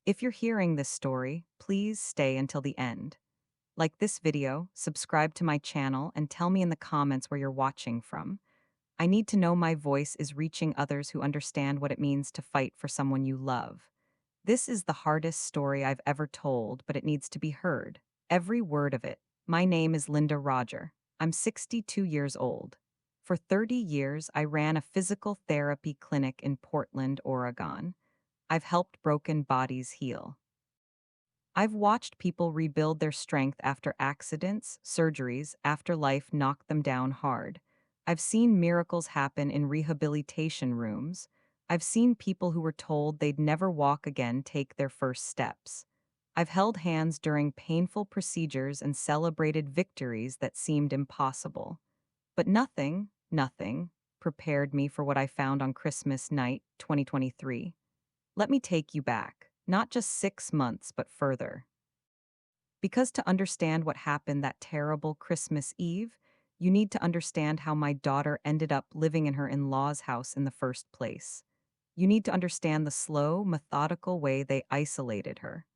If you're hearing this story, please stay until the end. Like this video, subscribe to my channel, and tell me in the comments where you're watching from. I need to know my voice is reaching others who understand what it means to fight for someone you love. This is the hardest story I've ever told, but it needs to be heard. Every word of it. My name is Linda Roger. I'm 62 years old. For 30 years, I ran a physical therapy clinic in Portland, Oregon. I've helped broken bodies heal. I've watched people rebuild their strength after accidents, surgeries, after life knocked them down hard. I've seen miracles happen in rehabilitation rooms. I've seen people who were told they'd never walk again take their first steps. I've held hands during painful procedures and celebrated victories that seemed impossible. But nothing, prepared me for what I found on Christmas night, 2023. Let me take you back, not just 6 months, but further. Because to understand what happened that terrible Christmas Eve, you need to understand how my daughter ended up living in her in-laws' house in the first place. You need to understand the slow, methodical way they isolated her,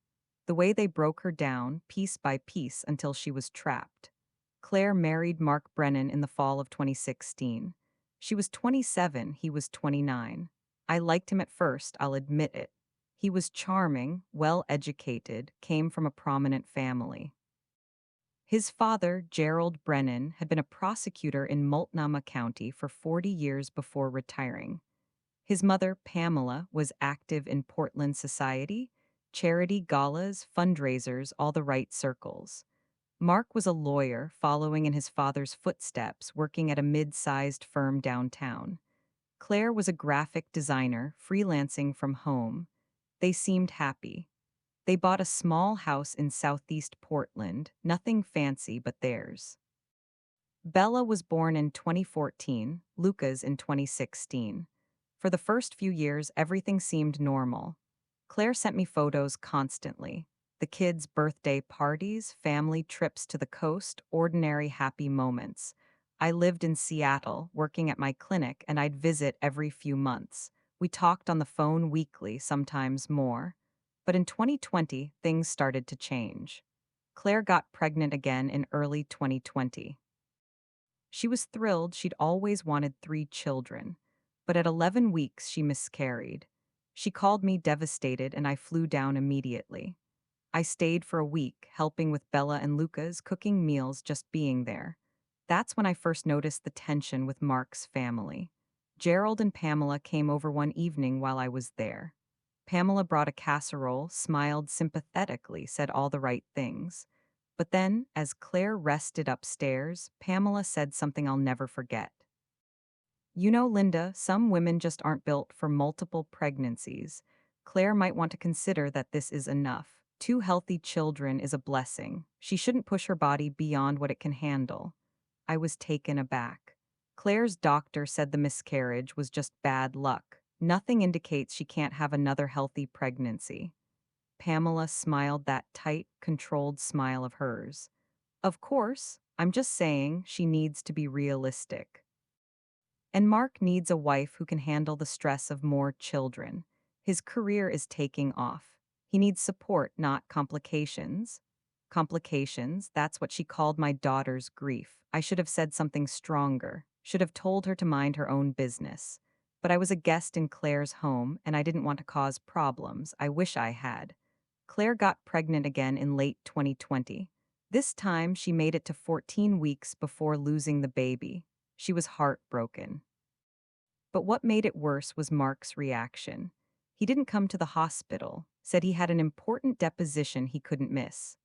the way they broke her down, piece by piece, until she was trapped. Claire married Mark Brennan in the fall of 2016. She was 27, he was 29. I liked him at first, I'll admit it. He was charming, well-educated, came from a prominent family. His father, Gerald Brennan, had been a prosecutor in Multnomah County for 40 years before retiring. His mother, Pamela, was active in Portland society, charity galas, fundraisers, all the right circles. Mark was a lawyer, following in his father's footsteps, working at a mid-sized firm downtown. Claire was a graphic designer, freelancing from home. They seemed happy. They bought a small house in southeast Portland, nothing fancy but theirs. Bella was born in 2014, Lucas in 2016. For the first few years, everything seemed normal. Claire sent me photos constantly. The kids' birthday parties, family trips to the coast, ordinary happy moments. I lived in Seattle, working at my clinic, and I'd visit every few months. We talked on the phone weekly, sometimes more. But in 2020, things started to change. Claire got pregnant again in early 2020. She was thrilled. She'd always wanted 3 children. But at 11 weeks, she miscarried. She called me devastated, and I flew down immediately. I stayed for a week, helping with Bella and Lucas, cooking meals, just being there. That's when I first noticed the tension with Mark's family. Gerald and Pamela came over one evening while I was there. Pamela brought a casserole, smiled sympathetically, said all the right things. But then, as Claire rested upstairs, Pamela said something I'll never forget. You know, Linda, some women just aren't built for multiple pregnancies. Claire might want to consider that this is enough. 2 healthy children is a blessing. She shouldn't push her body beyond what it can handle. I was taken aback. Claire's doctor said the miscarriage was just bad luck. Nothing indicates she can't have another healthy pregnancy. Pamela smiled that tight, controlled smile of hers. Of course, I'm just saying she needs to be realistic. And Mark needs a wife who can handle the stress of more children. His career is taking off. He needs support, not complications. Complications, that's what she called my daughter's grief. I should have said something stronger, should have told her to mind her own business. But I was a guest in Claire's home, and I didn't want to cause problems. I wish I had. Claire got pregnant again in late 2020. This time, she made it to 14 weeks before losing the baby. She was heartbroken. But what made it worse was Mark's reaction. He didn't come to the hospital, said he had an important deposition he couldn't miss.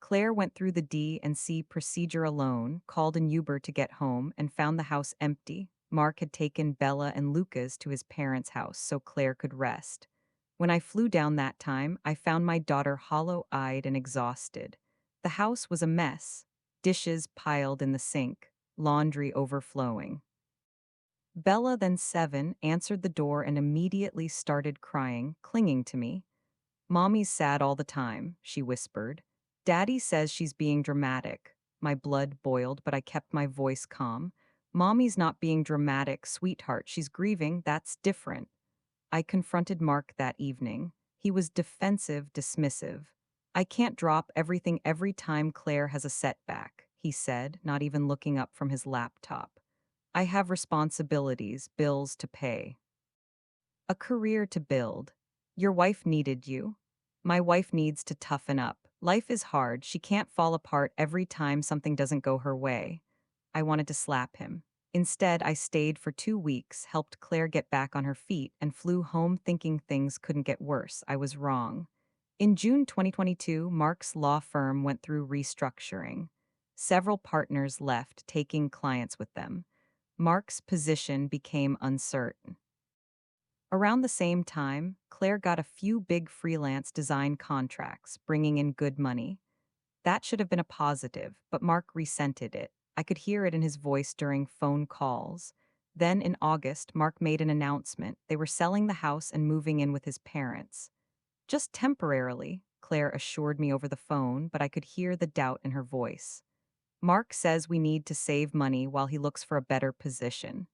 Claire went through the D&C procedure alone, called an Uber to get home, and found the house empty. Mark had taken Bella and Lucas to his parents' house so Claire could rest. When I flew down that time, I found my daughter hollow-eyed and exhausted. The house was a mess, dishes piled in the sink, laundry overflowing. Bella, then 7, answered the door and immediately started crying, clinging to me. "Mommy's sad all the time," she whispered. "Daddy says she's being dramatic." My blood boiled, but I kept my voice calm. "Mommy's not being dramatic, sweetheart. She's grieving. That's different." I confronted Mark that evening. He was defensive, dismissive. I can't drop everything every time Claire has a setback, he said, not even looking up from his laptop. I have responsibilities, bills to pay. A career to build. Your wife needed you. My wife needs to toughen up. Life is hard. She can't fall apart every time something doesn't go her way. I wanted to slap him. Instead, I stayed for 2 weeks, helped Claire get back on her feet, and flew home thinking things couldn't get worse. I was wrong. In June 2022, Mark's law firm went through restructuring. Several partners left, taking clients with them. Mark's position became uncertain. Around the same time, Claire got a few big freelance design contracts, bringing in good money. That should have been a positive, but Mark resented it. I could hear it in his voice during phone calls. Then in August, Mark made an announcement. They were selling the house and moving in with his parents. Just temporarily, Claire assured me over the phone, but I could hear the doubt in her voice. Mark says we need to save money while he looks for a better position.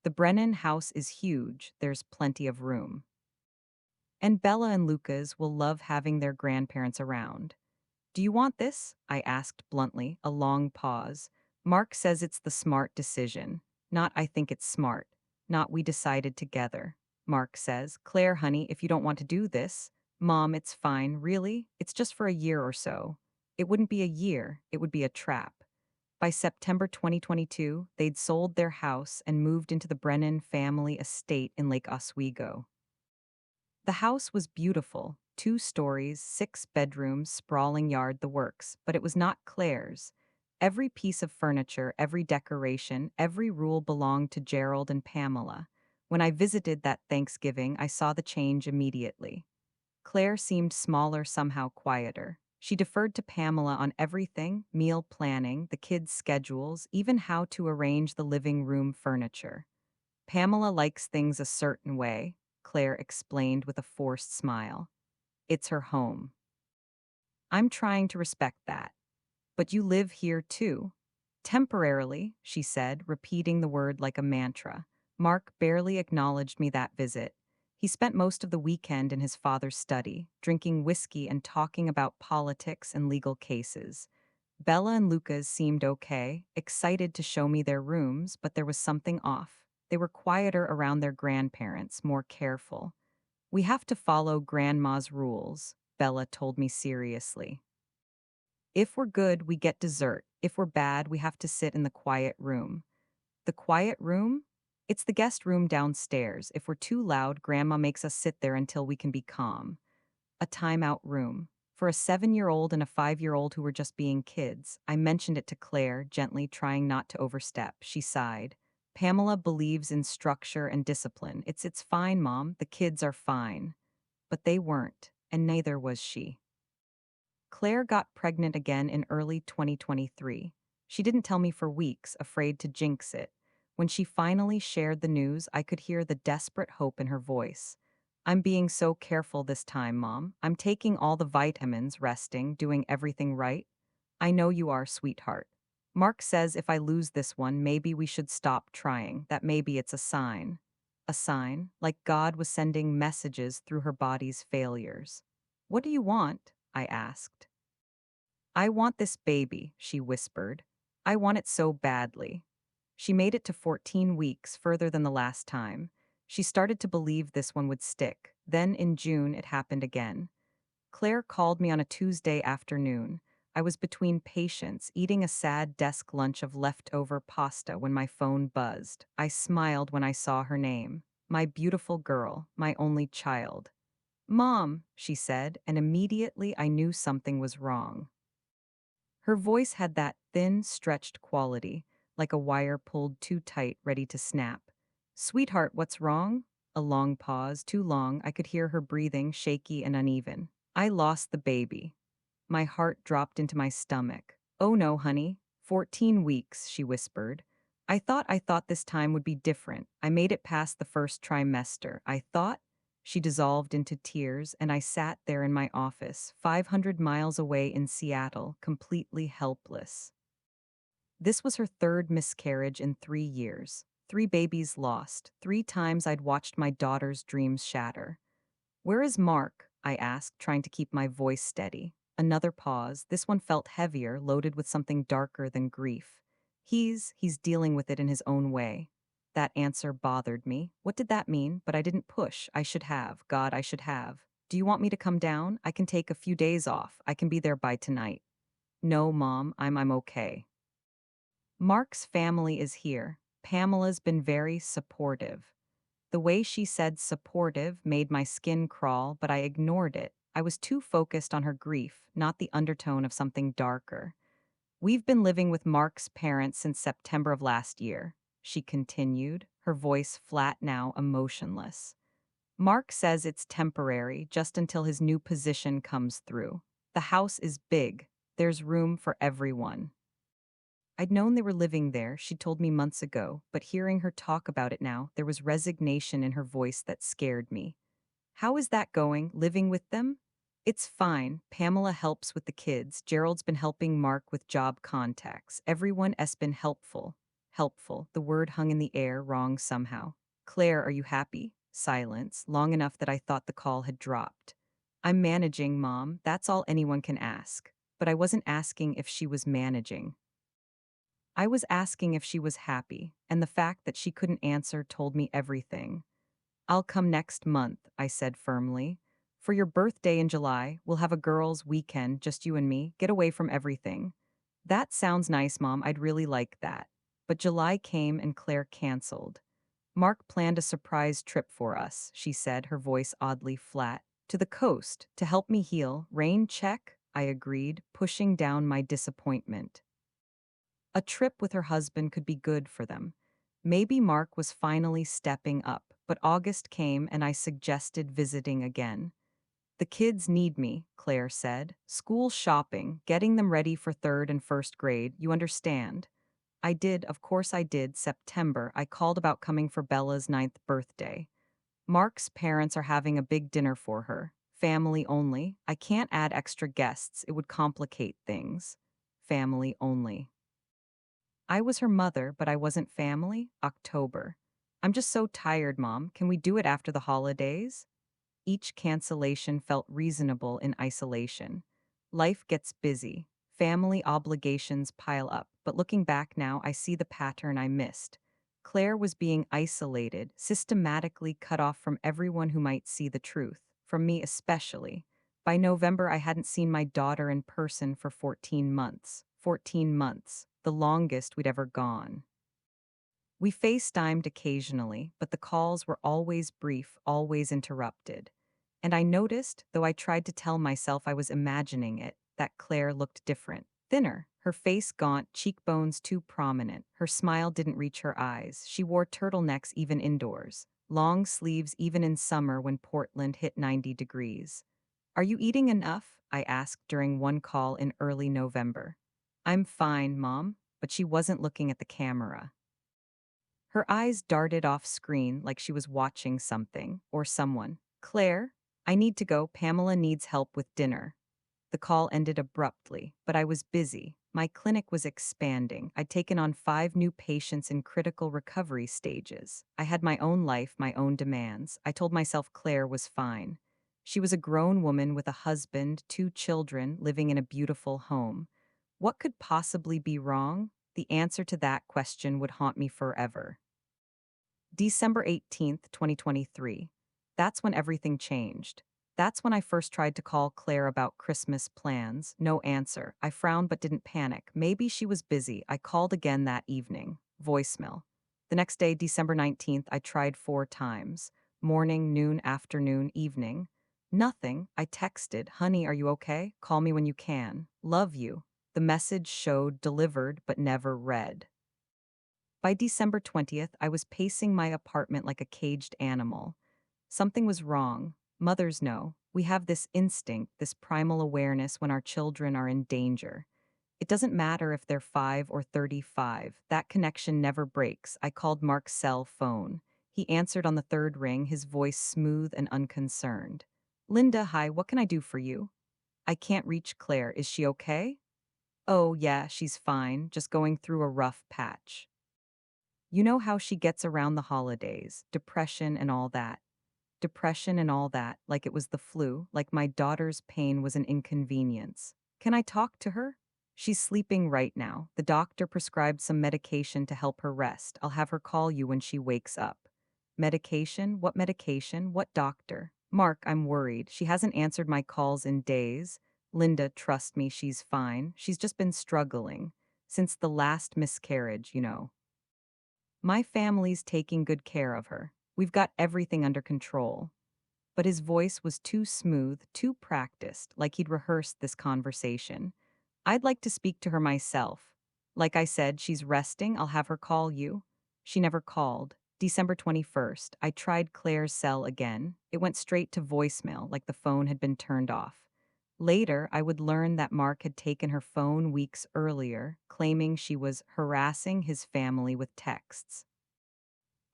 The Brennan house is huge, there's plenty of room. And Bella and Lucas will love having their grandparents around. Do you want this? I asked bluntly, a long pause. Mark says it's the smart decision. Not I think it's smart. Not we decided together. Mark says, Claire, honey, if you don't want to do this. Mom, it's fine, really? It's just for a year or so. It wouldn't be a year, it would be a trap. By September 2022, they'd sold their house and moved into the Brennan family estate in Lake Oswego. The house was beautiful, 2 stories, 6 bedrooms, sprawling yard, the works, but it was not Claire's. Every piece of furniture, every decoration, every rule belonged to Gerald and Pamela. When I visited that Thanksgiving, I saw the change immediately. Claire seemed smaller, somehow quieter. She deferred to Pamela on everything, meal planning, the kids' schedules, even how to arrange the living room furniture. Pamela likes things a certain way, Claire explained with a forced smile. It's her home. I'm trying to respect that. But you live here too. Temporarily, she said, repeating the word like a mantra. Mark barely acknowledged me that visit. He spent most of the weekend in his father's study, drinking whiskey and talking about politics and legal cases. Bella and Lucas seemed okay, excited to show me their rooms, but there was something off. They were quieter around their grandparents, more careful. We have to follow Grandma's rules, Bella told me seriously. If we're good, we get dessert. If we're bad, we have to sit in the quiet room. The quiet room? It's the guest room downstairs. If we're too loud, Grandma makes us sit there until we can be calm. A timeout room. For a 7-year-old and a 5-year-old who were just being kids, I mentioned it to Claire, gently trying not to overstep. She sighed. Pamela believes in structure and discipline. It's fine, Mom. The kids are fine. But they weren't, and neither was she. Claire got pregnant again in early 2023. She didn't tell me for weeks, afraid to jinx it. When she finally shared the news, I could hear the desperate hope in her voice. I'm being so careful this time, Mom. I'm taking all the vitamins, resting, doing everything right. I know you are, sweetheart. Mark says if I lose this one, maybe we should stop trying, that maybe it's a sign. A sign, like God was sending messages through her body's failures. What do you want? I asked. I want this baby, she whispered. I want it so badly. She made it to 14 weeks, further than the last time. She started to believe this one would stick. Then in June, it happened again. Claire called me on a Tuesday afternoon. I was between patients, eating a sad desk lunch of leftover pasta when my phone buzzed. I smiled when I saw her name. My beautiful girl, my only child. Mom, she said, and immediately I knew something was wrong. Her voice had that thin, stretched quality, like a wire pulled too tight, ready to snap. Sweetheart, what's wrong? A long pause, too long. I could hear her breathing, shaky and uneven. I lost the baby. My heart dropped into my stomach. Oh no, honey. 14 weeks, she whispered. I thought this time would be different. I made it past the first trimester. I thought. She dissolved into tears, and I sat there in my office, 500 miles away in Seattle, completely helpless. This was her third miscarriage in 3 years. 3 babies lost. 3 times I'd watched my daughter's dreams shatter. Where is Mark? I asked, trying to keep my voice steady. Another pause. This one felt heavier, loaded with something darker than grief. He's dealing with it in his own way. That answer bothered me. What did that mean? But I didn't push. I should have. God, I should have. Do you want me to come down? I can take a few days off. I can be there by tonight. No, Mom, I'm okay. Mark's family is here. Pamela's been very supportive. The way she said supportive made my skin crawl, but I ignored it. I was too focused on her grief, not the undertone of something darker. We've been living with Mark's parents since September of last year, she continued, her voice flat now, emotionless. Mark says it's temporary, just until his new position comes through. The house is big. There's room for everyone. I'd known they were living there, she told me months ago, but hearing her talk about it now, there was resignation in her voice that scared me. How is that going, living with them? It's fine. Pamela helps with the kids. Gerald's been helping Mark with job contacts. Everyone has been helpful. Helpful. The word hung in the air, wrong somehow. Claire, are you happy? Silence, long enough that I thought the call had dropped. I'm managing, Mom. That's all anyone can ask. But I wasn't asking if she was managing. I was asking if she was happy, and the fact that she couldn't answer told me everything. I'll come next month, I said firmly. For your birthday in July, we'll have a girls' weekend, just you and me, get away from everything. That sounds nice, Mom, I'd really like that. But July came and Claire canceled. Mark planned a surprise trip for us, she said, her voice oddly flat. To the coast, to help me heal. Rain check? I agreed, pushing down my disappointment. A trip with her husband could be good for them. Maybe Mark was finally stepping up, but August came and I suggested visiting again. The kids need me, Claire said. School shopping, getting them ready for third and first grade, you understand. I did, of course I did. September, I called about coming for Bella's 9th birthday. Mark's parents are having a big dinner for her. Family only. I can't add extra guests, it would complicate things. Family only. I was her mother, but I wasn't family. October. I'm just so tired, Mom. Can we do it after the holidays? Each cancellation felt reasonable in isolation. Life gets busy. Family obligations pile up, but looking back now, I see the pattern I missed. Claire was being isolated, systematically cut off from everyone who might see the truth, from me especially. By November, I hadn't seen my daughter in person for 14 months. 14 months, the longest we'd ever gone. We FaceTimed occasionally, but the calls were always brief, always interrupted. And I noticed, though I tried to tell myself I was imagining it, that Claire looked different. Thinner, her face gaunt, cheekbones too prominent. Her smile didn't reach her eyes. She wore turtlenecks even indoors, long sleeves even in summer when Portland hit 90 degrees. Are you eating enough? I asked during one call in early November. I'm fine, Mom, but she wasn't looking at the camera. Her eyes darted off screen like she was watching something or someone. Claire, I need to go. Pamela needs help with dinner. The call ended abruptly, but I was busy. My clinic was expanding. I'd taken on 5 new patients in critical recovery stages. I had my own life, my own demands. I told myself Claire was fine. She was a grown woman with a husband, 2 children, living in a beautiful home. What could possibly be wrong? The answer to that question would haunt me forever. December 18th, 2023. That's when everything changed. That's when I first tried to call Claire about Christmas plans. No answer. I frowned but didn't panic. Maybe she was busy. I called again that evening. Voicemail. The next day, December 19th, I tried 4 times. Morning, noon, afternoon, evening. Nothing. I texted, "Honey, are you okay? Call me when you can. Love you." The message showed delivered but never read. By December 20th, I was pacing my apartment like a caged animal. Something was wrong. Mothers know. We have this instinct, this primal awareness when our children are in danger. It doesn't matter if they're 5 or 35. That connection never breaks. I called Mark's cell phone. He answered on the 3rd ring, his voice smooth and unconcerned. "Linda, hi, what can I do for you?" "I can't reach Claire. Is she okay?" "Oh, yeah, she's fine, just going through a rough patch. You know how she gets around the holidays, depression and all that." depression and all that, like it was the flu, like my daughter's pain was an inconvenience. Can I talk to her? She's sleeping right now. The doctor prescribed some medication to help her rest. I'll have her call you when she wakes up. Medication? What medication? What doctor? Mark, I'm worried. She hasn't answered my calls in days. Linda, trust me, she's fine. She's just been struggling. Since the last miscarriage. My family's taking good care of her. We've got everything under control. But his voice was too smooth, too practiced, like he'd rehearsed this conversation. I'd like to speak to her myself. Like I said, she's resting. I'll have her call you. She never called. December 21st, I tried Claire's cell again. It went straight to voicemail, like the phone had been turned off. Later, I would learn that Mark had taken her phone weeks earlier, claiming she was harassing his family with texts.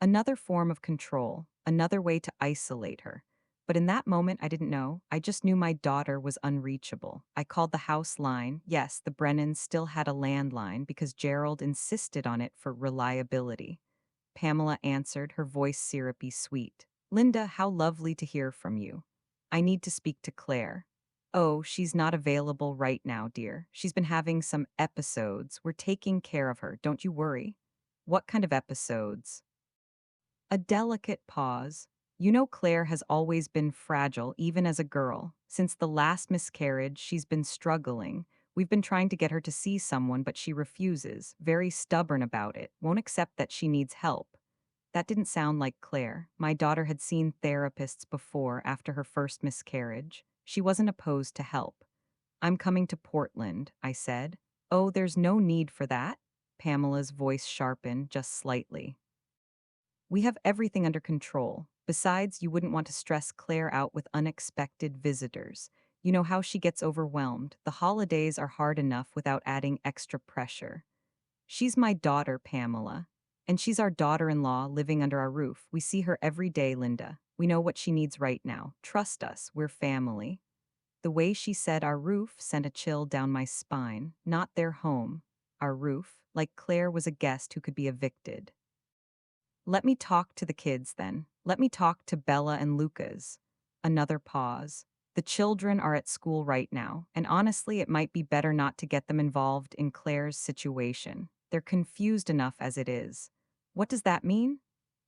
Another form of control, another way to isolate her. But in that moment, I didn't know. I just knew my daughter was unreachable. I called the house line. Yes, the Brennans still had a landline because Gerald insisted on it for reliability. Pamela answered, her voice syrupy sweet. Linda, how lovely to hear from you. I need to speak to Claire. Oh, she's not available right now, dear. She's been having some episodes. We're taking care of her. Don't you worry. What kind of episodes? A delicate pause. You know, Claire has always been fragile, even as a girl. Since the last miscarriage, she's been struggling. We've been trying to get her to see someone, but she refuses, very stubborn about it, won't accept that she needs help. That didn't sound like Claire. My daughter had seen therapists before after her first miscarriage. She wasn't opposed to help. I'm coming to Portland, I said. Oh, there's no need for that. Pamela's voice sharpened just slightly. We have everything under control. Besides, you wouldn't want to stress Claire out with unexpected visitors. You know how she gets overwhelmed. The holidays are hard enough without adding extra pressure. She's my daughter, Pamela. And she's our daughter-in-law living under our roof. We see her every day, Linda. We know what she needs right now. Trust us, we're family. The way she said our roof sent a chill down my spine. Not their home. Our roof, like Claire was a guest who could be evicted. Let me talk to the kids then. Let me talk to Bella and Lucas. Another pause. The children are at school right now, and honestly, it might be better not to get them involved in Claire's situation. They're confused enough as it is. What does that mean?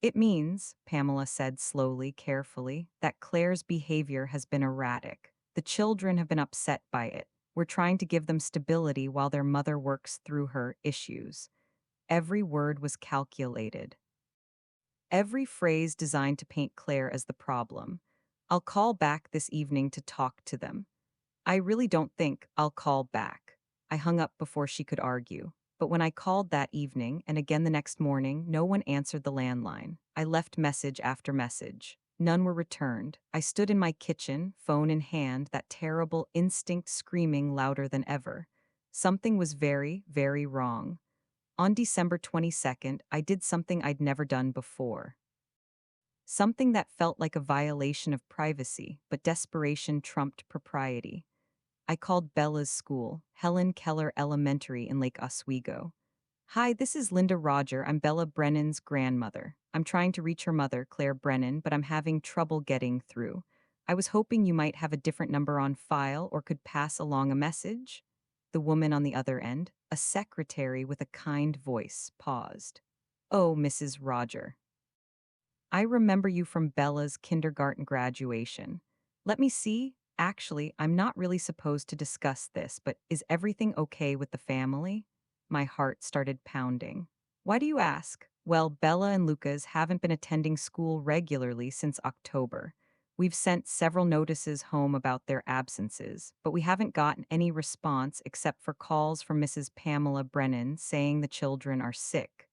It means, Pamela said slowly, carefully, that Claire's behavior has been erratic. The children have been upset by it. We're trying to give them stability while their mother works through her issues. Every word was calculated. Every phrase designed to paint Claire as the problem. I'll call back this evening to talk to them. I really don't think I'll call back. I hung up before she could argue. But when I called that evening, and again the next morning, no one answered the landline. I left message after message. None were returned. I stood in my kitchen, phone in hand, that terrible instinct screaming louder than ever. Something was very, very wrong. On December 22nd, I did something I'd never done before. Something that felt like a violation of privacy, but desperation trumped propriety. I called Bella's school, Helen Keller Elementary in Lake Oswego. Hi, this is Linda Roger. I'm Bella Brennan's grandmother. I'm trying to reach her mother, Claire Brennan, but I'm having trouble getting through. I was hoping you might have a different number on file or could pass along a message. The woman on the other end, a secretary with a kind voice, paused. Oh, Mrs. Roger. I remember you from Bella's kindergarten graduation. Let me see. Actually, I'm not really supposed to discuss this, but is everything okay with the family? My heart started pounding. Why do you ask? Well, Bella and Lucas haven't been attending school regularly since October. We've sent several notices home about their absences, but we haven't gotten any response except for calls from Mrs. Pamela Brennan saying the children are sick.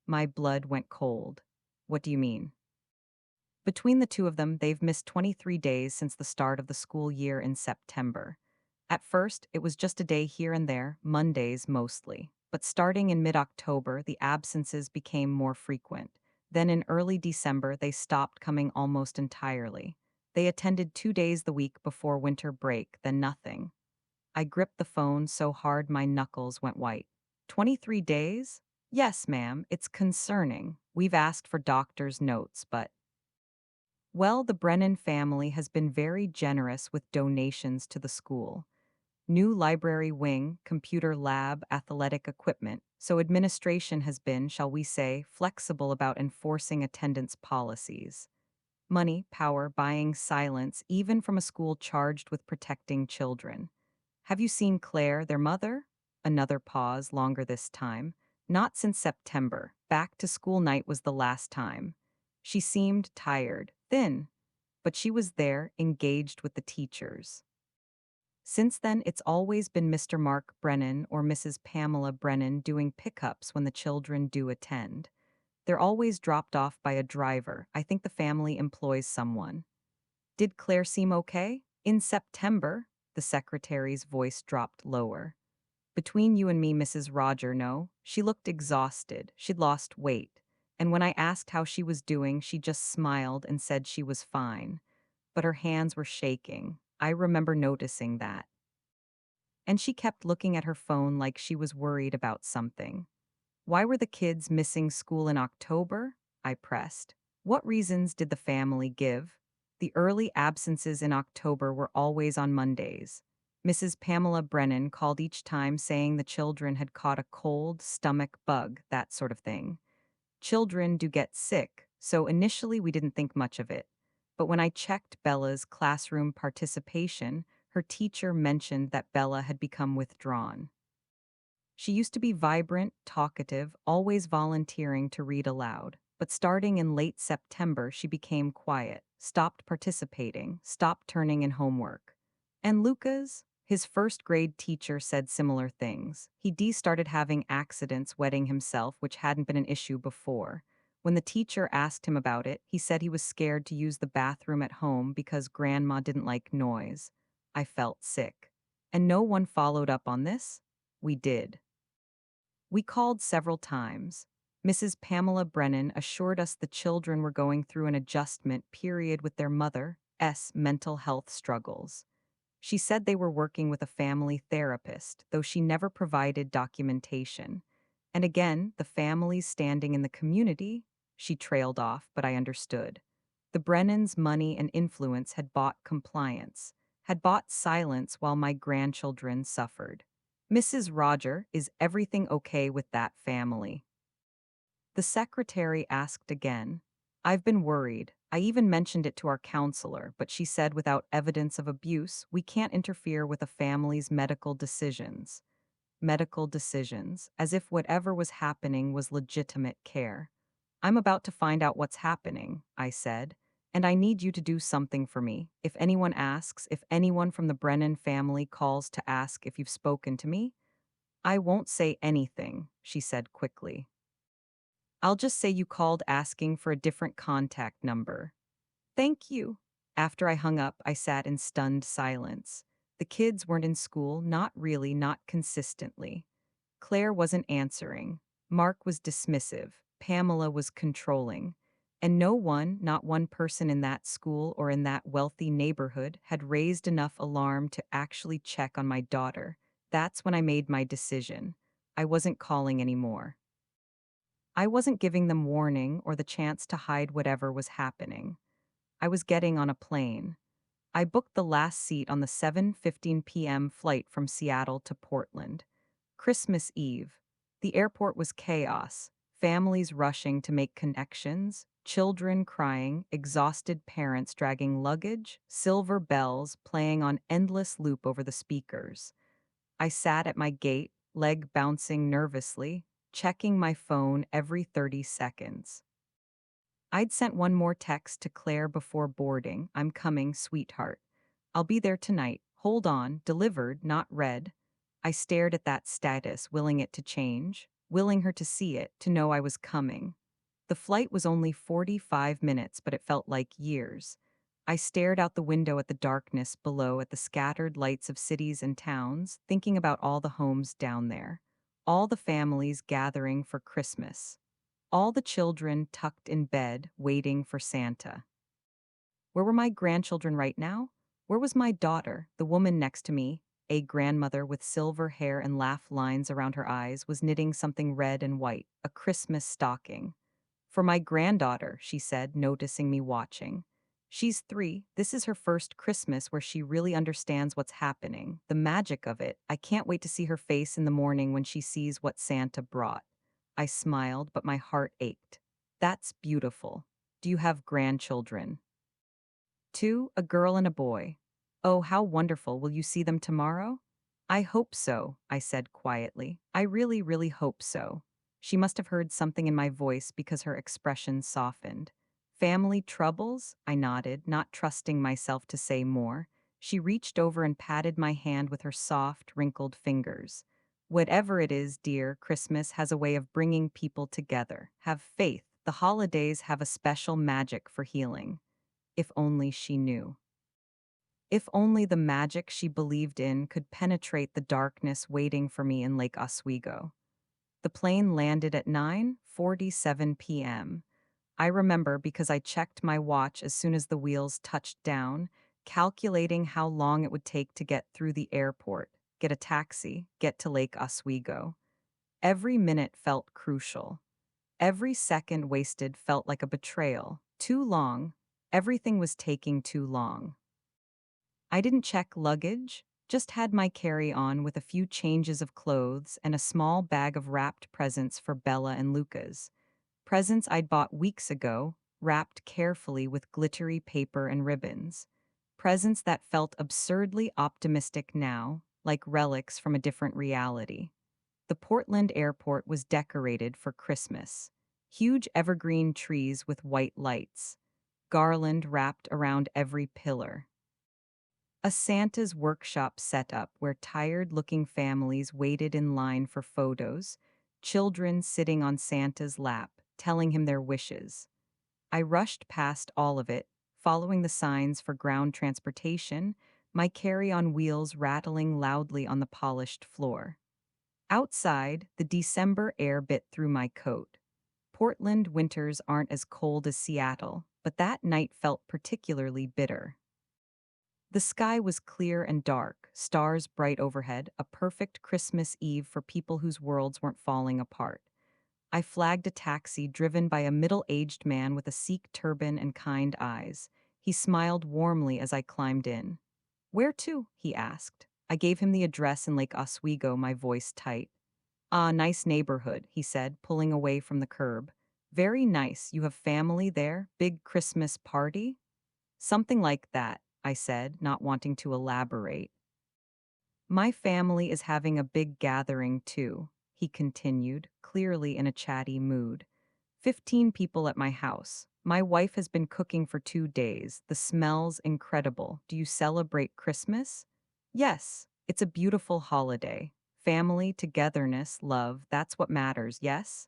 My blood went cold. What do you mean? Between the two of them, they've missed 23 days since the start of the school year in September. At first, it was just a day here and there, Mondays mostly. But starting in mid-October, the absences became more frequent. Then in early December, they stopped coming almost entirely. They attended 2 days the week before winter break, then nothing. I gripped the phone so hard my knuckles went white. 23 days? Yes, ma'am, it's concerning. We've asked for doctor's notes, but Well, the Brennan family has been very generous with donations to the school. New library wing, computer lab, athletic equipment. So administration has been, shall we say, flexible about enforcing attendance policies. Money, power, buying silence, even from a school charged with protecting children. Have you seen Claire, their mother? Another pause, longer this time. Not since September. Back to school night was the last time. She seemed tired, thin, but she was there, engaged with the teachers. Since then, it's always been Mr. Mark Brennan or Mrs. Pamela Brennan doing pickups when the children do attend. They're always dropped off by a driver. I think the family employs someone. Did Claire seem okay? In September, the secretary's voice dropped lower. Between you and me, Mrs. Roger, no. She looked exhausted. She'd lost weight. And when I asked how she was doing, she just smiled and said she was fine. But her hands were shaking. I remember noticing that. And she kept looking at her phone like she was worried about something. Why were the kids missing school in October? I pressed. What reasons did the family give? The early absences in October were always on Mondays. Mrs. Pamela Brennan called each time saying the children had caught a cold, stomach bug, that sort of thing. Children do get sick, so initially we didn't think much of it. But when I checked Bella's classroom participation, her teacher mentioned that Bella had become withdrawn. She used to be vibrant, talkative, always volunteering to read aloud. But starting in late September, she became quiet, stopped participating, stopped turning in homework. And Lucas, his first grade teacher, said similar things. He started having accidents wetting himself, which hadn't been an issue before. When the teacher asked him about it, he said he was scared to use the bathroom at home because grandma didn't like noise. I felt sick. And no one followed up on this? We did. We called several times. Mrs. Pamela Brennan assured us the children were going through an adjustment period with their mother's mental health struggles. She said they were working with a family therapist, though she never provided documentation. And again, the family's standing in the community, she trailed off, but I understood. The Brennans' money and influence had bought compliance, had bought silence while my grandchildren suffered. Mrs. Roger, is everything okay with that family? The secretary asked again. I've been worried. I even mentioned it to our counselor, but she said without evidence of abuse, we can't interfere with a family's medical decisions. Medical decisions, as if whatever was happening was legitimate care. I'm about to find out what's happening, I said, and I need you to do something for me. If anyone asks, if anyone from the Brennan family calls to ask if you've spoken to me, I won't say anything, she said quickly. I'll just say you called asking for a different contact number. Thank you. After I hung up, I sat in stunned silence. The kids weren't in school, not really, not consistently. Claire wasn't answering. Mark was dismissive. Pamela was controlling. And no one, not one person in that school or in that wealthy neighborhood, had raised enough alarm to actually check on my daughter. That's when I made my decision. I wasn't calling anymore. I wasn't giving them warning or the chance to hide whatever was happening. I was getting on a plane. I booked the last seat on the 7:15 p.m. flight from Seattle to Portland. Christmas Eve. The airport was chaos, families rushing to make connections, children crying, exhausted parents dragging luggage, silver bells playing on endless loop over the speakers. I sat at my gate, leg bouncing nervously, checking my phone every 30 seconds. I'd sent one more text to Claire before boarding. I'm coming, sweetheart. I'll be there tonight. Hold on, delivered, not read. I stared at that status, willing it to change, willing her to see it, to know I was coming. The flight was only 45 minutes, but it felt like years. I stared out the window at the darkness below, at the scattered lights of cities and towns, thinking about all the homes down there, all the families gathering for Christmas, all the children tucked in bed, waiting for Santa. Where were my grandchildren right now? Where was my daughter, the woman next to me, a grandmother with silver hair and laugh lines around her eyes, was knitting something red and white, a Christmas stocking. For my granddaughter, she said, noticing me watching. She's 3. This is her first Christmas where she really understands what's happening. The magic of it. I can't wait to see her face in the morning when she sees what Santa brought. I smiled, but my heart ached. That's beautiful. Do you have grandchildren? 2, a girl and a boy. Oh, how wonderful. Will you see them tomorrow? I hope so, I said quietly. I really, really hope so. She must have heard something in my voice because her expression softened. Family troubles? I nodded, not trusting myself to say more. She reached over and patted my hand with her soft, wrinkled fingers. Whatever it is, dear, Christmas has a way of bringing people together. Have faith. The holidays have a special magic for healing. If only she knew. If only the magic she believed in could penetrate the darkness waiting for me in Lake Oswego. The plane landed at 9:47 p.m. I remember because I checked my watch as soon as the wheels touched down, calculating how long it would take to get through the airport, get a taxi, get to Lake Oswego. Every minute felt crucial. Every second wasted felt like a betrayal. Too long. Everything was taking too long. I didn't check luggage, just had my carry-on with a few changes of clothes and a small bag of wrapped presents for Bella and Lucas. Presents I'd bought weeks ago, wrapped carefully with glittery paper and ribbons. Presents that felt absurdly optimistic now, like relics from a different reality. The Portland airport was decorated for Christmas. Huge evergreen trees with white lights. Garland wrapped around every pillar. A Santa's workshop set up where tired-looking families waited in line for photos, children sitting on Santa's lap, telling him their wishes. I rushed past all of it, following the signs for ground transportation, my carry-on wheels rattling loudly on the polished floor. Outside, the December air bit through my coat. Portland winters aren't as cold as Seattle, but that night felt particularly bitter. The sky was clear and dark, stars bright overhead, a perfect Christmas Eve for people whose worlds weren't falling apart. I flagged a taxi driven by a middle-aged man with a Sikh turban and kind eyes. He smiled warmly as I climbed in. "Where to?" he asked. I gave him the address in Lake Oswego, my voice tight. "Ah, nice neighborhood," he said, pulling away from the curb. "Very nice. You have family there? Big Christmas party?" "Something like that," I said, not wanting to elaborate. "My family is having a big gathering, too," he continued, clearly in a chatty mood. 15 people at my house. My wife has been cooking for 2 days. The smell's incredible. Do you celebrate Christmas? Yes, it's a beautiful holiday. Family, togetherness, love, that's what matters, yes?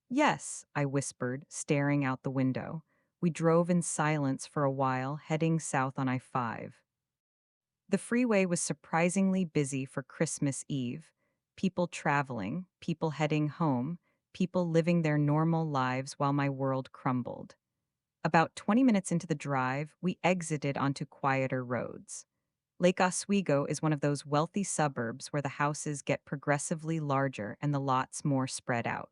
Yes, I whispered, staring out the window. We drove in silence for a while, heading south on I-5. The freeway was surprisingly busy for Christmas Eve. People traveling, people heading home, people living their normal lives while my world crumbled. About 20 minutes into the drive, we exited onto quieter roads. Lake Oswego is one of those wealthy suburbs where the houses get progressively larger and the lots more spread out.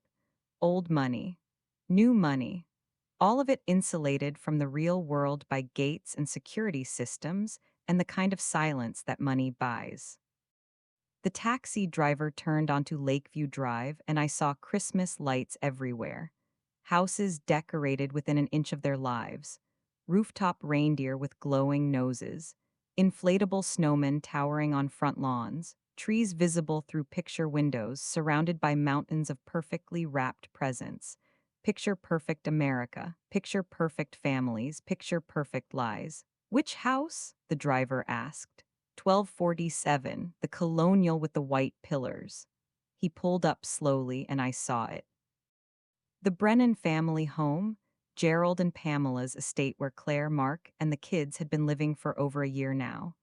Old money, new money, all of it insulated from the real world by gates and security systems and the kind of silence that money buys. The taxi driver turned onto Lakeview Drive, and I saw Christmas lights everywhere. Houses decorated within an inch of their lives, rooftop reindeer with glowing noses, inflatable snowmen towering on front lawns, trees visible through picture windows surrounded by mountains of perfectly wrapped presents. Picture perfect America, picture perfect families, picture perfect lies. "Which house?" the driver asked. 1247, the colonial with the white pillars. He pulled up slowly and I saw it. The Brennan family home, Gerald and Pamela's estate where Claire, Mark, and the kids had been living for over a year now.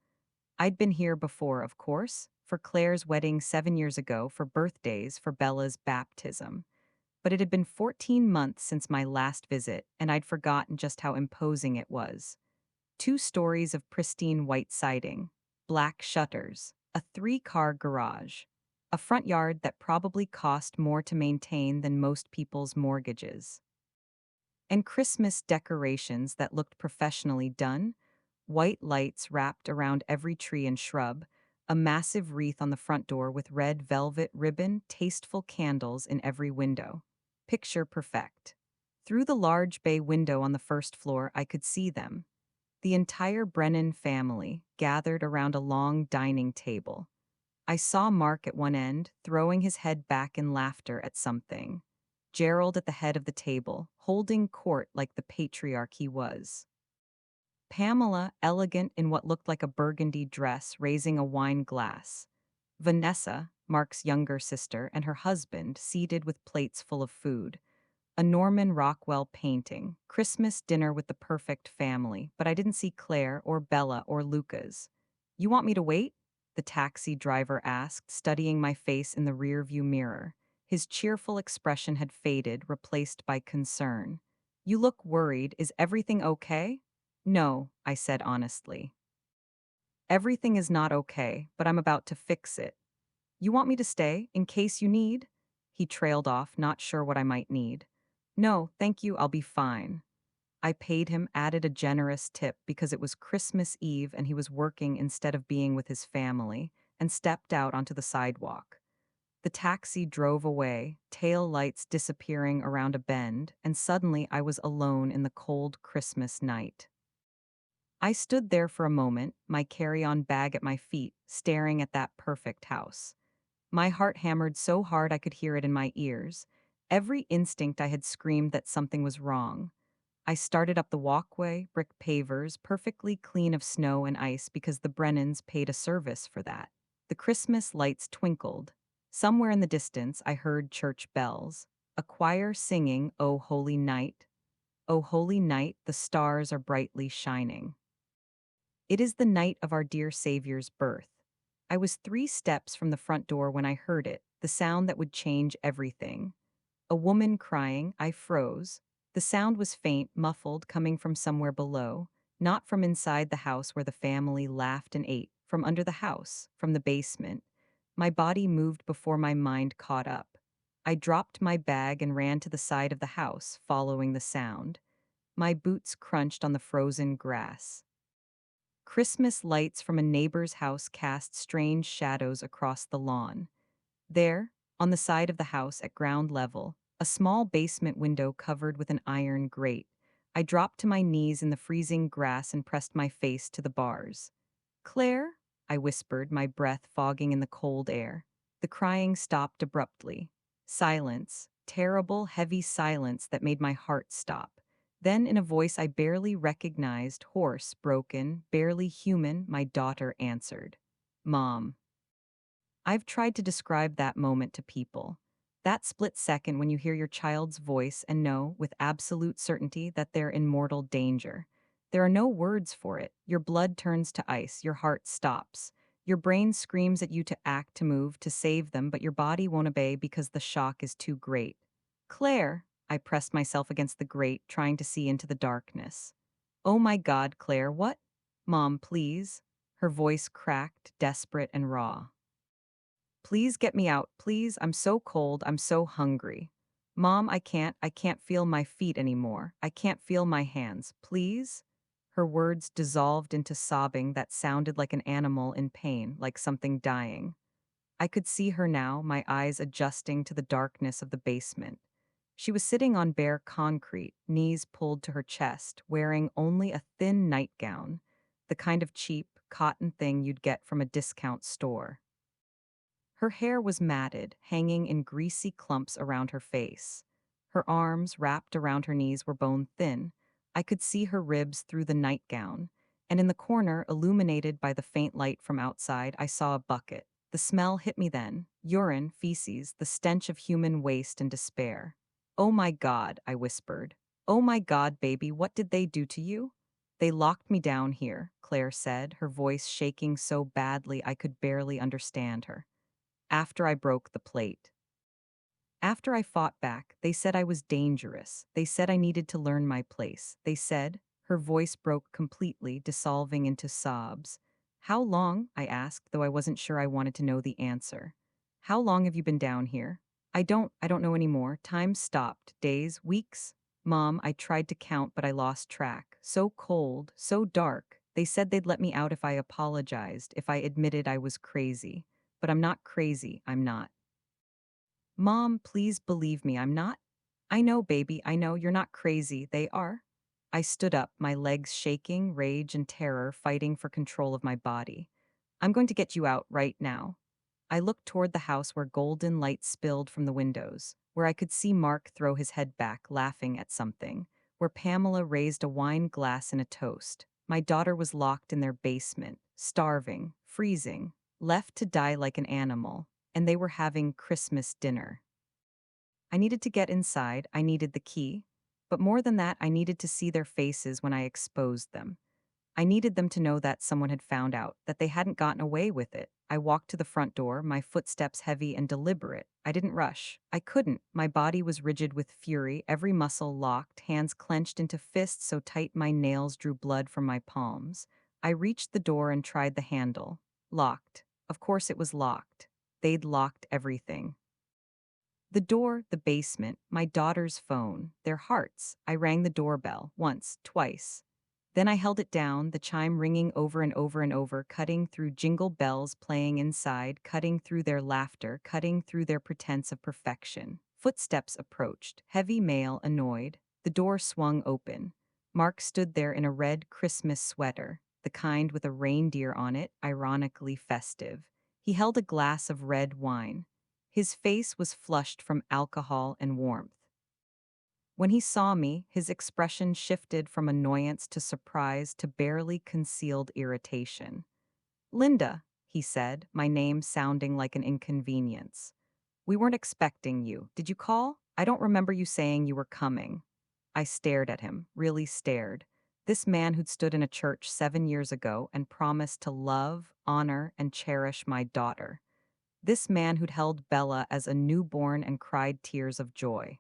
I'd been here before, of course, for Claire's wedding 7 years ago, for birthdays, for Bella's baptism. But it had been 14 months since my last visit, and I'd forgotten just how imposing it was. 2 stories of pristine white siding, black shutters, a 3-car garage, a front yard that probably cost more to maintain than most people's mortgages. and Christmas decorations that looked professionally done, white lights wrapped around every tree and shrub, a massive wreath on the front door with red velvet ribbon, tasteful candles in every window. Picture perfect. Through the large bay window on the first floor, I could see them. The entire Brennan family gathered around a long dining table. I saw Mark at one end, throwing his head back in laughter at something. Gerald at the head of the table, holding court like the patriarch he was. Pamela, elegant in what looked like a burgundy dress, raising a wine glass. Vanessa, Mark's younger sister, and her husband seated with plates full of food. A Norman Rockwell painting, Christmas dinner with the perfect family, but I didn't see Claire or Bella or Lucas. You want me to wait? The taxi driver asked, studying my face in the rearview mirror. His cheerful expression had faded, replaced by concern. You look worried. Is everything okay? No, I said honestly. Everything is not okay, but I'm about to fix it. You want me to stay, in case you need? He trailed off, not sure what I might need. No, thank you, I'll be fine. I paid him, added a generous tip because it was Christmas Eve and he was working instead of being with his family, and stepped out onto the sidewalk. The taxi drove away, tail lights disappearing around a bend, and suddenly I was alone in the cold Christmas night. I stood there for a moment, my carry-on bag at my feet, staring at that perfect house. My heart hammered so hard I could hear it in my ears. Every instinct I had screamed that something was wrong. I started up the walkway, brick pavers, perfectly clean of snow and ice because the Brennans paid a service for that. The Christmas lights twinkled. Somewhere in the distance, I heard church bells. A choir singing, "O Holy Night. O Holy Night, the stars are brightly shining." It is the night of our dear Savior's birth. I was 3 steps from the front door when I heard it, the sound that would change everything. A woman crying. I froze. The sound was faint, muffled, coming from somewhere below, not from inside the house where the family laughed and ate, from under the house, from the basement. My body moved before my mind caught up. I dropped my bag and ran to the side of the house, following the sound. My boots crunched on the frozen grass. Christmas lights from a neighbor's house cast strange shadows across the lawn. There, on the side of the house at ground level, a small basement window covered with an iron grate. I dropped to my knees in the freezing grass and pressed my face to the bars. "Claire?" I whispered, my breath fogging in the cold air. The crying stopped abruptly. Silence, terrible, heavy silence that made my heart stop. Then, in a voice I barely recognized, hoarse, broken, barely human, my daughter answered. "Mom." I've tried to describe that moment to people. That split second when you hear your child's voice and know, with absolute certainty, that they're in mortal danger. There are no words for it. Your blood turns to ice, your heart stops. Your brain screams at you to act, to move, to save them, but your body won't obey because the shock is too great. "Claire," I pressed myself against the grate, trying to see into the darkness. "Oh my God, Claire, what?" "Mom, please." Her voice cracked, desperate and raw. "Please get me out, please. I'm so cold, I'm so hungry. Mom, I can't feel my feet anymore. I can't feel my hands. Please?" Her words dissolved into sobbing that sounded like an animal in pain, like something dying. I could see her now, my eyes adjusting to the darkness of the basement. She was sitting on bare concrete, knees pulled to her chest, wearing only a thin nightgown, the kind of cheap, cotton thing you'd get from a discount store. Her hair was matted, hanging in greasy clumps around her face. Her arms, wrapped around her knees, were bone-thin. I could see her ribs through the nightgown, and in the corner, illuminated by the faint light from outside, I saw a bucket. The smell hit me then. Urine, feces, the stench of human waste and despair. "Oh my God," I whispered. "Oh my God, baby, what did they do to you?" "They locked me down here," Claire said, her voice shaking so badly I could barely understand her. "After I broke the plate. After I fought back, they said I was dangerous. They said I needed to learn my place. They said," her voice broke completely, dissolving into sobs. "How long?" I asked, though I wasn't sure I wanted to know the answer. "How long have you been down here?" I don't know anymore. Time stopped. Days, weeks? Mom, I tried to count, but I lost track. So cold, so dark. They said they'd let me out if I apologized, if I admitted I was crazy. But I'm not crazy, I'm not. Mom, please believe me, I'm not. I know, baby, I know you're not crazy, they are. I stood up, my legs shaking, rage and terror fighting for control of my body. I'm going to get you out right now. I looked toward the house where golden light spilled from the windows, where I could see Mark throw his head back, laughing at something, where Pamela raised a wine glass in a toast. My daughter was locked in their basement, starving, freezing, left to die like an animal, and they were having Christmas dinner. I needed to get inside, I needed the key, but more than that, I needed to see their faces when I exposed them. I needed them to know that someone had found out, that they hadn't gotten away with it. I walked to the front door, my footsteps heavy and deliberate. I didn't rush. I couldn't. My body was rigid with fury, every muscle locked, hands clenched into fists so tight my nails drew blood from my palms. I reached the door and tried the handle. Locked. Of course it was locked. They'd locked everything. The door, the basement, my daughter's phone, their hearts. I rang the doorbell, once, twice. Then I held it down, the chime ringing over and over and over, cutting through jingle bells playing inside, cutting through their laughter, cutting through their pretense of perfection. Footsteps approached, heavy male, annoyed. The door swung open. Mark stood there in a red Christmas sweater, the kind with a reindeer on it, ironically festive. He held a glass of red wine. His face was flushed from alcohol and warmth. When he saw me, his expression shifted from annoyance to surprise to barely concealed irritation. "Linda," he said, my name sounding like an inconvenience. "We weren't expecting you. Did you call? I don't remember you saying you were coming." I stared at him, really stared. This man who'd stood in a church 7 years ago and promised to love, honor, and cherish my daughter. This man who'd held Bella as a newborn and cried tears of joy.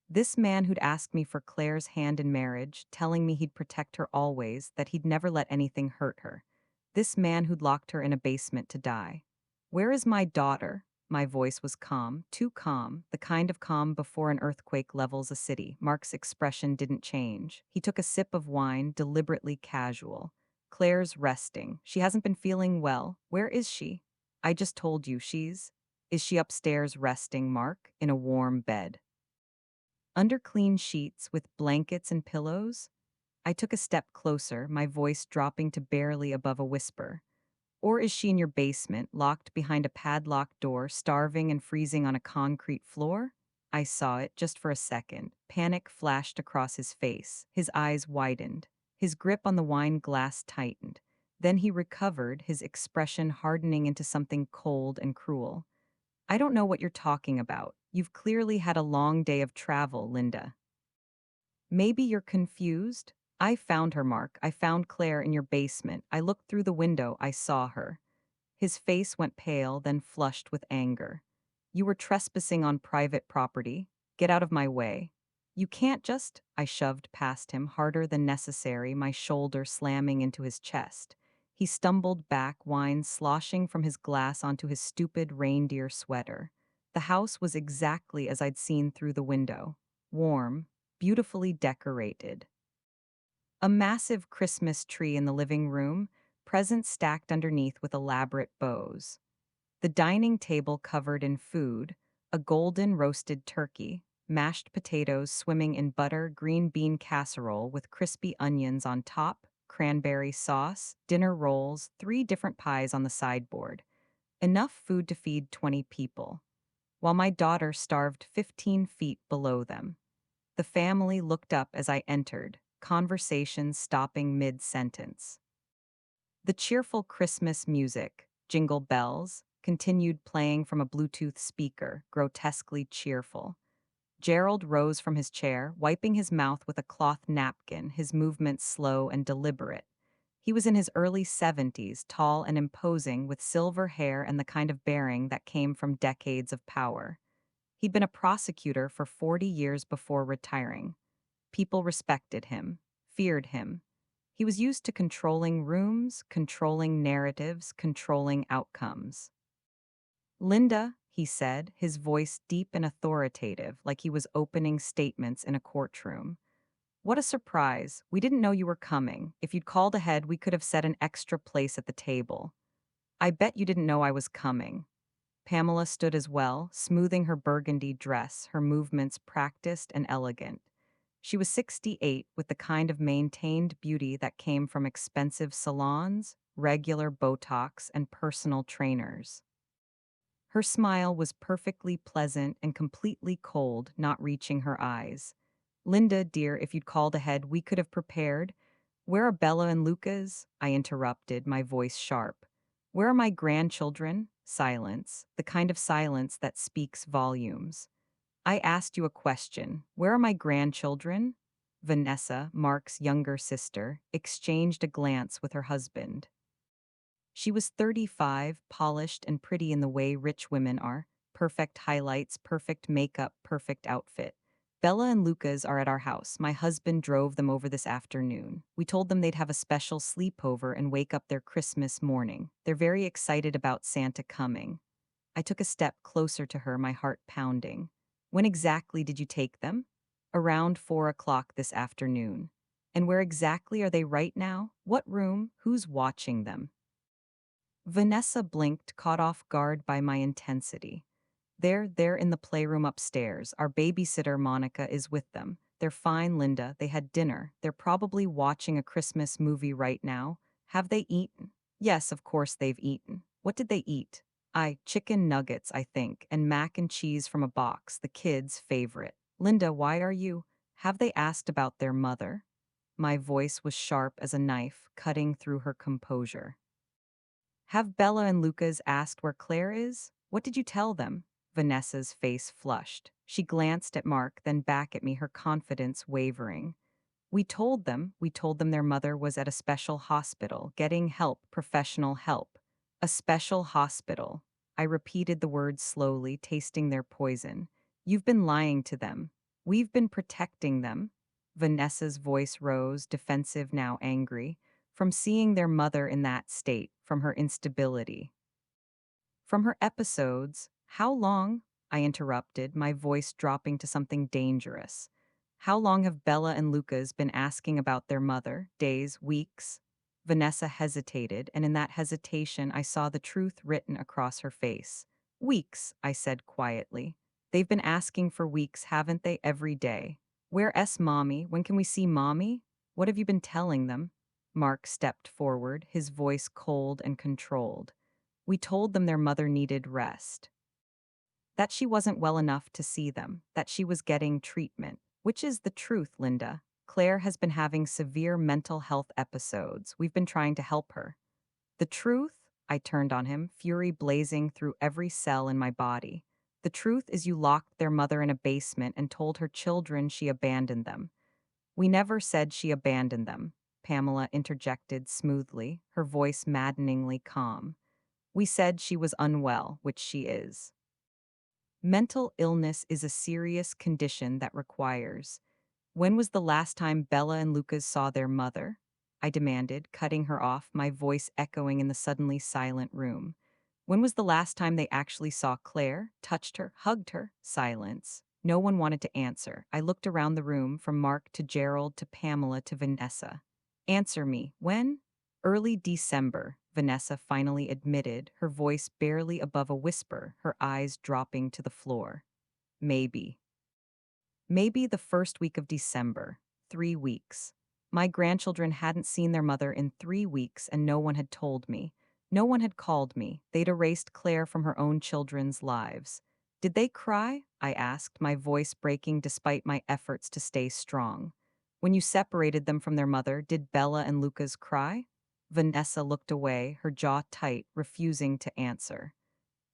This man who'd asked me for Claire's hand in marriage, telling me he'd protect her always, that he'd never let anything hurt her. This man who'd locked her in a basement to die. "Where is my daughter?" My voice was calm, too calm, the kind of calm before an earthquake levels a city. Mark's expression didn't change. He took a sip of wine, deliberately casual. "Claire's resting. She hasn't been feeling well. Where is she?" "I just told you she's." "Is she upstairs resting, Mark, in a warm bed?" Under clean sheets with blankets and pillows? I took a step closer, my voice dropping to barely above a whisper. "Or is she in your basement, locked behind a padlocked door, starving and freezing on a concrete floor?" I saw it just for a second. Panic flashed across his face. His eyes widened. His grip on the wine glass tightened. Then he recovered, his expression hardening into something cold and cruel. "I don't know what you're talking about. You've clearly had a long day of travel, Linda. Maybe you're confused? I found her, Mark. I found Claire in your basement. I looked through the window. I saw her." His face went pale, then flushed with anger. "You were trespassing on private property. Get out of my way." "You can't just—" I shoved past him, harder than necessary, my shoulder slamming into his chest. He stumbled back, wine sloshing from his glass onto his stupid reindeer sweater. The house was exactly as I'd seen through the window. Warm, beautifully decorated. A massive Christmas tree in the living room, presents stacked underneath with elaborate bows. The dining table covered in food, a golden roasted turkey, mashed potatoes swimming in butter, green bean casserole with crispy onions on top, cranberry sauce, dinner rolls, 3 different pies on the sideboard. Enough food to feed 20 people, while my daughter starved 15 feet below them. The family looked up as I entered, conversation stopping mid-sentence. The cheerful Christmas music, jingle bells, continued playing from a Bluetooth speaker, grotesquely cheerful. Gerald rose from his chair, wiping his mouth with a cloth napkin, his movements slow and deliberate. He was in his early 70s, tall and imposing, with silver hair and the kind of bearing that came from decades of power. He'd been a prosecutor for 40 years before retiring. People respected him, feared him. He was used to controlling rooms, controlling narratives, controlling outcomes. "Linda," he said, his voice deep and authoritative, like he was opening statements in a courtroom. What a surprise. We didn't know you were coming. If you'd called ahead, we could have set an extra place at the table. I bet you didn't know I was coming. Pamela stood as well, smoothing her burgundy dress, her movements practiced and elegant. She was 68, with the kind of maintained beauty that came from expensive salons, regular Botox, and personal trainers. Her smile was perfectly pleasant and completely cold, not reaching her eyes. Linda, dear, if you'd called ahead, we could have prepared. Where are Bella and Lucas? I interrupted, my voice sharp. Where are my grandchildren? Silence, the kind of silence that speaks volumes. I asked you a question. Where are my grandchildren? Vanessa, Mark's younger sister, exchanged a glance with her husband. She was 35, polished and pretty in the way rich women are. Perfect highlights, perfect makeup, perfect outfit. Bella and Lucas are at our house. My husband drove them over this afternoon. We told them they'd have a special sleepover and wake up their Christmas morning. They're very excited about Santa coming. I took a step closer to her, my heart pounding. When exactly did you take them? Around 4 o'clock this afternoon. And where exactly are they right now? What room? Who's watching them? Vanessa blinked, caught off guard by my intensity. They're in the playroom upstairs. Our babysitter, Monica, is with them. They're fine, Linda. They had dinner. They're probably watching a Christmas movie right now. Have they eaten? Yes, of course they've eaten. What did they eat? Chicken nuggets, I think, and mac and cheese from a box, the kids' favorite. Linda, why are you? Have they asked about their mother? My voice was sharp as a knife, cutting through her composure. Have Bella and Lucas asked where Claire is? What did you tell them? Vanessa's face flushed. She glanced at Mark, then back at me, her confidence wavering. We told them their mother was at a special hospital, getting help, professional help. A special hospital. I repeated the words slowly, tasting their poison. You've been lying to them. We've been protecting them. Vanessa's voice rose, defensive now angry, from seeing their mother in that state, from her instability. From her episodes. How long? I interrupted, my voice dropping to something dangerous. How long have Bella and Lucas been asking about their mother? Days, weeks? Vanessa hesitated, and in that hesitation I saw the truth written across her face. Weeks, I said quietly. They've been asking for weeks, haven't they, every day? Where's Mommy? When can we see Mommy? What have you been telling them? Mark stepped forward, his voice cold and controlled. We told them their mother needed rest. That she wasn't well enough to see them, that she was getting treatment. Which is the truth, Linda. Claire has been having severe mental health episodes. We've been trying to help her. The truth? I turned on him, fury blazing through every cell in my body. The truth is you locked their mother in a basement and told her children she abandoned them. We never said she abandoned them, Pamela interjected smoothly, her voice maddeningly calm. We said she was unwell, which she is. Mental illness is a serious condition that requires. When was the last time Bella and Lucas saw their mother? I demanded, cutting her off, my voice echoing in the suddenly silent room. When was the last time they actually saw Claire, touched her, hugged her? Silence. No one wanted to answer. I looked around the room, from Mark to Gerald to Pamela to Vanessa. Answer me. When? Early December, Vanessa finally admitted, her voice barely above a whisper, her eyes dropping to the floor. Maybe. Maybe the first week of December. 3 weeks. My grandchildren hadn't seen their mother in 3 weeks, and no one had told me. No one had called me. They'd erased Claire from her own children's lives. Did they cry? I asked, my voice breaking despite my efforts to stay strong. When you separated them from their mother, did Bella and Lucas cry? Vanessa looked away, her jaw tight, refusing to answer.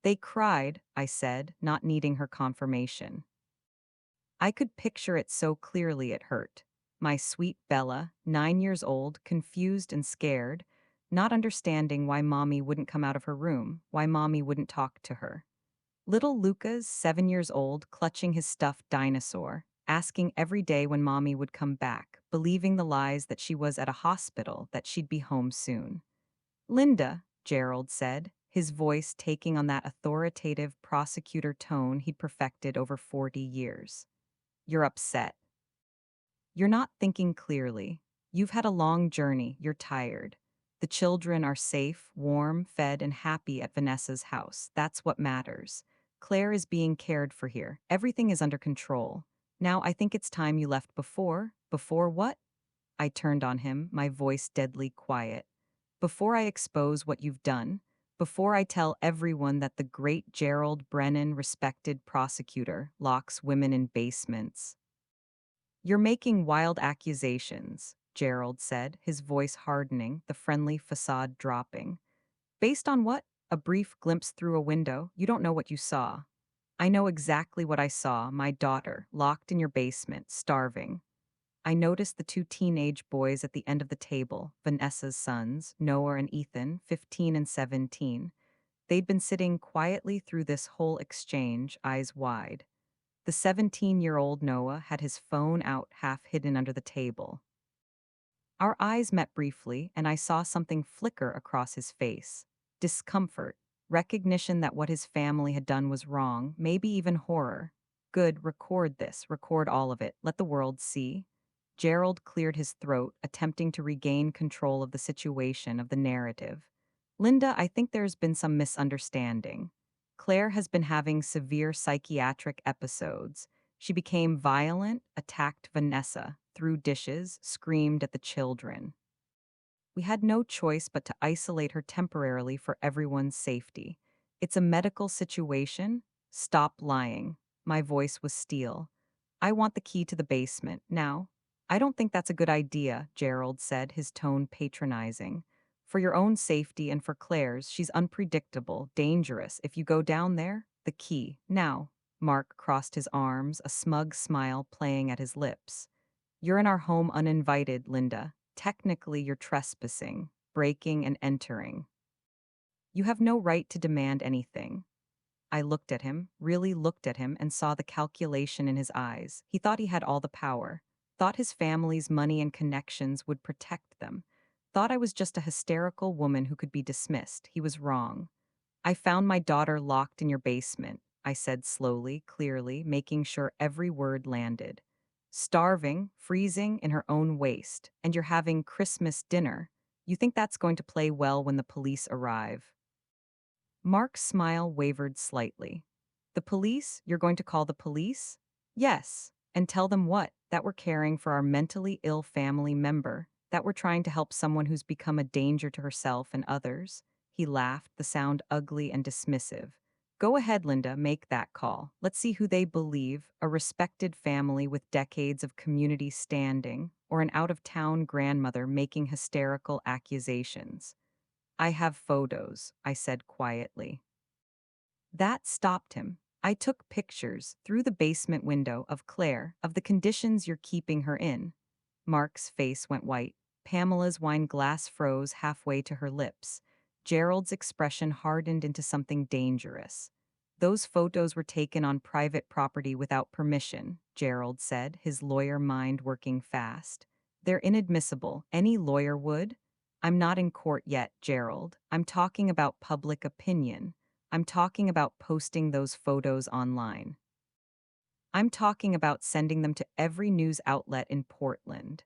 They cried, I said, not needing her confirmation. I could picture it so clearly it hurt. My sweet Bella, 9 years old, confused and scared, not understanding why Mommy wouldn't come out of her room, why Mommy wouldn't talk to her. Little Lucas, 7 years old, clutching his stuffed dinosaur, asking every day when Mommy would come back, believing the lies that she was at a hospital, that she'd be home soon. Linda, Gerald said, his voice taking on that authoritative prosecutor tone he'd perfected over 40 years. You're upset. You're not thinking clearly. You've had a long journey, you're tired. The children are safe, warm, fed, and happy at Vanessa's house. That's what matters. Claire is being cared for here. Everything is under control. Now I think it's time you left before. Before what? I turned on him, my voice deadly quiet. Before I expose what you've done, before I tell everyone that the great Gerald Brennan, respected prosecutor, locks women in basements. You're making wild accusations, Gerald said, his voice hardening, the friendly facade dropping. Based on what? A brief glimpse through a window. You don't know what you saw. I know exactly what I saw, my daughter, locked in your basement, starving. I noticed the two teenage boys at the end of the table, Vanessa's sons, Noah and Ethan, 15 and 17. They'd been sitting quietly through this whole exchange, eyes wide. The 17-year-old Noah had his phone out half hidden under the table. Our eyes met briefly, and I saw something flicker across his face. Discomfort, recognition that what his family had done was wrong, maybe even horror. Good, record this, record all of it, let the world see. Gerald cleared his throat, attempting to regain control of the situation, of the narrative. Linda, I think there's been some misunderstanding. Claire has been having severe psychiatric episodes. She became violent, attacked Vanessa, threw dishes, screamed at the children. We had no choice but to isolate her temporarily for everyone's safety. It's a medical situation. Stop lying. My voice was steel. I want the key to the basement, now. I don't think that's a good idea, Gerald said, his tone patronizing. For your own safety and for Claire's, she's unpredictable, dangerous. If you go down there, the key, now. Mark crossed his arms, a smug smile playing at his lips. You're in our home uninvited, Linda. Technically, you're trespassing, breaking and entering. You have no right to demand anything. I looked at him, really looked at him, and saw the calculation in his eyes. He thought he had all the power, thought his family's money and connections would protect them, thought I was just a hysterical woman who could be dismissed. He was wrong. I found my daughter locked in your basement, I said slowly, clearly, making sure every word landed. Starving, freezing in her own waste, and you're having Christmas dinner. You think that's going to play well when the police arrive? Mark's smile wavered slightly. The police? You're going to call the police? Yes. And tell them what? That we're caring for our mentally ill family member, that we're trying to help someone who's become a danger to herself and others. He laughed, the sound ugly and dismissive. Go ahead, Linda, make that call. Let's see who they believe, a respected family with decades of community standing, or an out-of-town grandmother making hysterical accusations. I have photos, I said quietly. That stopped him. I took pictures through the basement window of Claire, of the conditions you're keeping her in. Mark's face went white. Pamela's wine glass froze halfway to her lips. Gerald's expression hardened into something dangerous. Those photos were taken on private property without permission, Gerald said, his lawyer mind working fast. They're inadmissible. Any lawyer would. I'm not in court yet, Gerald. I'm talking about public opinion. I'm talking about posting those photos online. I'm talking about sending them to every news outlet in Portland.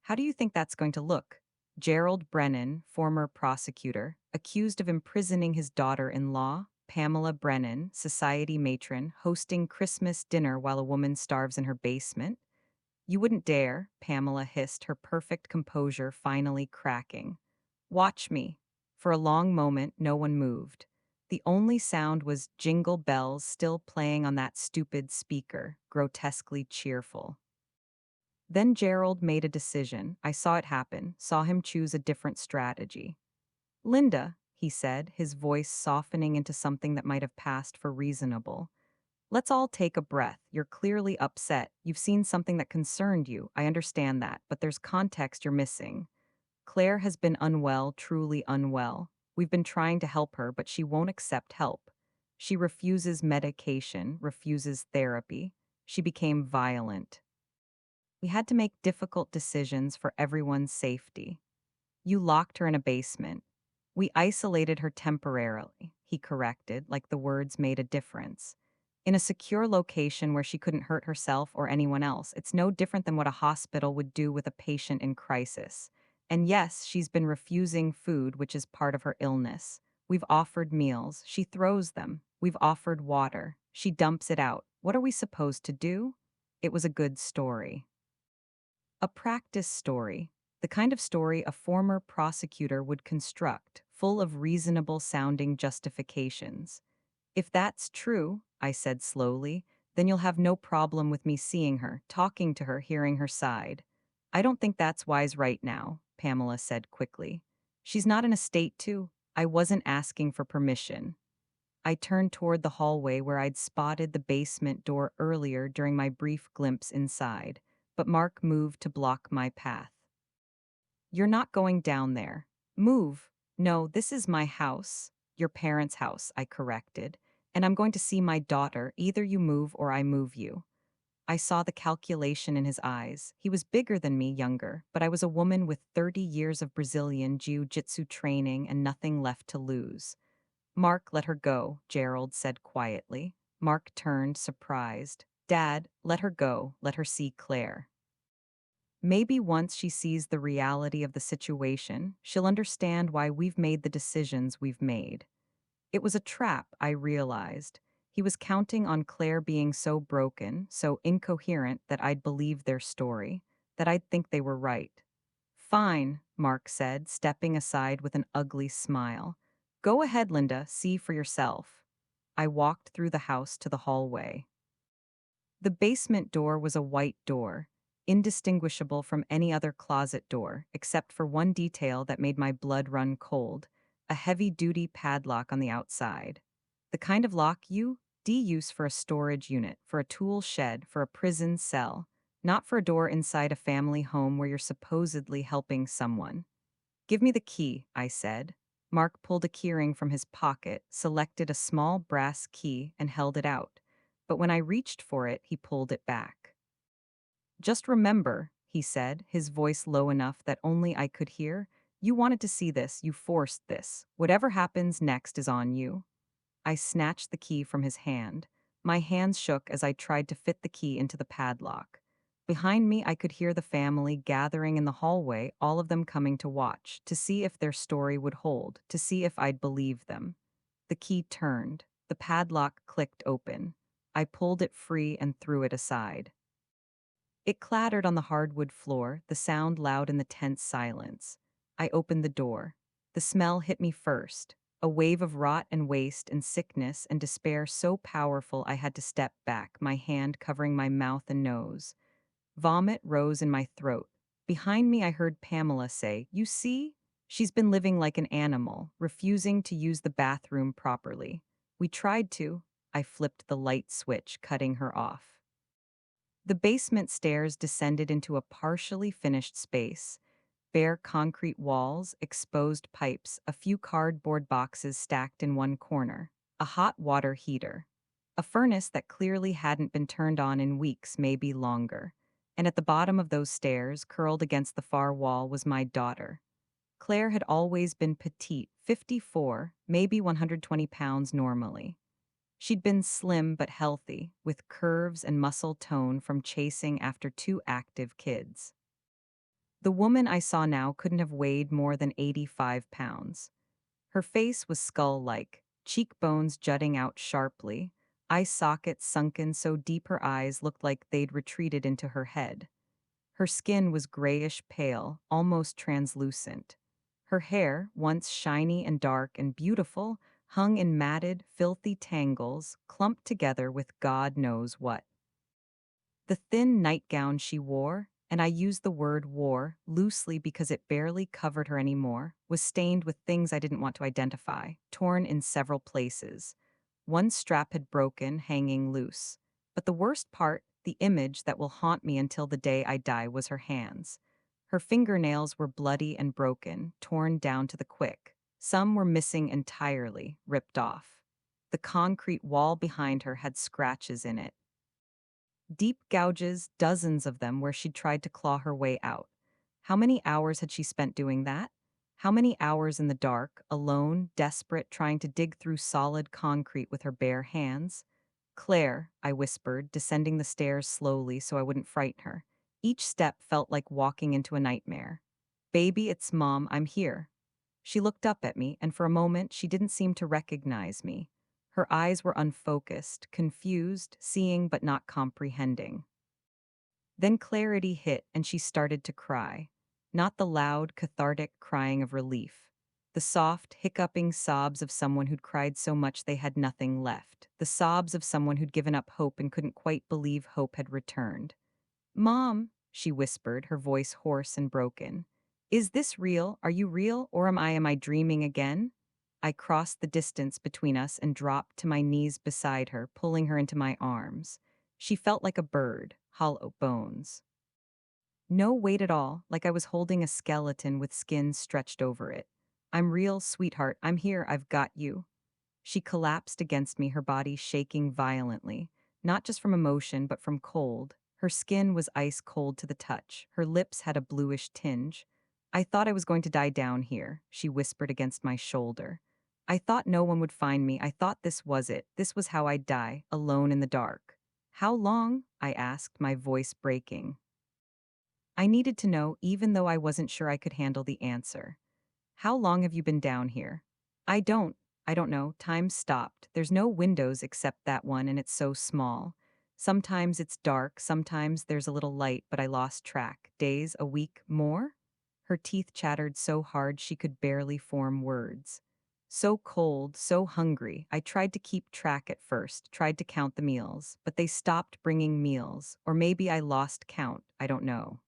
How do you think that's going to look? Gerald Brennan, former prosecutor, accused of imprisoning his daughter-in-law, Pamela Brennan, society matron, hosting Christmas dinner while a woman starves in her basement? You wouldn't dare, Pamela hissed, her perfect composure finally cracking. Watch me. For a long moment, no one moved. The only sound was jingle bells still playing on that stupid speaker, grotesquely cheerful. Then Gerald made a decision. I saw it happen, saw him choose a different strategy. Linda, he said, his voice softening into something that might have passed for reasonable. Let's all take a breath. You're clearly upset. You've seen something that concerned you. I understand that, but there's context you're missing. Claire has been unwell, truly unwell. We've been trying to help her, but she won't accept help. She refuses medication, refuses therapy. She became violent. We had to make difficult decisions for everyone's safety. You locked her in a basement. We isolated her temporarily, he corrected, like the words made a difference. In a secure location where she couldn't hurt herself or anyone else, it's no different than what a hospital would do with a patient in crisis. And yes, she's been refusing food, which is part of her illness. We've offered meals. She throws them. We've offered water. She dumps it out. What are we supposed to do? It was a good story. A practice story, the kind of story a former prosecutor would construct, full of reasonable sounding justifications. If that's true, I said slowly, then you'll have no problem with me seeing her, talking to her, hearing her side. I don't think that's wise right now, Pamela said quickly. She's not in a state to. I wasn't asking for permission. I turned toward the hallway where I'd spotted the basement door earlier during my brief glimpse inside, but Mark moved to block my path. You're not going down there. Move. No, this is my house. Your parents' house, I corrected. And I'm going to see my daughter. Either you move or I move you. I saw the calculation in his eyes. He was bigger than me, younger, but I was a woman with 30 years of Brazilian jiu-jitsu training and nothing left to lose. Mark, let her go, Gerald said quietly. Mark turned, surprised. Dad, let her go. Let her see Claire. Maybe once she sees the reality of the situation, she'll understand why we've made the decisions we've made. It was a trap, I realized. He was counting on Claire being so broken, so incoherent that I'd believe their story, that I'd think they were right. Fine, Mark said, stepping aside with an ugly smile. Go ahead, Linda, see for yourself. I walked through the house to the hallway. The basement door was a white door, indistinguishable from any other closet door, except for one detail that made my blood run cold, a heavy-duty padlock on the outside. The kind of lock you use for a storage unit, for a tool shed, for a prison cell, not for a door inside a family home where you're supposedly helping someone. Give me the key, I said. Mark pulled a keyring from his pocket, selected a small brass key, and held it out. But when I reached for it, he pulled it back. Just remember, he said, his voice low enough that only I could hear, you wanted to see this, you forced this. Whatever happens next is on you. I snatched the key from his hand. My hands shook as I tried to fit the key into the padlock. Behind me, I could hear the family gathering in the hallway, all of them coming to watch, to see if their story would hold, to see if I'd believe them. The key turned. The padlock clicked open. I pulled it free and threw it aside. It clattered on the hardwood floor, the sound loud in the tense silence. I opened the door. The smell hit me first, a wave of rot and waste and sickness and despair so powerful I had to step back, my hand covering my mouth and nose. Vomit rose in my throat. Behind me I heard Pamela say, "You see? She's been living like an animal, refusing to use the bathroom properly. We tried to." I flipped the light switch, cutting her off. The basement stairs descended into a partially finished space. Bare concrete walls, exposed pipes, a few cardboard boxes stacked in one corner, a hot water heater, a furnace that clearly hadn't been turned on in weeks, maybe longer. And at the bottom of those stairs, curled against the far wall, was my daughter. Claire had always been petite, 54, maybe 120 pounds normally. She'd been slim but healthy, with curves and muscle tone from chasing after two active kids. The woman I saw now couldn't have weighed more than 85 pounds. Her face was skull-like, cheekbones jutting out sharply, eye sockets sunken so deep her eyes looked like they'd retreated into her head. Her skin was grayish pale, almost translucent. Her hair, once shiny and dark and beautiful, hung in matted, filthy tangles, clumped together with God knows what. The thin nightgown she wore, and I use the word wore loosely because it barely covered her anymore, was stained with things I didn't want to identify, torn in several places. One strap had broken, hanging loose. But the worst part, the image that will haunt me until the day I die, was her hands. Her fingernails were bloody and broken, torn down to the quick. Some were missing entirely, ripped off. The concrete wall behind her had scratches in it. Deep gouges, dozens of them, where she'd tried to claw her way out. How many hours had she spent doing that? How many hours in the dark, alone, desperate, trying to dig through solid concrete with her bare hands? Claire, I whispered, descending the stairs slowly so I wouldn't frighten her. Each step felt like walking into a nightmare. Baby, it's Mom, I'm here. She looked up at me, and for a moment she didn't seem to recognize me. Her eyes were unfocused, confused, seeing but not comprehending. Then clarity hit, and she started to cry. Not the loud, cathartic crying of relief. The soft, hiccuping sobs of someone who'd cried so much they had nothing left. The sobs of someone who'd given up hope and couldn't quite believe hope had returned. Mom, she whispered, her voice hoarse and broken. Is this real? Are you real? Or am I dreaming again? I crossed the distance between us and dropped to my knees beside her, pulling her into my arms. She felt like a bird, hollow bones. No weight at all, like I was holding a skeleton with skin stretched over it. I'm real, sweetheart. I'm here. I've got you. She collapsed against me, her body shaking violently, not just from emotion, but from cold. Her skin was ice cold to the touch. Her lips had a bluish tinge. I thought I was going to die down here, she whispered against my shoulder. I thought no one would find me. I thought this was it. This was how I'd die, alone in the dark. How long? I asked, my voice breaking. I needed to know, even though I wasn't sure I could handle the answer. How long have you been down here? I don't. I don't know. Time stopped. There's no windows except that one, and it's so small. Sometimes it's dark, sometimes there's a little light, but I lost track. Days, a week, more? Her teeth chattered so hard she could barely form words. So cold, so hungry. I tried to keep track at first, tried to count the meals, but they stopped bringing meals. Or maybe I lost count. I don't know.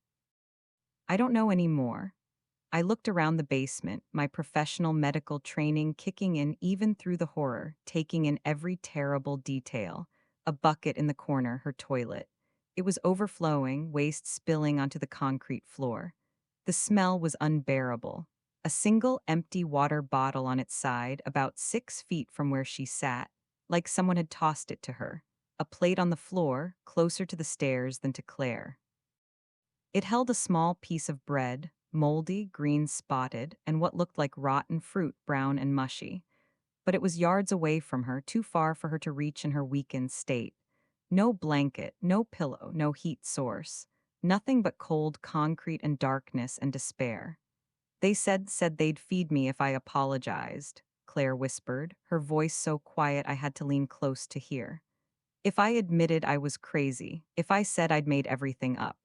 I don't know anymore. I looked around the basement, my professional medical training kicking in even through the horror, taking in every terrible detail. A bucket in the corner, her toilet. It was overflowing, waste spilling onto the concrete floor. The smell was unbearable. A single empty water bottle on its side, about 6 feet from where she sat, like someone had tossed it to her. A plate on the floor, closer to the stairs than to Claire. It held a small piece of bread, moldy, green spotted, and what looked like rotten fruit, brown and mushy. But it was yards away from her, too far for her to reach in her weakened state. No blanket, no pillow, no heat source. Nothing but cold concrete and darkness and despair. They said they'd feed me if I apologized, Claire whispered, her voice so quiet I had to lean close to hear. If I admitted I was crazy, if I said I'd made everything up.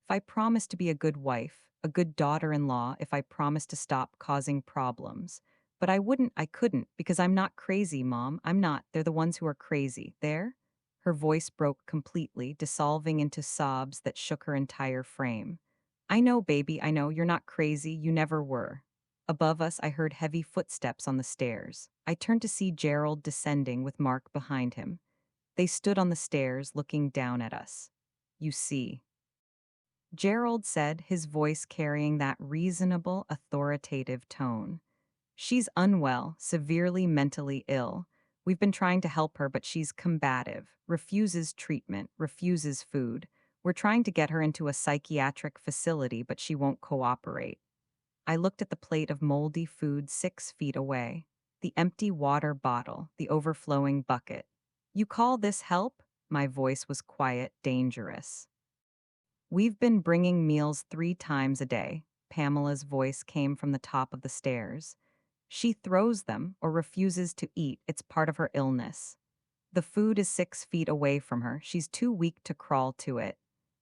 If I promised to be a good wife, a good daughter-in-law, if I promised to stop causing problems. But I couldn't, because I'm not crazy, Mom. I'm not. They're the ones who are crazy. There? Her voice broke completely, dissolving into sobs that shook her entire frame. I know, baby, I know. You're not crazy. You never were. Above us, I heard heavy footsteps on the stairs. I turned to see Gerald descending with Mark behind him. They stood on the stairs, looking down at us. You see. Gerald said, his voice carrying that reasonable, authoritative tone. She's unwell, severely mentally ill. We've been trying to help her, but she's combative, refuses treatment, refuses food. We're trying to get her into a psychiatric facility, but she won't cooperate. I looked at the plate of moldy food 6 feet away, the empty water bottle, the overflowing bucket. You call this help? My voice was quiet, dangerous. We've been bringing meals 3 times a day. Pamela's voice came from the top of the stairs. She throws them or refuses to eat. It's part of her illness. The food is 6 feet away from her. She's too weak to crawl to it.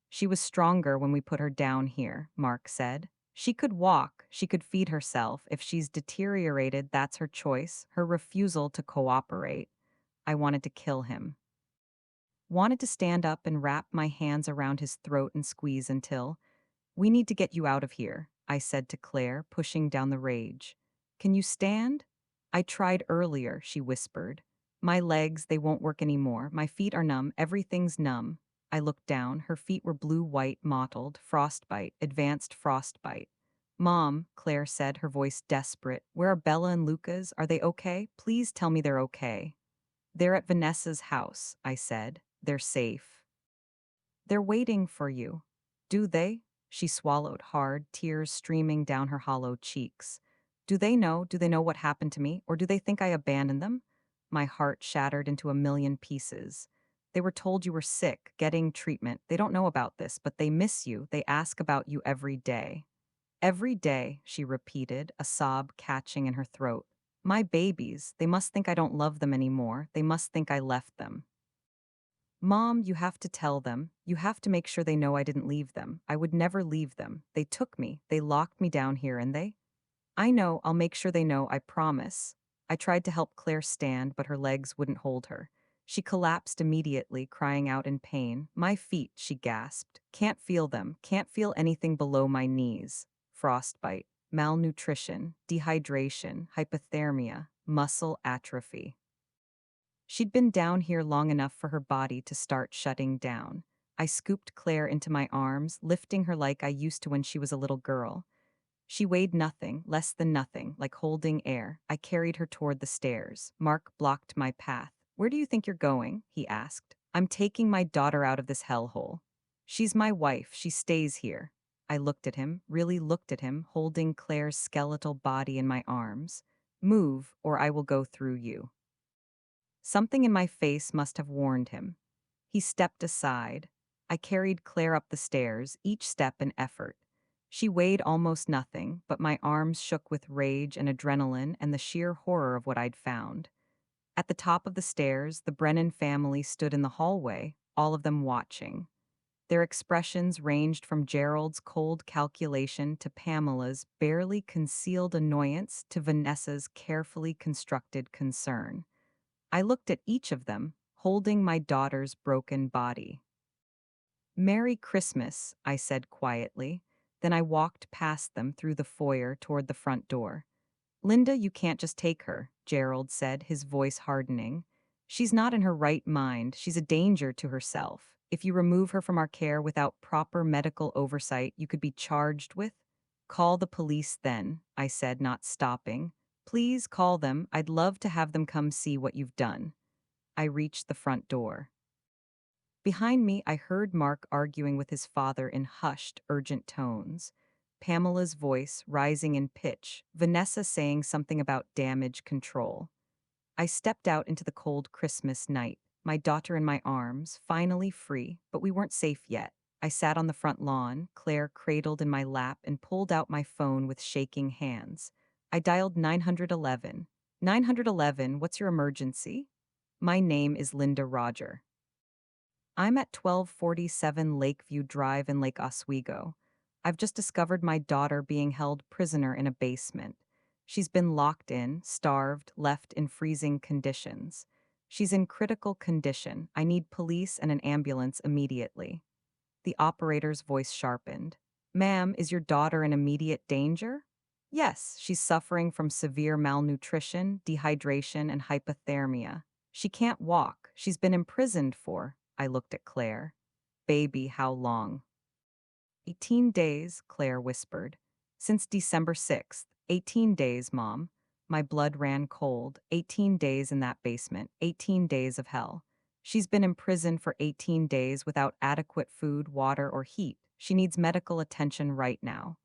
She was stronger when we put her down here, Mark said. She could walk. She could feed herself. If she's deteriorated, that's her choice, her refusal to cooperate. I wanted to kill him. Wanted to stand up and wrap my hands around his throat and squeeze until, we need to get you out of here, I said to Claire, pushing down the rage. Can you stand? I tried earlier, she whispered. My legs, they won't work anymore. My feet are numb. Everything's numb. I looked down. Her feet were blue-white, mottled, frostbite, advanced frostbite. Mom, Claire said, her voice desperate. Where are Bella and Lucas? Are they okay? Please tell me they're okay. They're at Vanessa's house, I said. They're safe. They're waiting for you. Do they? She swallowed hard, tears streaming down her hollow cheeks. Do they know? Do they know what happened to me? Or do they think I abandoned them? My heart shattered into a million pieces. They were told you were sick, getting treatment. They don't know about this, but they miss you. They ask about you every day. Every day, she repeated, a sob catching in her throat. My babies, they must think I don't love them anymore. They must think I left them. Mom, you have to tell them. You have to make sure they know I didn't leave them. I would never leave them. They took me. They locked me down here, and they. I know, I'll make sure they know, I promise. I tried to help Claire stand, but her legs wouldn't hold her. She collapsed immediately, crying out in pain. My feet, she gasped. Can't feel them. Can't feel anything below my knees. Frostbite, malnutrition, dehydration, hypothermia, muscle atrophy. She'd been down here long enough for her body to start shutting down. I scooped Claire into my arms, lifting her like I used to when she was a little girl. She weighed nothing, less than nothing, like holding air. I carried her toward the stairs. Mark blocked my path. Where do you think you're going? He asked. I'm taking my daughter out of this hellhole. She's my wife. She stays here. I looked at him, really looked at him, holding Claire's skeletal body in my arms. Move, or I will go through you. Something in my face must have warned him. He stepped aside. I carried Claire up the stairs, each step an effort. She weighed almost nothing, but my arms shook with rage and adrenaline and the sheer horror of what I'd found. At the top of the stairs, the Brennan family stood in the hallway, all of them watching. Their expressions ranged from Gerald's cold calculation to Pamela's barely concealed annoyance to Vanessa's carefully constructed concern. I looked at each of them, holding my daughter's broken body. Merry Christmas, I said quietly. Then I walked past them through the foyer toward the front door. Linda, you can't just take her, Gerald said, his voice hardening. She's not in her right mind. She's a danger to herself. If you remove her from our care without proper medical oversight, you could be charged with. Call the police then, I said, not stopping. Please call them. I'd love to have them come see what you've done. I reached the front door. Behind me, I heard Mark arguing with his father in hushed, urgent tones. Pamela's voice rising in pitch, Vanessa saying something about damage control. I stepped out into the cold Christmas night, my daughter in my arms, finally free, but we weren't safe yet. I sat on the front lawn, Claire cradled in my lap, and pulled out my phone with shaking hands. I dialed 911. 911, what's your emergency? My name is Linda Roger. I'm at 1247 Lakeview Drive in Lake Oswego. I've just discovered my daughter being held prisoner in a basement. She's been locked in, starved, left in freezing conditions. She's in critical condition. I need police and an ambulance immediately. The operator's voice sharpened. Ma'am, is your daughter in immediate danger? Yes, she's suffering from severe malnutrition, dehydration, and hypothermia. She can't walk. She's been imprisoned for. I looked at Claire. Baby, how long? 18 days, Claire whispered. Since December 6th. 18 days, Mom. My blood ran cold. 18 days in that basement. 18 days of hell. She's been imprisoned for 18 days without adequate food, water, or heat. She needs medical attention right now.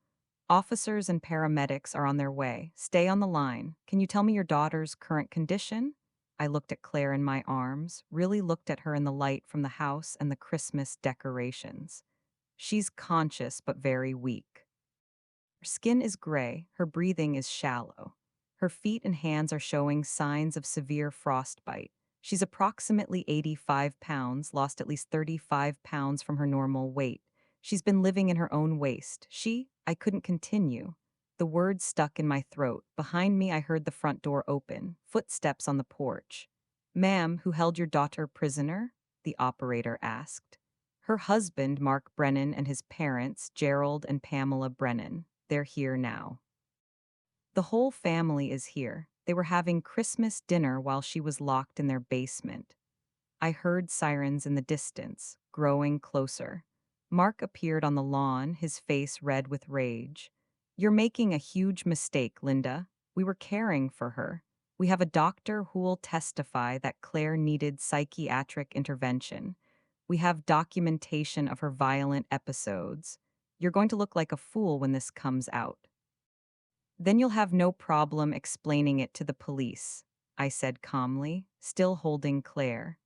Officers and paramedics are on their way. Stay on the line. Can you tell me your daughter's current condition? I looked at Claire in my arms, really looked at her in the light from the house and the Christmas decorations. She's conscious but very weak. Her skin is gray, her breathing is shallow. Her feet and hands are showing signs of severe frostbite. She's approximately 85 pounds, lost at least 35 pounds from her normal weight. She's been living in her own waste. I couldn't continue. The words stuck in my throat. Behind me, I heard the front door open, footsteps on the porch. Ma'am, who held your daughter prisoner? The operator asked. Her husband, Mark Brennan, and his parents, Gerald and Pamela Brennan. They're here now. The whole family is here. They were having Christmas dinner while she was locked in their basement. I heard sirens in the distance, growing closer. Mark appeared on the lawn, his face red with rage. You're making a huge mistake, Linda. We were caring for her. We have a doctor who will testify that Claire needed psychiatric intervention. We have documentation of her violent episodes. You're going to look like a fool when this comes out. Then you'll have no problem explaining it to the police, I said calmly, still holding Claire.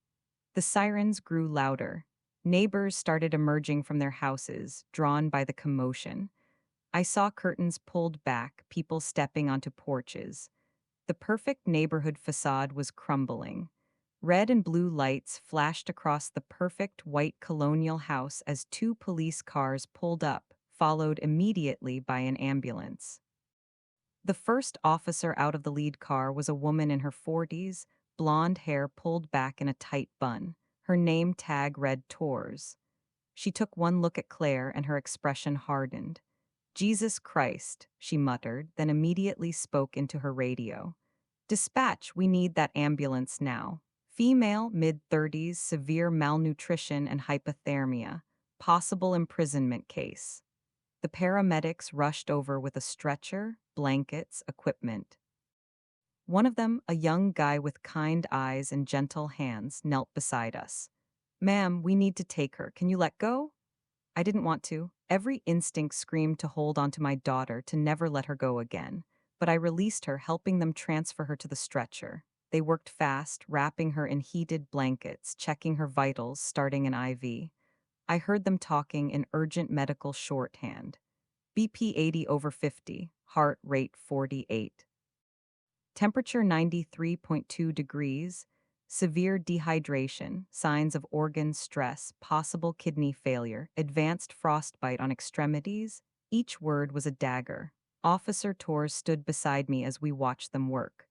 The sirens grew louder. Neighbors started emerging from their houses, drawn by the commotion. I saw curtains pulled back, people stepping onto porches. The perfect neighborhood facade was crumbling. Red and blue lights flashed across the perfect white colonial house as two police cars pulled up, followed immediately by an ambulance. The first officer out of the lead car was a woman in her 40s, blonde hair pulled back in a tight bun. Her name tag read Tours. She took one look at Claire and her expression hardened. Jesus Christ, she muttered, then immediately spoke into her radio. Dispatch, we need that ambulance now. Female, mid-30s, severe malnutrition and hypothermia. Possible imprisonment case. The paramedics rushed over with a stretcher, blankets, equipment. One of them, a young guy with kind eyes and gentle hands, knelt beside us. Ma'am, we need to take her. Can you let go? I didn't want to. Every instinct screamed to hold onto my daughter, to never let her go again. But I released her, helping them transfer her to the stretcher. They worked fast, wrapping her in heated blankets, checking her vitals, starting an IV. I heard them talking in urgent medical shorthand. BP 80/50, heart rate 48. Temperature 93.2 degrees, severe dehydration, signs of organ stress, possible kidney failure, advanced frostbite on extremities. Each word was a dagger. Officer Torres stood beside me as we watched them work.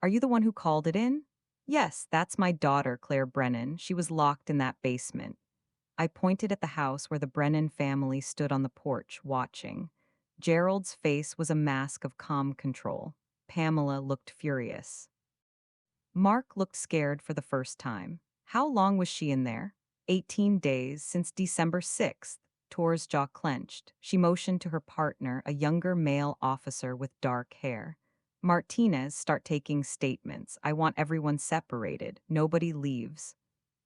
Are you the one who called it in? Yes, that's my daughter, Claire Brennan. She was locked in that basement. I pointed at the house where the Brennan family stood on the porch, watching. Gerald's face was a mask of calm control. Pamela looked furious. Mark looked scared for the first time. How long was she in there? 18 days, since December 6th. Tor's jaw clenched. She motioned to her partner, a younger male officer with dark hair. Martinez, start taking statements. I want everyone separated. Nobody leaves.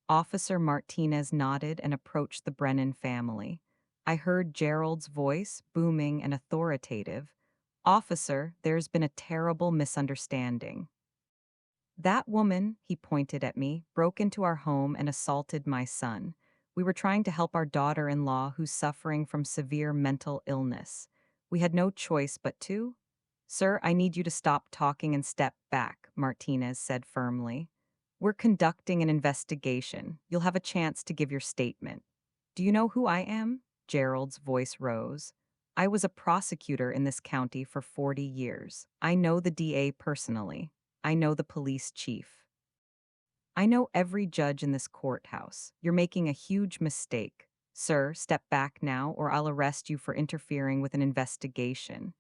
Officer Martinez nodded and approached the Brennan family. I heard Gerald's voice, booming and authoritative. Officer, there's been a terrible misunderstanding. That woman, he pointed at me, broke into our home and assaulted my son. We were trying to help our daughter-in-law who's suffering from severe mental illness. We had no choice but to. Sir, I need you to stop talking and step back, Martinez said firmly. We're conducting an investigation. You'll have a chance to give your statement. Do you know who I am? Gerald's voice rose. I was a prosecutor in this county for 40 years. I know the DA personally. I know the police chief. I know every judge in this courthouse. You're making a huge mistake. Sir, step back now or I'll arrest you for interfering with an investigation.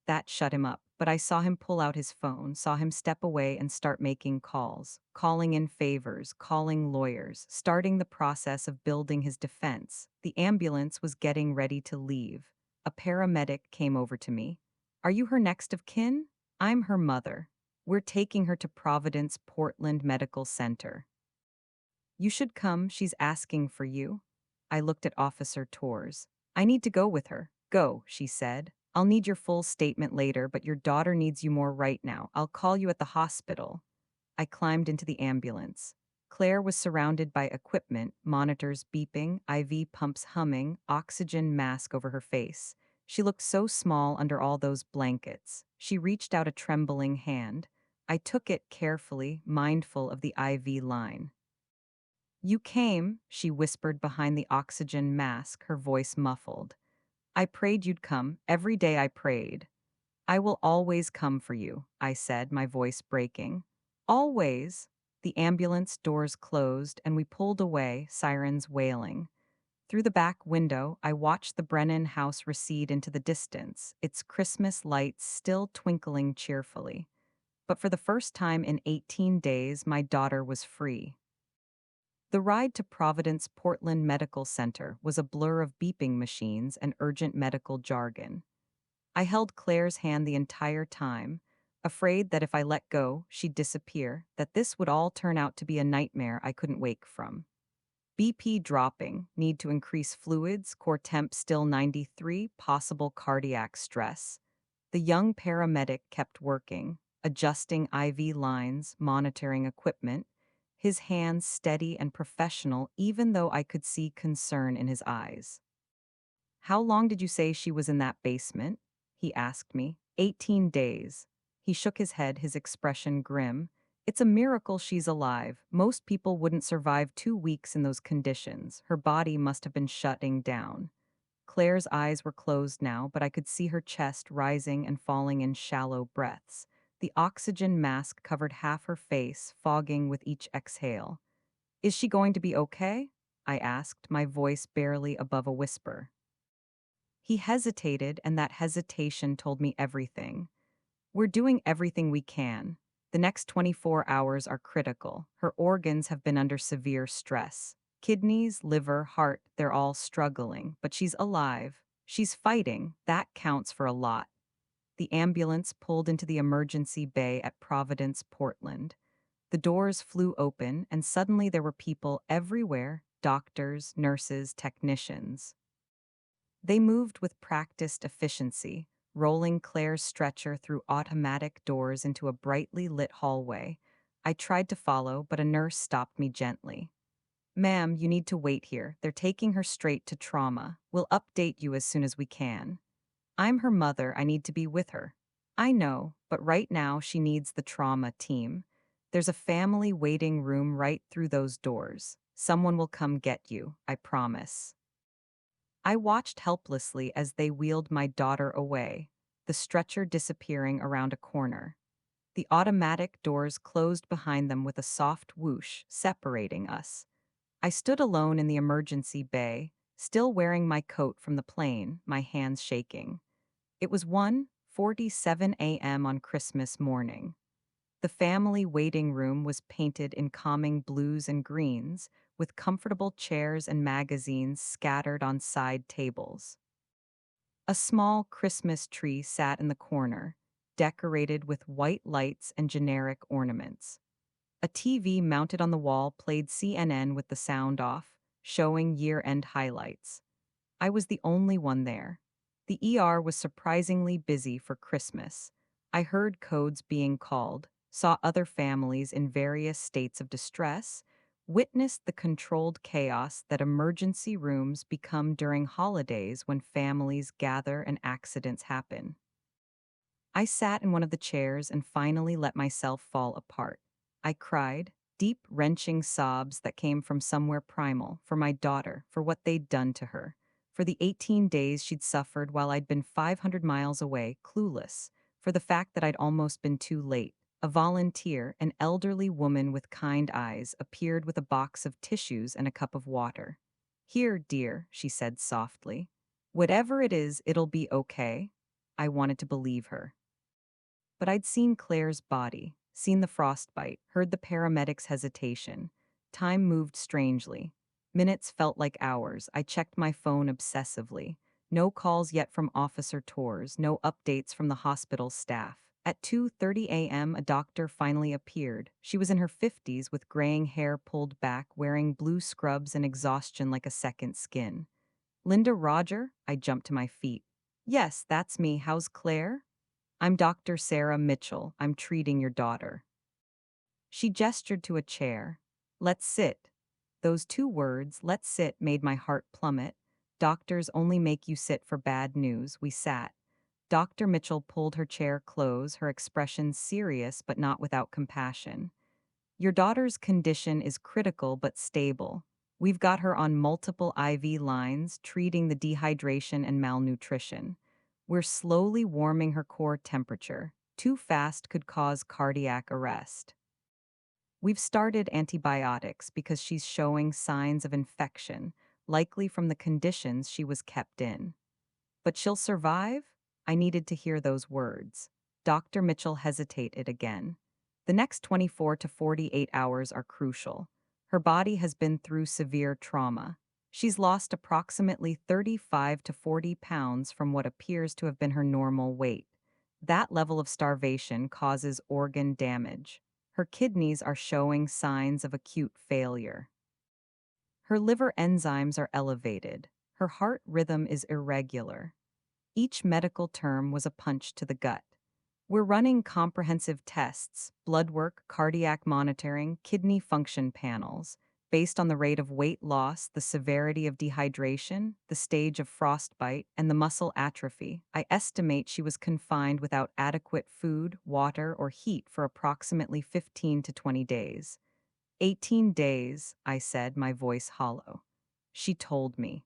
That shut him up, but I saw him pull out his phone, saw him step away and start making calls, calling in favors, calling lawyers, starting the process of building his defense. The ambulance was getting ready to leave. A paramedic came over to me. Are you her next of kin? I'm her mother. We're taking her to Providence Portland Medical Center. You should come, she's asking for you. I looked at Officer Torres. I need to go with her. Go, she said. I'll need your full statement later, but your daughter needs you more right now. I'll call you at the hospital. I climbed into the ambulance. Claire was surrounded by equipment, monitors beeping, IV pumps humming, oxygen mask over her face. She looked so small under all those blankets. She reached out a trembling hand. I took it carefully, mindful of the IV line. You came, she whispered behind the oxygen mask, her voice muffled. I prayed you'd come. Every day I prayed. I will always come for you, I said, my voice breaking. Always. The ambulance doors closed and we pulled away, sirens wailing. Through the back window, I watched the Brennan house recede into the distance, its Christmas lights still twinkling cheerfully. But for the first time in 18 days, my daughter was free. The ride to Providence Portland Medical Center was a blur of beeping machines and urgent medical jargon. I held Claire's hand the entire time, afraid that if I let go, she'd disappear, that this would all turn out to be a nightmare I couldn't wake from. BP dropping, need to increase fluids, core temp still 93, possible cardiac stress. The young paramedic kept working, adjusting IV lines, monitoring equipment, his hands steady and professional even though I could see concern in his eyes. "How long did you say she was in that basement?" he asked me. 18 days. He shook his head, his expression grim. "It's a miracle she's alive. Most people wouldn't survive 2 weeks in those conditions. Her body must have been shutting down." Claire's eyes were closed now, but I could see her chest rising and falling in shallow breaths. The oxygen mask covered half her face, fogging with each exhale. "Is she going to be okay?" I asked, my voice barely above a whisper. He hesitated, and that hesitation told me everything. "We're doing everything we can. The next 24 hours are critical. Her organs have been under severe stress. Kidneys, liver, heart, they're all struggling, but she's alive. She's fighting. That counts for a lot." The ambulance pulled into the emergency bay at Providence, Portland. The doors flew open, and suddenly there were people everywhere: doctors, nurses, technicians. They moved with practiced efficiency, rolling Claire's stretcher through automatic doors into a brightly lit hallway. I tried to follow, but a nurse stopped me gently. "Ma'am, you need to wait here. They're taking her straight to trauma. We'll update you as soon as we can." "I'm her mother. I need to be with her." "I know, but right now she needs the trauma team. There's a family waiting room right through those doors. Someone will come get you, I promise." I watched helplessly as they wheeled my daughter away, the stretcher disappearing around a corner. The automatic doors closed behind them with a soft whoosh, separating us. I stood alone in the emergency bay, still wearing my coat from the plane, my hands shaking. It was 1:47 a.m. on Christmas morning. The family waiting room was painted in calming blues and greens, with comfortable chairs and magazines scattered on side tables. A small Christmas tree sat in the corner, decorated with white lights and generic ornaments. A TV mounted on the wall played CNN with the sound off, showing year-end highlights. I was the only one there. The ER was surprisingly busy for Christmas. I heard codes being called, saw other families in various states of distress, witnessed the controlled chaos that emergency rooms become during holidays when families gather and accidents happen. I sat in one of the chairs and finally let myself fall apart. I cried, deep, wrenching sobs that came from somewhere primal, for my daughter, for what they'd done to her, for the 18 days she'd suffered while I'd been 500 miles away, clueless, for the fact that I'd almost been too late. A volunteer, an elderly woman with kind eyes, appeared with a box of tissues and a cup of water. "Here, dear," she said softly. "Whatever it is, it'll be okay." I wanted to believe her. But I'd seen Claire's body, seen the frostbite, heard the paramedic's hesitation. Time moved strangely. Minutes felt like hours. I checked my phone obsessively. No calls yet from Officer Torres, no updates from the hospital staff. At 2:30 a.m., a doctor finally appeared. She was in her 50s with graying hair pulled back, wearing blue scrubs and exhaustion like a second skin. "Linda Roger?" I jumped to my feet. "Yes, that's me. How's Claire?" "I'm Dr. Sarah Mitchell. I'm treating your daughter." She gestured to a chair. "Let's sit." Those two words, "let's sit," made my heart plummet. Doctors only make you sit for bad news. We sat. Dr. Mitchell pulled her chair close, her expression serious but not without compassion. "Your daughter's condition is critical but stable. We've got her on multiple IV lines, treating the dehydration and malnutrition. We're slowly warming her core temperature. Too fast could cause cardiac arrest. We've started antibiotics because she's showing signs of infection, likely from the conditions she was kept in. But she'll survive?" I needed to hear those words. Dr. Mitchell hesitated again. "The next 24 to 48 hours are crucial. Her body has been through severe trauma. She's lost approximately 35 to 40 pounds from what appears to have been her normal weight. That level of starvation causes organ damage. Her kidneys are showing signs of acute failure. Her liver enzymes are elevated. Her heart rhythm is irregular. Each medical term was a punch to the gut. We're running comprehensive tests, blood work, cardiac monitoring, kidney function panels, based on the rate of weight loss, the severity of dehydration, the stage of frostbite, and the muscle atrophy. I estimate she was confined without adequate food, water, or heat for approximately 15 to 20 days. 18 days, I said, my voice hollow. She told me.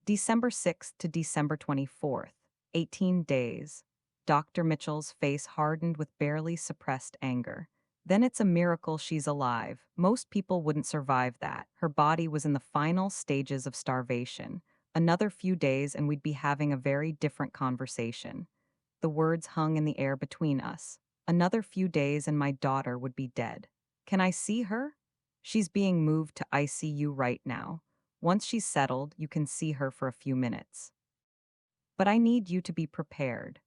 December 6th to December 24th, 18 days. Dr. Mitchell's face hardened with barely suppressed anger. Then it's a miracle she's alive. Most people wouldn't survive that. Her body was in the final stages of starvation. Another few days and we'd be having a very different conversation. The words hung in the air between us. Another few days and my daughter would be dead. Can I see her? She's being moved to ICU right now. Once she's settled, you can see her for a few minutes. But I need you to be prepared.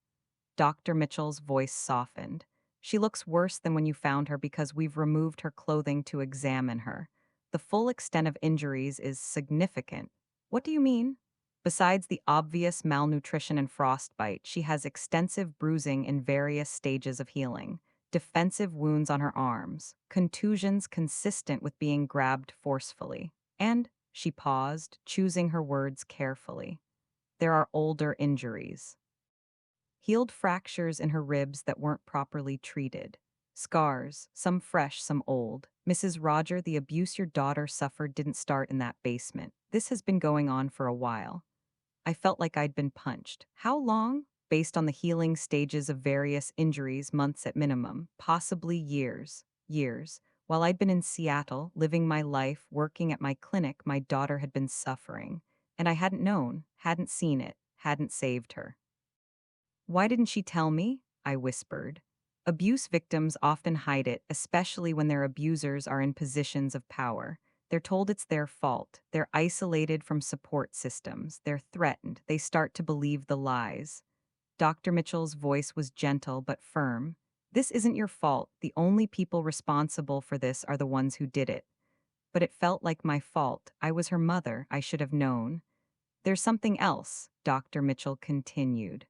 Dr. Mitchell's voice softened. She looks worse than when you found her because we've removed her clothing to examine her. The full extent of injuries is significant. What do you mean? Besides the obvious malnutrition and frostbite, she has extensive bruising in various stages of healing, defensive wounds on her arms, contusions consistent with being grabbed forcefully, and, she paused, choosing her words carefully, there are older injuries. Healed fractures in her ribs that weren't properly treated. Scars, some fresh, some old. Mrs. Roger, the abuse your daughter suffered didn't start in that basement. This has been going on for a while. I felt like I'd been punched. How long? Based on the healing stages of various injuries, months at minimum, possibly years. Years. While I'd been in Seattle, living my life, working at my clinic, my daughter had been suffering. And I hadn't known, hadn't seen it, hadn't saved her. Why didn't she tell me? I whispered. Abuse victims often hide it, especially when their abusers are in positions of power. They're told it's their fault. They're isolated from support systems. They're threatened. They start to believe the lies. Dr. Mitchell's voice was gentle but firm. This isn't your fault. The only people responsible for this are the ones who did it. But it felt like my fault. I was her mother. I should have known. There's something else, Dr. Mitchell continued.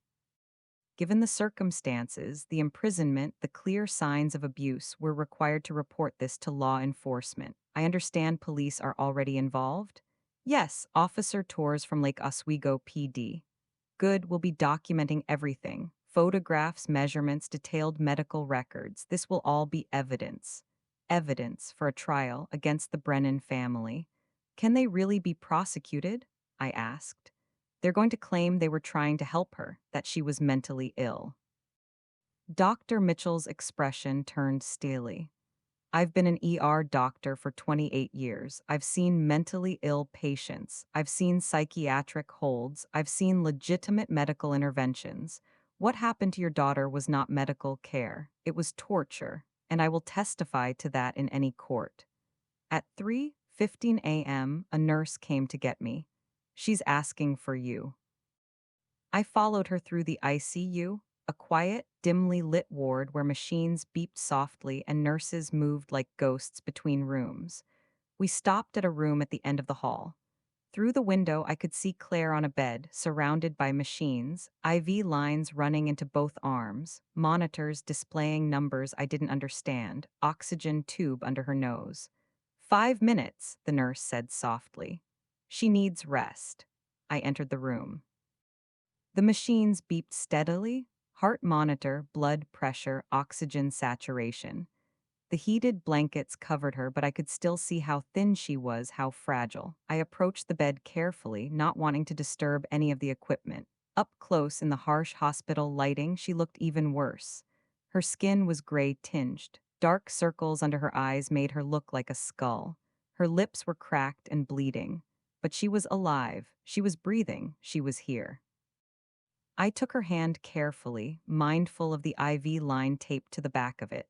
Given the circumstances, the imprisonment, the clear signs of abuse, we're required to report this to law enforcement. I understand police are already involved? Yes, officer tours from Lake Oswego PD. Good, we'll be documenting everything. Photographs, measurements, detailed medical records. This will all be evidence. Evidence for a trial against the Brennan family. Can they really be prosecuted? I asked. They're going to claim they were trying to help her, that she was mentally ill. Dr. Mitchell's expression turned steely. I've been an ER doctor for 28 years. I've seen mentally ill patients. I've seen psychiatric holds. I've seen legitimate medical interventions. What happened to your daughter was not medical care. It was torture, and I will testify to that in any court. At 3:15 a.m., a nurse came to get me. She's asking for you. I followed her through the ICU, a quiet, dimly lit ward where machines beeped softly and nurses moved like ghosts between rooms. We stopped at a room at the end of the hall. Through the window, I could see Claire on a bed, surrounded by machines, IV lines running into both arms, monitors displaying numbers I didn't understand, oxygen tube under her nose. 5 minutes, the nurse said softly. She needs rest. I entered the room. The machines beeped steadily, heart monitor, blood pressure, oxygen saturation. The heated blankets covered her, but I could still see how thin she was, how fragile. I approached the bed carefully, not wanting to disturb any of the equipment. Up close in the harsh hospital lighting, she looked even worse. Her skin was gray tinged. Dark circles under her eyes made her look like a skull. Her lips were cracked and bleeding. But she was alive. She was breathing. She was here. I took her hand carefully, mindful of the IV line taped to the back of it.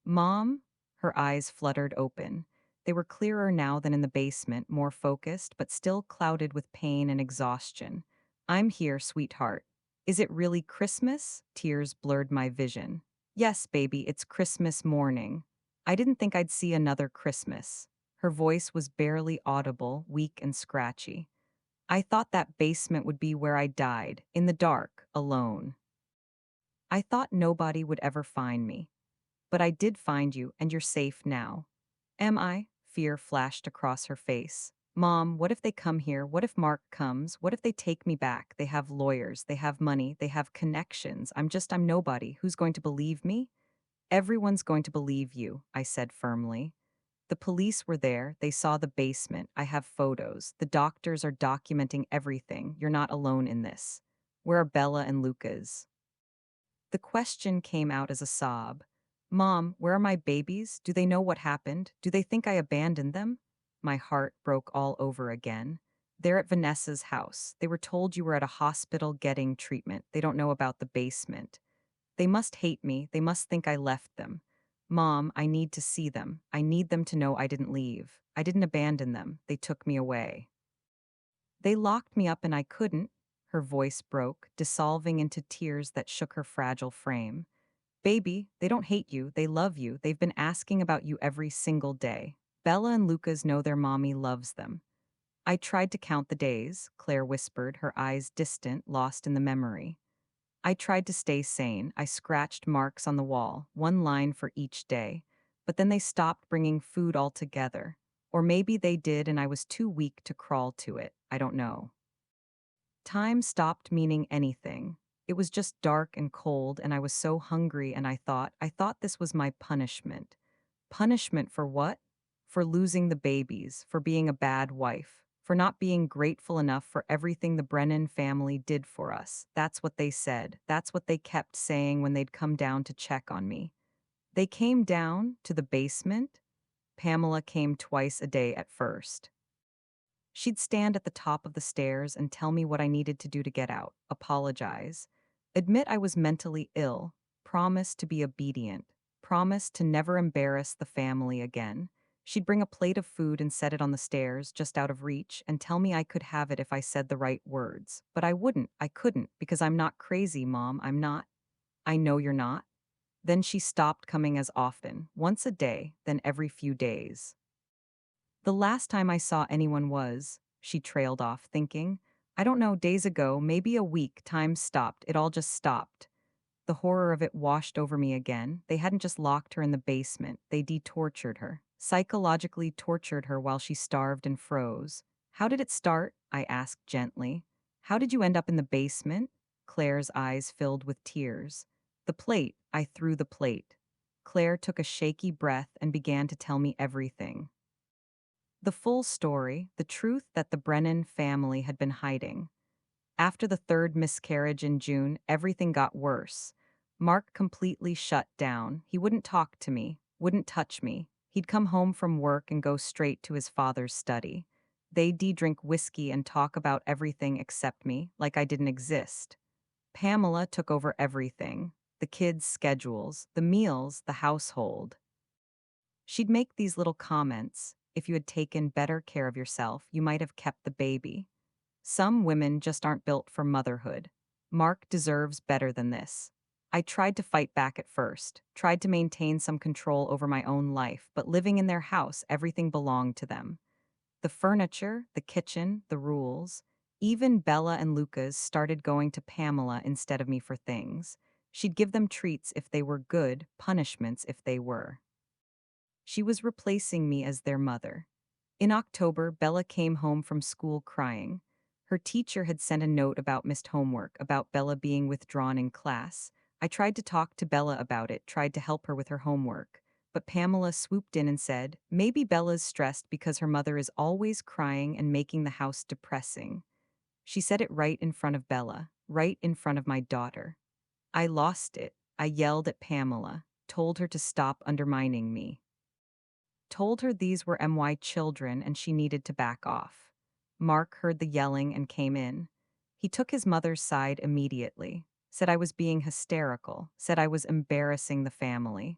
Mom? Her eyes fluttered open. They were clearer now than in the basement, more focused, but still clouded with pain and exhaustion. I'm here, sweetheart. Is it really Christmas? Tears blurred my vision. Yes, baby, it's Christmas morning. I didn't think I'd see another Christmas. Her voice was barely audible, weak and scratchy. I thought that basement would be where I died, in the dark, alone. I thought nobody would ever find me. But I did find you, and you're safe now. Am I? Fear flashed across her face. Mom, what if they come here? What if Mark comes? What if they take me back? They have lawyers, they have money, they have connections. I'm nobody. Who's going to believe me? Everyone's going to believe you, I said firmly. The police were there. They saw the basement. I have photos. The doctors are documenting everything. You're not alone in this. Where are Bella and Lucas? The question came out as a sob. Mom, where are my babies? Do they know what happened? Do they think I abandoned them? My heart broke all over again. They're at Vanessa's house. They were told you were at a hospital getting treatment. They don't know about the basement. They must hate me. They must think I left them. Mom, I need to see them. I need them to know I didn't leave. I didn't abandon them. They took me away. They locked me up and I couldn't. Her voice broke, dissolving into tears that shook her fragile frame. Baby, they don't hate you. They love you. They've been asking about you every single day. Bella and Lucas know their mommy loves them. I tried to count the days, Claire whispered, her eyes distant, lost in the memory. I tried to stay sane. I scratched marks on the wall, one line for each day. But then they stopped bringing food altogether. Or maybe they did and I was too weak to crawl to it. I don't know. Time stopped meaning anything. It was just dark and cold and I was so hungry and I thought this was my punishment. Punishment for what? For losing the babies, for being a bad wife, for not being grateful enough for everything the Brennan family did for us. That's what they said. That's what they kept saying when they'd come down to check on me. They came down to the basement. Pamela came twice a day at first. She'd stand at the top of the stairs and tell me what I needed to do to get out, apologize, admit I was mentally ill, promise to be obedient, promise to never embarrass the family again. She'd bring a plate of food and set it on the stairs, just out of reach, and tell me I could have it if I said the right words. But I wouldn't, I couldn't, because I'm not crazy, Mom, I'm not. I know you're not. Then she stopped coming as often, once a day, then every few days. The last time I saw anyone was, she trailed off, thinking, I don't know, days ago, maybe a week. Time stopped. It all just stopped. The horror of it washed over me again. They hadn't just locked her in the basement. They de-tortured her, psychologically tortured her while she starved and froze. How did it start? I asked gently. How did you end up in the basement? Claire's eyes filled with tears. The plate. I threw the plate. Claire took a shaky breath and began to tell me everything. The full story, the truth that the Brennan family had been hiding. After the third miscarriage in June, everything got worse. Mark completely shut down. He wouldn't talk to me, wouldn't touch me. He'd come home from work and go straight to his father's study. They'd drink whiskey and talk about everything except me, like I didn't exist. Pamela took over everything. The kids' schedules, the meals, the household. She'd make these little comments. If you had taken better care of yourself, you might have kept the baby. Some women just aren't built for motherhood. Mark deserves better than this. I tried to fight back at first, tried to maintain some control over my own life, but living in their house, everything belonged to them. The furniture, the kitchen, the rules. Even Bella and Lucas started going to Pamela instead of me for things. She'd give them treats if they were good, punishments if they were. She was replacing me as their mother. In October, Bella came home from school crying. Her teacher had sent a note about missed homework, about Bella being withdrawn in class. I tried to talk to Bella about it, tried to help her with her homework. But Pamela swooped in and said, maybe Bella's stressed because her mother is always crying and making the house depressing. She said it right in front of Bella, right in front of my daughter. I lost it. I yelled at Pamela, told her to stop undermining me. Told her these were my children and she needed to back off. Mark heard the yelling and came in. He took his mother's side immediately, said I was being hysterical, said I was embarrassing the family.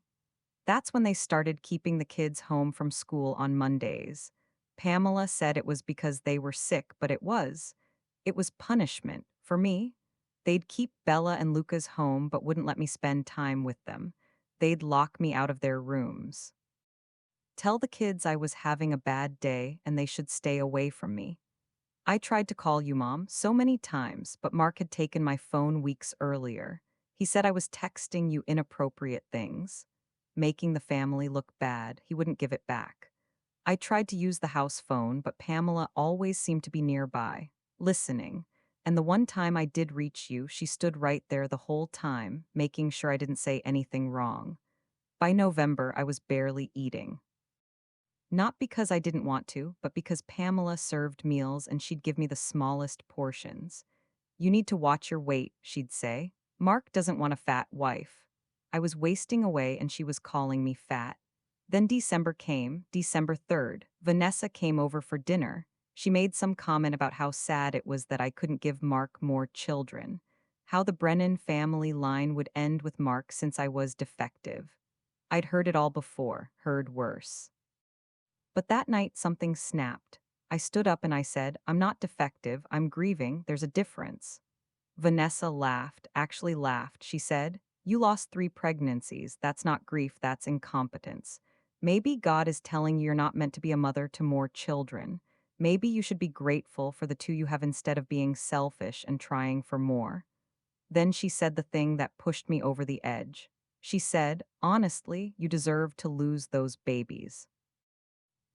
That's when they started keeping the kids home from school on Mondays. Pamela said it was because they were sick, but it was. It was punishment. For me, they'd keep Bella and Lucas home but wouldn't let me spend time with them. They'd lock me out of their rooms. Tell the kids I was having a bad day and they should stay away from me. I tried to call you, Mom, so many times, but Mark had taken my phone weeks earlier. He said I was texting you inappropriate things, making the family look bad. He wouldn't give it back. I tried to use the house phone, but Pamela always seemed to be nearby, listening. And the one time I did reach you, she stood right there the whole time, making sure I didn't say anything wrong. By November, I was barely eating. Not because I didn't want to, but because Pamela served meals and she'd give me the smallest portions. You need to watch your weight, she'd say. Mark doesn't want a fat wife. I was wasting away and she was calling me fat. Then December came, December 3rd. Vanessa came over for dinner. She made some comment about how sad it was that I couldn't give Mark more children, how the Brennan family line would end with Mark since I was defective. I'd heard it all before, heard worse. But that night something snapped. I stood up and I said, I'm not defective, I'm grieving, there's a difference. Vanessa laughed, actually laughed. She said, You lost 3 pregnancies. That's not grief, that's incompetence. Maybe God is telling you you're not meant to be a mother to more children. Maybe you should be grateful for the 2 you have instead of being selfish and trying for more. Then she said the thing that pushed me over the edge. She said, Honestly, you deserve to lose those babies.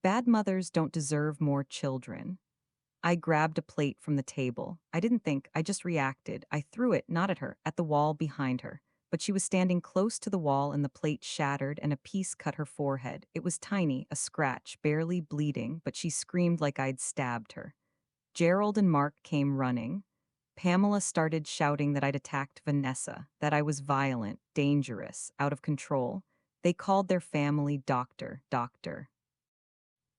Bad mothers don't deserve more children. I grabbed a plate from the table. I didn't think, I just reacted. I threw it, not at her, at the wall behind her. But she was standing close to the wall and the plate shattered and a piece cut her forehead. It was tiny, a scratch, barely bleeding, but she screamed like I'd stabbed her. Gerald and Mark came running. Pamela started shouting that I'd attacked Vanessa, that I was violent, dangerous, out of control. They called their family doctor.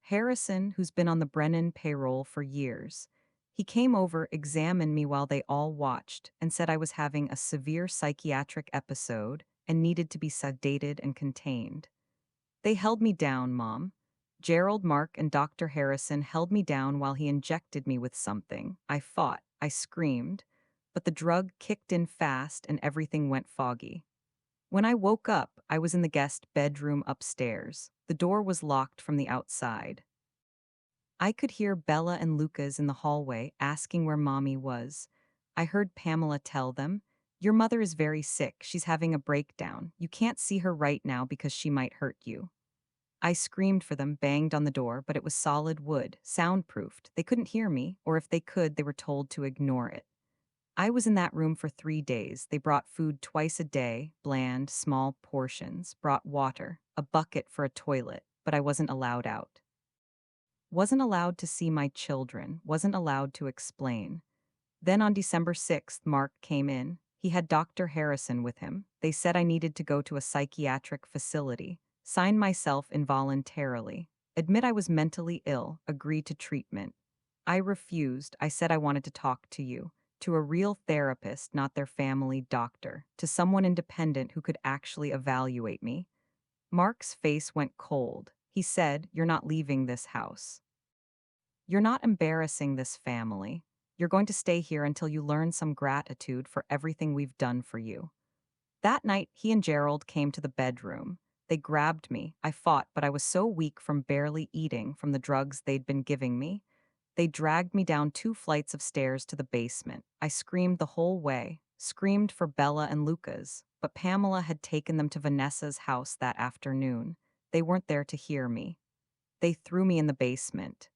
Harrison, who's been on the Brennan payroll for years. He came over, examined me while they all watched, and said I was having a severe psychiatric episode and needed to be sedated and contained. They held me down, Mom. Gerald, Mark, and Dr. Harrison held me down while he injected me with something. I fought, I screamed, but the drug kicked in fast and everything went foggy. When I woke up, I was in the guest bedroom upstairs. The door was locked from the outside. I could hear Bella and Lucas in the hallway asking where Mommy was. I heard Pamela tell them, Your mother is very sick. She's having a breakdown. You can't see her right now because she might hurt you. I screamed for them, banged on the door, but it was solid wood, soundproofed. They couldn't hear me, or if they could, they were told to ignore it. I was in that room for 3 days. They brought food twice a day, bland, small portions, brought water, a bucket for a toilet, but I wasn't allowed out. Wasn't allowed to see my children, wasn't allowed to explain. Then on December 6th, Mark came in. He had Dr. Harrison with him. They said I needed to go to a psychiatric facility, sign myself involuntarily, admit I was mentally ill, agree to treatment. I refused. I said I wanted to talk to you, to a real therapist, not their family doctor, to someone independent who could actually evaluate me. Mark's face went cold. He said, You're not leaving this house. You're not embarrassing this family. You're going to stay here until you learn some gratitude for everything we've done for you. That night, he and Gerald came to the bedroom. They grabbed me. I fought, but I was so weak from barely eating from the drugs they'd been giving me. They dragged me down 2 flights of stairs to the basement. I screamed the whole way, screamed for Bella and Lucas, but Pamela had taken them to Vanessa's house that afternoon. They weren't there to hear me. They threw me in the basement.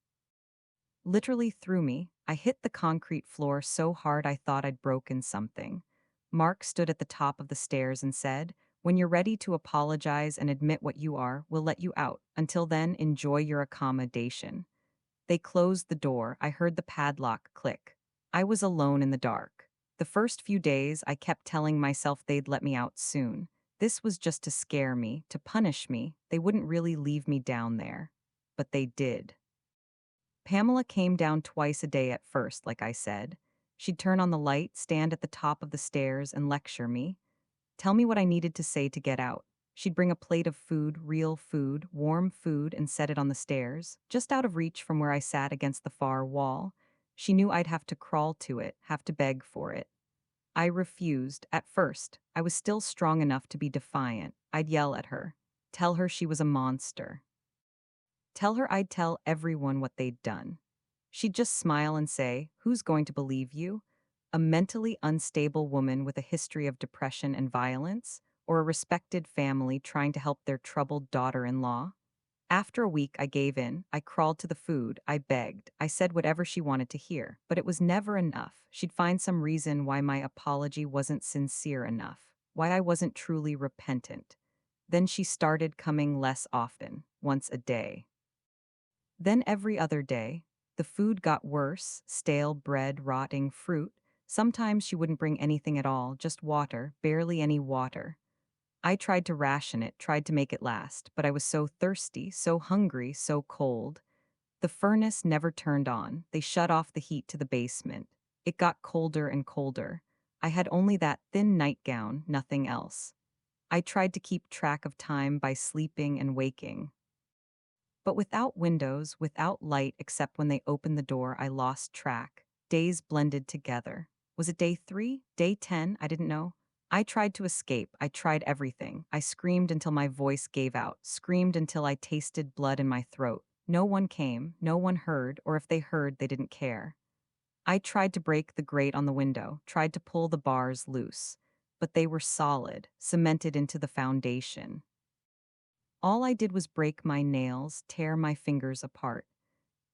Literally threw me. I hit the concrete floor so hard I thought I'd broken something. Mark stood at the top of the stairs and said, When you're ready to apologize and admit what you are, we'll let you out. Until then, enjoy your accommodation. They closed the door. I heard the padlock click. I was alone in the dark. The first few days, I kept telling myself they'd let me out soon. This was just to scare me, to punish me. They wouldn't really leave me down there. But they did. Pamela came down twice a day at first, like I said. She'd turn on the light, stand at the top of the stairs, and lecture me. Tell me what I needed to say to get out. She'd bring a plate of food, real food, warm food, and set it on the stairs, just out of reach from where I sat against the far wall. She knew I'd have to crawl to it, have to beg for it. I refused. At first, I was still strong enough to be defiant. I'd yell at her, tell her she was a monster. Tell her I'd tell everyone what they'd done. She'd just smile and say, "Who's going to believe you? A mentally unstable woman with a history of depression and violence, or a respected family trying to help their troubled daughter in law?" After a week, I gave in. I crawled to the food. I begged. I said whatever she wanted to hear. But it was never enough. She'd find some reason why my apology wasn't sincere enough, why I wasn't truly repentant. Then she started coming less often, once a day. Then every other day. The food got worse: stale bread, rotting fruit. Sometimes she wouldn't bring anything at all, just water, barely any water. I tried to ration it, tried to make it last, but I was so thirsty, so hungry, so cold. The furnace never turned on. They shut off the heat to the basement. It got colder and colder. I had only that thin nightgown, nothing else. I tried to keep track of time by sleeping and waking. But without windows, without light except when they opened the door, I lost track. Days blended together. Was it day 3? Day 10? I didn't know. I tried to escape. I tried everything. I screamed until my voice gave out, screamed until I tasted blood in my throat. No one came, no one heard, or if they heard, they didn't care. I tried to break the grate on the window, tried to pull the bars loose, but they were solid, cemented into the foundation. All I did was break my nails, tear my fingers apart.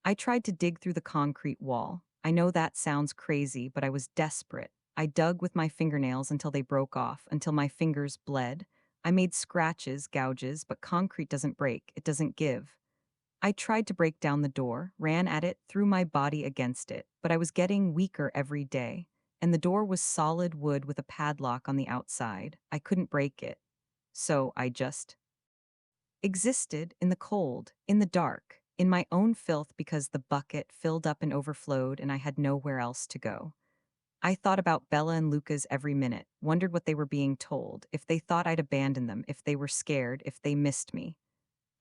I tried to dig through the concrete wall. I know that sounds crazy, but I was desperate. I dug with my fingernails until they broke off, until my fingers bled. I made scratches, gouges, but concrete doesn't break, it doesn't give. I tried to break down the door, ran at it, threw my body against it, but I was getting weaker every day, and the door was solid wood with a padlock on the outside. I couldn't break it. So I just existed in the cold, in the dark, in my own filth because the bucket filled up and overflowed and I had nowhere else to go. I thought about Bella and Lucas every minute, wondered what they were being told, if they thought I'd abandoned them, if they were scared, if they missed me.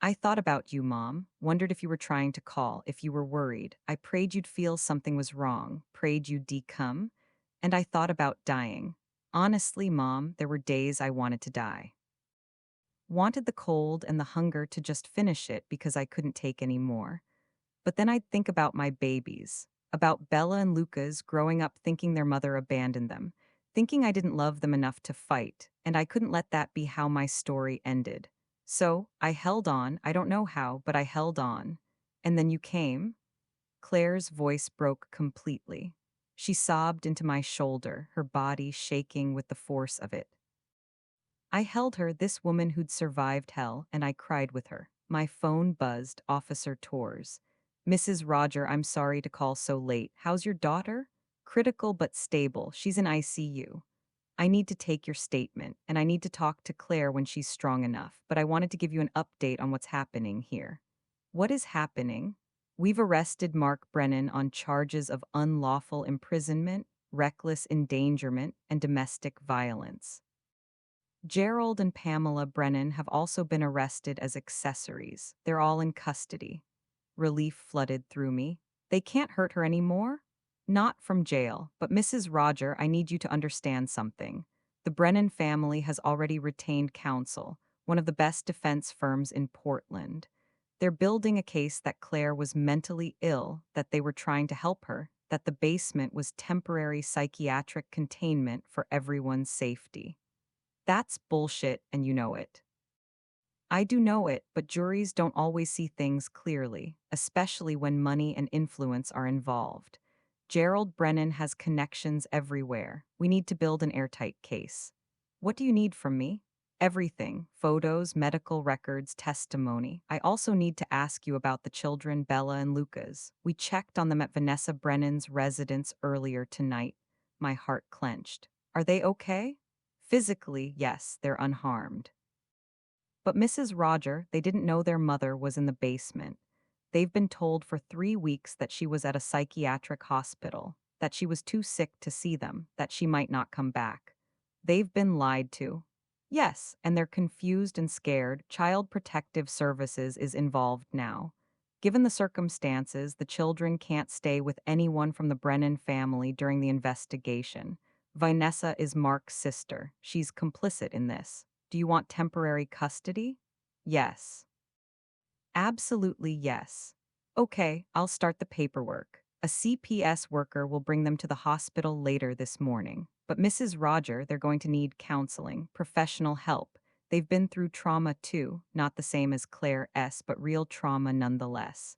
I thought about you, Mom, wondered if you were trying to call, if you were worried. I prayed you'd feel something was wrong, prayed you'd decome, and I thought about dying. Honestly, Mom, there were days I wanted to die. Wanted the cold and the hunger to just finish it because I couldn't take any more. But then I'd think about my babies, about Bella and Lucas growing up thinking their mother abandoned them, thinking I didn't love them enough to fight, and I couldn't let that be how my story ended. So I held on. I don't know how, but I held on. And then you came. Claire's voice broke completely. She sobbed into my shoulder, her body shaking with the force of it. I held her, this woman who'd survived hell, and I cried with her. My phone buzzed. Officer Tours. "Mrs. Roger, I'm sorry to call so late. How's your daughter?" "Critical but stable. She's in ICU. I need to take your statement, and I need to talk to Claire when she's strong enough, but I wanted to give you an update on what's happening here." "What is happening?" "We've arrested Mark Brennan on charges of unlawful imprisonment, reckless endangerment, and domestic violence. Gerald and Pamela Brennan have also been arrested as accessories. They're all in custody." Relief flooded through me. "They can't hurt her anymore?" "Not from jail, but Mrs. Roger, I need you to understand something. The Brennan family has already retained counsel, one of the best defense firms in Portland. They're building a case that Claire was mentally ill, that they were trying to help her, that the basement was temporary psychiatric containment for everyone's safety. That's bullshit, and you know it." "I do know it, but juries don't always see things clearly, especially when money and influence are involved. Gerald Brennan has connections everywhere. We need to build an airtight case." "What do you need from me?" "Everything: photos, medical records, testimony. I also need to ask you about the children, Bella and Lucas. We checked on them at Vanessa Brennan's residence earlier tonight." My heart clenched. "Are they okay?" "Physically, yes, they're unharmed. But Mrs. Roger, they didn't know their mother was in the basement. They've been told for 3 weeks that she was at a psychiatric hospital, that she was too sick to see them, that she might not come back. They've been lied to." "Yes, and they're confused and scared. Child Protective Services is involved now. Given the circumstances, the children can't stay with anyone from the Brennan family during the investigation. Vanessa is Mark's sister. She's complicit in this. Do you want temporary custody?" "Yes." Absolutely yes. Okay, I'll start the paperwork. A CPS worker will bring them to the hospital later this morning. But Mrs. Roger, they're going to need counseling, professional help. They've been through trauma too, not the same as Claire S., but real trauma nonetheless.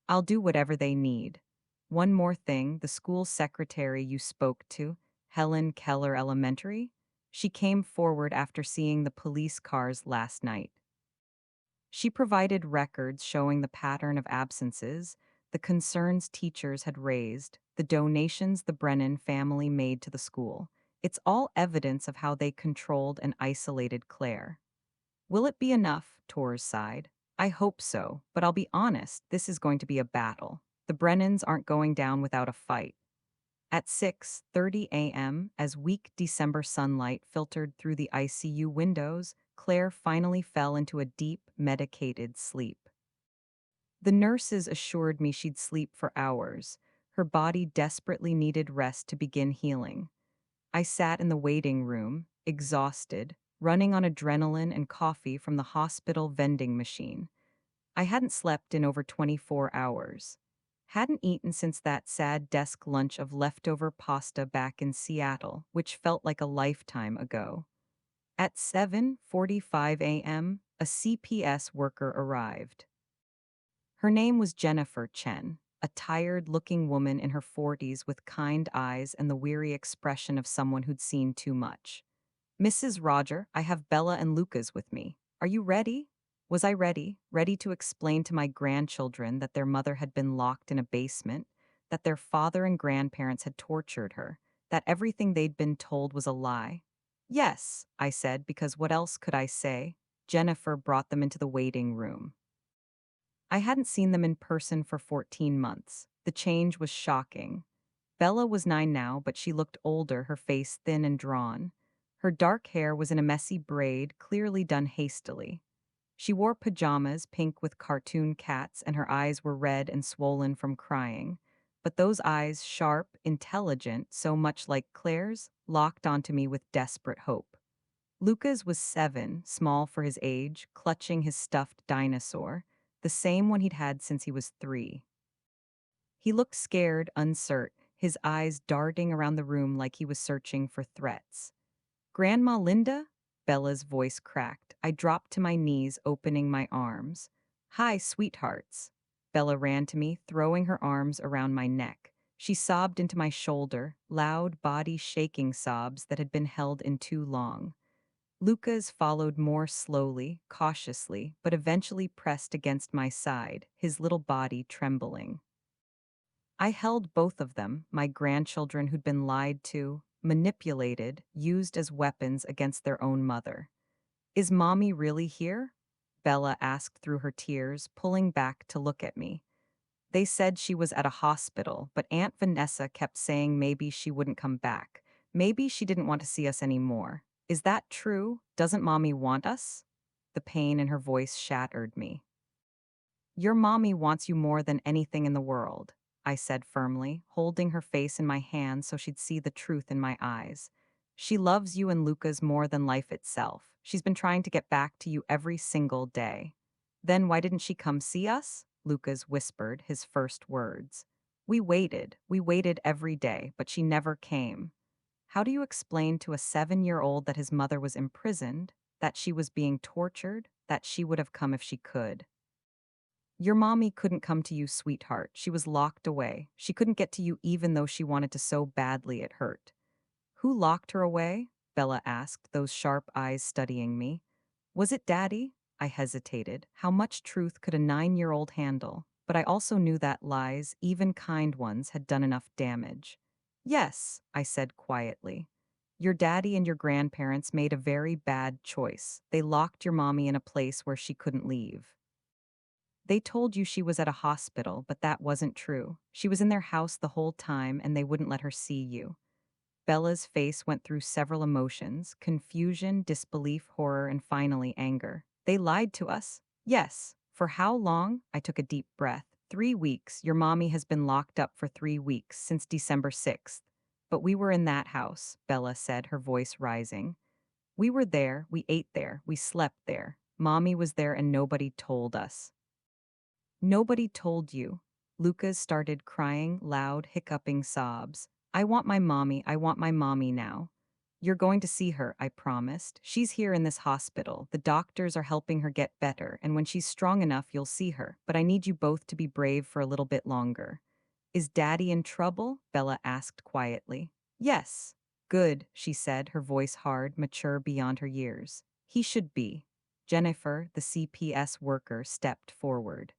I'll do whatever they need. One more thing, the school secretary you spoke to, Helen Keller Elementary, she came forward after seeing the police cars last night. She provided records showing the pattern of absences, the concerns teachers had raised, the donations the Brennan family made to the school. It's all evidence of how they controlled and isolated Claire. Will it be enough? Torres sighed. I hope so, but I'll be honest, this is going to be a battle. The Brennans aren't going down without a fight. At 6:30 a.m., as weak December sunlight filtered through the ICU windows, Claire finally fell into a deep, medicated sleep. The nurses assured me she'd sleep for hours. Her body desperately needed rest to begin healing. I sat in the waiting room, exhausted, running on adrenaline and coffee from the hospital vending machine. I hadn't slept in over 24 hours. Hadn't eaten since that sad desk lunch of leftover pasta back in Seattle, which felt like a lifetime ago. At 7:45 a.m., a CPS worker arrived. Her name was Jennifer Chen, a tired-looking woman in her 40s with kind eyes and the weary expression of someone who'd seen too much. Mrs. Roger, I have Bella and Lucas with me. Are you ready? Was I ready? Ready to explain to my grandchildren that their mother had been locked in a basement, that their father and grandparents had tortured her, that everything they'd been told was a lie? Yes, I said, because what else could I say? Jennifer brought them into the waiting room. I hadn't seen them in person for 14 months. The change was shocking. Bella was 9 now, but she looked older, her face thin and drawn. Her dark hair was in a messy braid, clearly done hastily. She wore pajamas, pink with cartoon cats, and her eyes were red and swollen from crying. But those eyes, sharp, intelligent, so much like Claire's, locked onto me with desperate hope. Lucas was 7, small for his age, clutching his stuffed dinosaur, the same one he'd had since he was 3. He looked scared, uncertain, his eyes darting around the room like he was searching for threats. Grandma Linda? Bella's voice cracked. I dropped to my knees, opening my arms. Hi, sweethearts. Bella ran to me, throwing her arms around my neck. She sobbed into my shoulder, loud, body-shaking sobs that had been held in too long. Lucas followed more slowly, cautiously, but eventually pressed against my side, his little body trembling. I held both of them, my grandchildren who'd been lied to, manipulated, used as weapons against their own mother. Is Mommy really here? Bella asked through her tears, pulling back to look at me. They said she was at a hospital, but Aunt Vanessa kept saying maybe she wouldn't come back. Maybe she didn't want to see us anymore. Is that true? Doesn't Mommy want us? The pain in her voice shattered me. Your mommy wants you more than anything in the world, I said firmly, holding her face in my hand so she'd see the truth in my eyes. She loves you and Lucas more than life itself. She's been trying to get back to you every single day. Then why didn't she come see us? Lucas whispered, his first words. We waited every day, but she never came. How do you explain to a 7-year-old that his mother was imprisoned, that she was being tortured, that she would have come if she could? Your mommy couldn't come to you, sweetheart. She was locked away. She couldn't get to you even though she wanted to so badly it hurt. Who locked her away? Bella asked, those sharp eyes studying me. Was it Daddy? I hesitated. How much truth could a 9-year-old handle? But I also knew that lies, even kind ones, had done enough damage. Yes, I said quietly. Your daddy and your grandparents made a very bad choice. They locked your mommy in a place where she couldn't leave. They told you she was at a hospital, but that wasn't true. She was in their house the whole time and they wouldn't let her see you. Bella's face went through several emotions: confusion, disbelief, horror, and finally anger. They lied to us. Yes. For how long? I took a deep breath. 3 weeks. Your mommy has been locked up for 3 weeks, since December 6th. But we were in that house, Bella said, her voice rising. We were there, we ate there, we slept there. Mommy was there and nobody told us. Nobody told you. Lucas started crying loud, hiccuping sobs. I want my mommy now. You're going to see her, I promised. She's here in this hospital. The doctors are helping her get better, and when she's strong enough, you'll see her. But I need you both to be brave for a little bit longer. Is Daddy in trouble? Bella asked quietly. Yes. Good, she said, her voice hard, mature beyond her years. He should be. Jennifer, the CPS worker, stepped forward.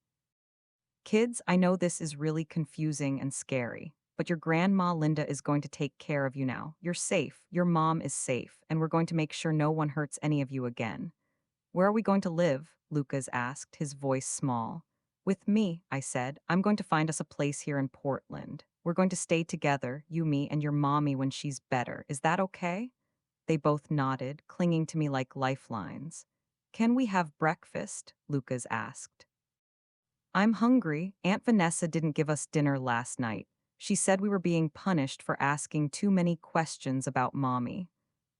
Kids, I know this is really confusing and scary, but your grandma Linda is going to take care of you now. You're safe, your mom is safe, and we're going to make sure no one hurts any of you again. Where are we going to live? Lucas asked, his voice small. With me, I said. I'm going to find us a place here in Portland. We're going to stay together, you, me, and your mommy when she's better. Is that okay? They both nodded, clinging to me like lifelines. Can we have breakfast? Lucas asked. I'm hungry. Aunt Vanessa didn't give us dinner last night. She said we were being punished for asking too many questions about Mommy.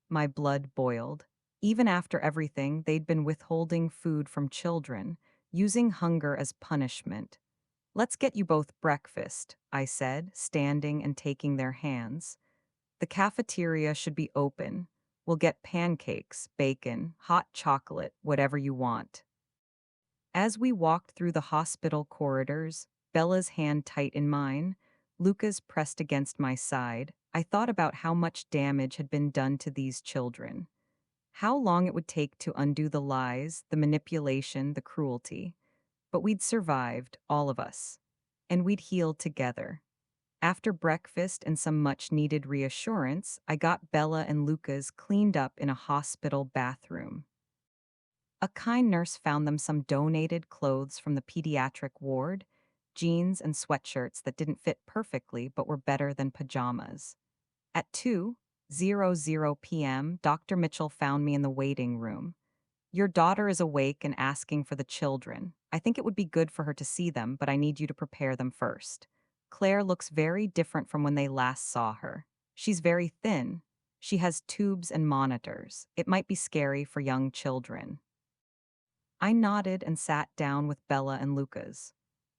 My blood boiled. Even after everything, they'd been withholding food from children, using hunger as punishment. Let's get you both breakfast, I said, standing and taking their hands. The cafeteria should be open. We'll get pancakes, bacon, hot chocolate, whatever you want. As we walked through the hospital corridors, Bella's hand tight in mine, Luca's pressed against my side, I thought about how much damage had been done to these children. How long it would take to undo the lies, the manipulation, the cruelty. But we'd survived, all of us. And we'd healed together. After breakfast and some much-needed reassurance, I got Bella and Luca's cleaned up in a hospital bathroom. A kind nurse found them some donated clothes from the pediatric ward, jeans and sweatshirts that didn't fit perfectly but were better than pajamas. At 2:00 p.m., Dr. Mitchell found me in the waiting room. Your daughter is awake and asking for the children. I think it would be good for her to see them, but I need you to prepare them first. Claire looks very different from when they last saw her. She's very thin. She has tubes and monitors. It might be scary for young children. I nodded and sat down with Bella and Lucas.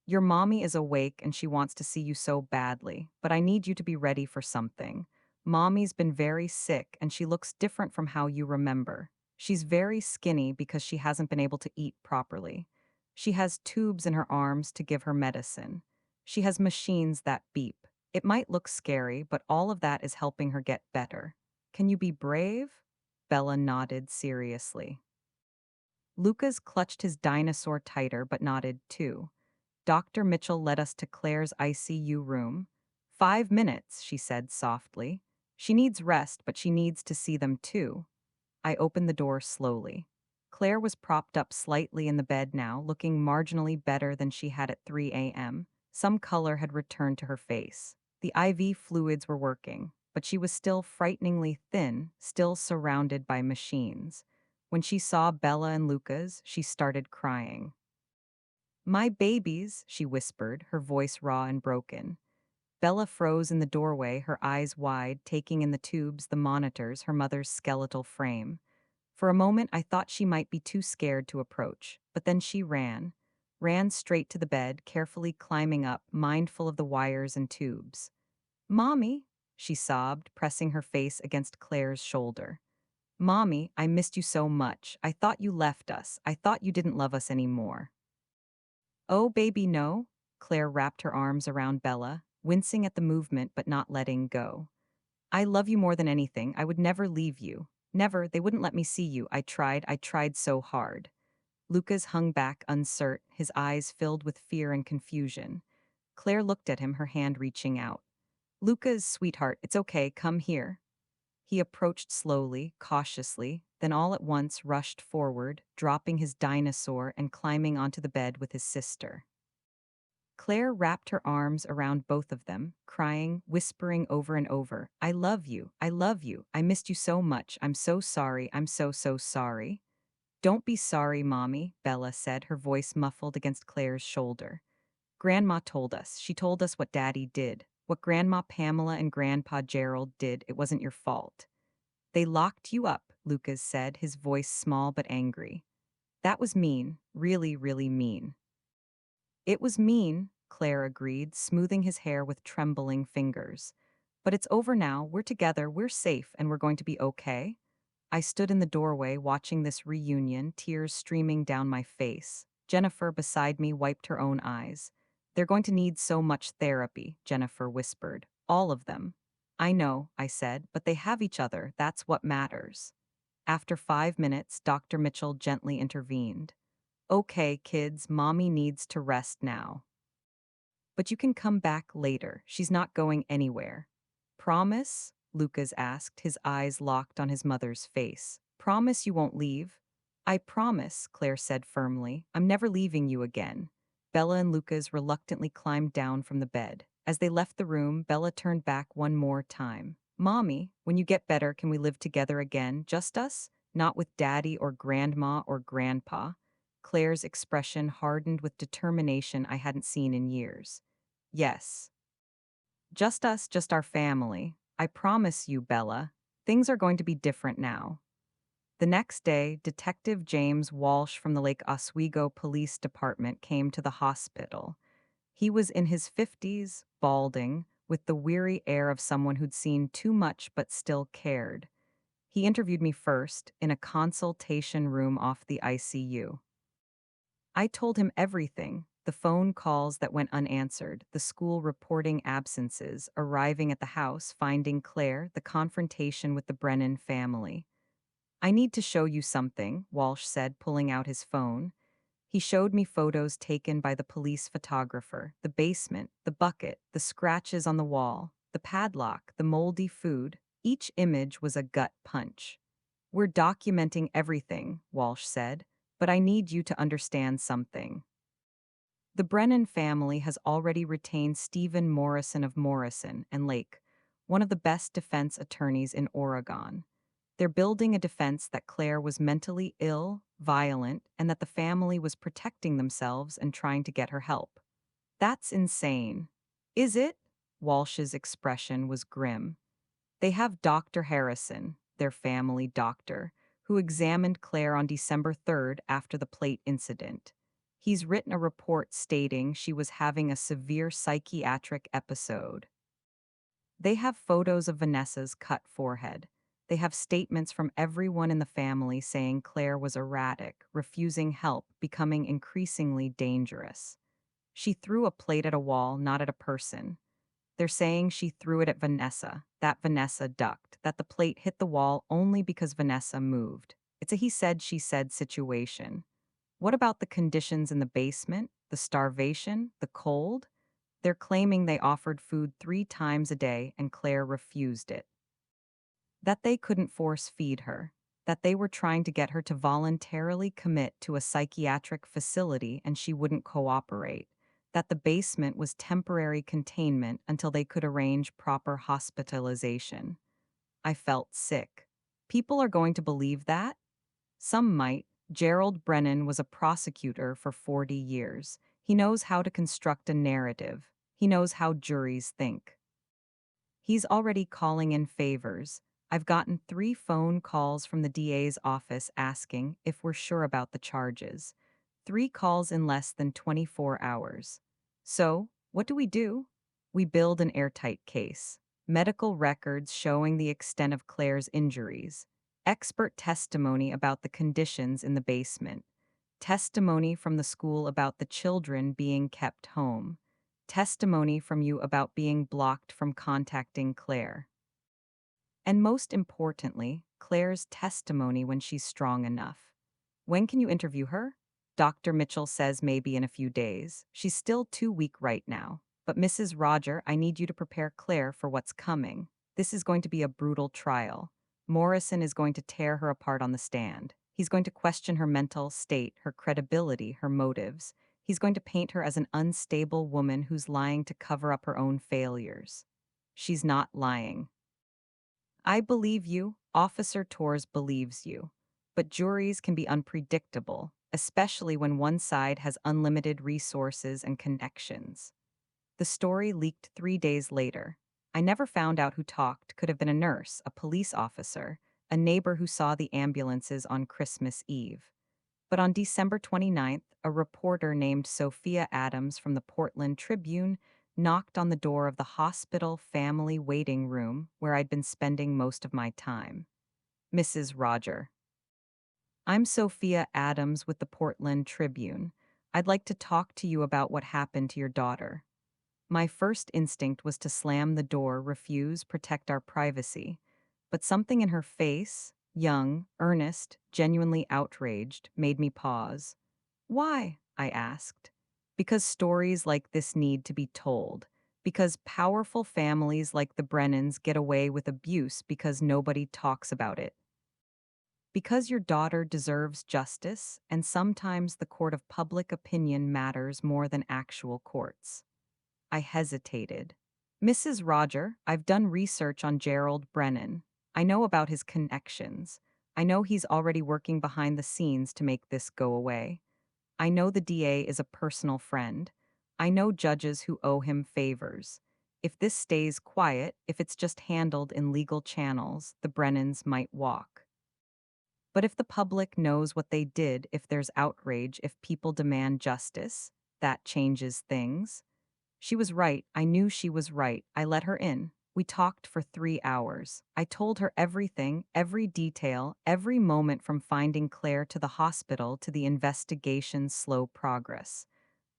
Your mommy is awake and she wants to see you so badly, but I need you to be ready for something. Mommy's been very sick and she looks different from how you remember. She's very skinny because she hasn't been able to eat properly. She has tubes in her arms to give her medicine. She has machines that beep. It might look scary, but all of that is helping her get better. Can you be brave? Bella nodded seriously. Lucas clutched his dinosaur tighter but nodded too. Dr. Mitchell led us to Claire's ICU room. 5 minutes, she said softly. She needs rest, but she needs to see them too. I opened the door slowly. Claire was propped up slightly in the bed now, looking marginally better than she had at 3 a.m. Some color had returned to her face. The IV fluids were working, but she was still frighteningly thin, still surrounded by machines. When she saw Bella and Lucas, she started crying. My babies, she whispered, her voice raw and broken. Bella froze in the doorway, her eyes wide, taking in the tubes, the monitors, her mother's skeletal frame. For a moment, I thought she might be too scared to approach, but then she ran straight to the bed, carefully climbing up, mindful of the wires and tubes. Mommy, she sobbed, pressing her face against Claire's shoulder. Mommy, I missed you so much. I thought you left us. I thought you didn't love us anymore. Oh, baby, no. Claire wrapped her arms around Bella, wincing at the movement but not letting go. I love you more than anything. I would never leave you. Never. They wouldn't let me see you. I tried so hard. Lucas hung back uncertain, his eyes filled with fear and confusion. Claire looked at him, her hand reaching out. Lucas, sweetheart, it's okay. Come here. He approached slowly, cautiously, then all at once rushed forward, dropping his dinosaur and climbing onto the bed with his sister. Claire wrapped her arms around both of them, crying, whispering over and over, I love you, I love you, I missed you so much, I'm so sorry, I'm so sorry. Don't be sorry, Mommy, Bella said, her voice muffled against Claire's shoulder. Grandma told us, she told us what Daddy did. What Grandma Pamela and Grandpa Gerald did, it wasn't your fault. They locked you up, Lucas said, his voice small but angry. That was mean, really, really mean. It was mean, Claire agreed, smoothing his hair with trembling fingers. But it's over now, we're together, we're safe, and we're going to be okay. I stood in the doorway watching this reunion, tears streaming down my face. Jennifer beside me wiped her own eyes. They're going to need so much therapy, Jennifer whispered. All of them. I know, I said, but they have each other, that's what matters. After 5 minutes, Dr. Mitchell gently intervened. Okay, kids, mommy needs to rest now. But you can come back later. She's not going anywhere. Promise? Lucas asked, his eyes locked on his mother's face. Promise you won't leave? I promise, Claire said firmly. I'm never leaving you again. Bella and Lucas reluctantly climbed down from the bed. As they left the room, Bella turned back one more time. Mommy, when you get better, can we live together again? Just us? Not with Daddy or Grandma or Grandpa? Claire's expression hardened with determination I hadn't seen in years. Yes. Just us, just our family. I promise you, Bella. Things are going to be different now. The next day, Detective James Walsh from the Lake Oswego Police Department came to the hospital. He was in his 50s, balding, with the weary air of someone who'd seen too much but still cared. He interviewed me first, in a consultation room off the ICU. I told him everything, the phone calls that went unanswered, the school reporting absences, arriving at the house, finding Claire, the confrontation with the Brennan family. I need to show you something, Walsh said, pulling out his phone. He showed me photos taken by the police photographer, the basement, the bucket, the scratches on the wall, the padlock, the moldy food. Each image was a gut punch. We're documenting everything, Walsh said, but I need you to understand something. The Brennan family has already retained Stephen Morrison of Morrison and Lake, one of the best defense attorneys in Oregon. They're building a defense that Claire was mentally ill, violent, and that the family was protecting themselves and trying to get her help. That's insane. Is it? Walsh's expression was grim. They have Dr. Harrison, their family doctor, who examined Claire on December 3rd after the plate incident. He's written a report stating she was having a severe psychiatric episode. They have photos of Vanessa's cut forehead. They have statements from everyone in the family saying Claire was erratic, refusing help, becoming increasingly dangerous. She threw a plate at a wall, not at a person. They're saying she threw it at Vanessa, that Vanessa ducked, that the plate hit the wall only because Vanessa moved. It's a he said, she said situation. What about the conditions in the basement, the starvation, the cold? They're claiming they offered food 3 times a day and Claire refused it. That they couldn't force feed her. That they were trying to get her to voluntarily commit to a psychiatric facility and she wouldn't cooperate. That the basement was temporary containment until they could arrange proper hospitalization. I felt sick. People are going to believe that? Some might. Gerald Brennan was a prosecutor for 40 years. He knows how to construct a narrative. He knows how juries think. He's already calling in favors. I've gotten 3 phone calls from the DA's office asking if we're sure about the charges. 3 calls in less than 24 hours. So, what do? We build an airtight case. Medical records showing the extent of Claire's injuries. Expert testimony about the conditions in the basement. Testimony from the school about the children being kept home. Testimony from you about being blocked from contacting Claire. And most importantly, Claire's testimony when she's strong enough. When can you interview her? Dr. Mitchell says maybe in a few days. She's still too weak right now. But Mrs. Roger, I need you to prepare Claire for what's coming. This is going to be a brutal trial. Morrison is going to tear her apart on the stand. He's going to question her mental state, her credibility, her motives. He's going to paint her as an unstable woman who's lying to cover up her own failures. She's not lying. I believe you, Officer Torres believes you. But juries can be unpredictable, especially when one side has unlimited resources and connections. The story leaked 3 days later. I never found out who talked. Could have been a nurse, a police officer, a neighbor who saw the ambulances on Christmas Eve. But on December 29th, a reporter named Sophia Adams from the Portland Tribune knocked on the door of the hospital family waiting room where I'd been spending most of my time. Mrs. Roger. I'm Sophia Adams with the Portland Tribune. I'd like to talk to you about what happened to your daughter. My first instinct was to slam the door, refuse, protect our privacy. But something in her face, young, earnest, genuinely outraged, made me pause. Why? I asked. Because stories like this need to be told. Because powerful families like the Brennans get away with abuse because nobody talks about it. Because your daughter deserves justice, and sometimes the court of public opinion matters more than actual courts. I hesitated. Mrs. Roger, I've done research on Gerald Brennan. I know about his connections. I know he's already working behind the scenes to make this go away. I know the DA is a personal friend. I know judges who owe him favors. If this stays quiet, if it's just handled in legal channels, the Brennans might walk. But if the public knows what they did, if there's outrage, if people demand justice, that changes things. She was right. I knew she was right. I let her in. We talked for 3 hours. I told her everything, every detail, every moment from finding Claire to the hospital to the investigation's slow progress.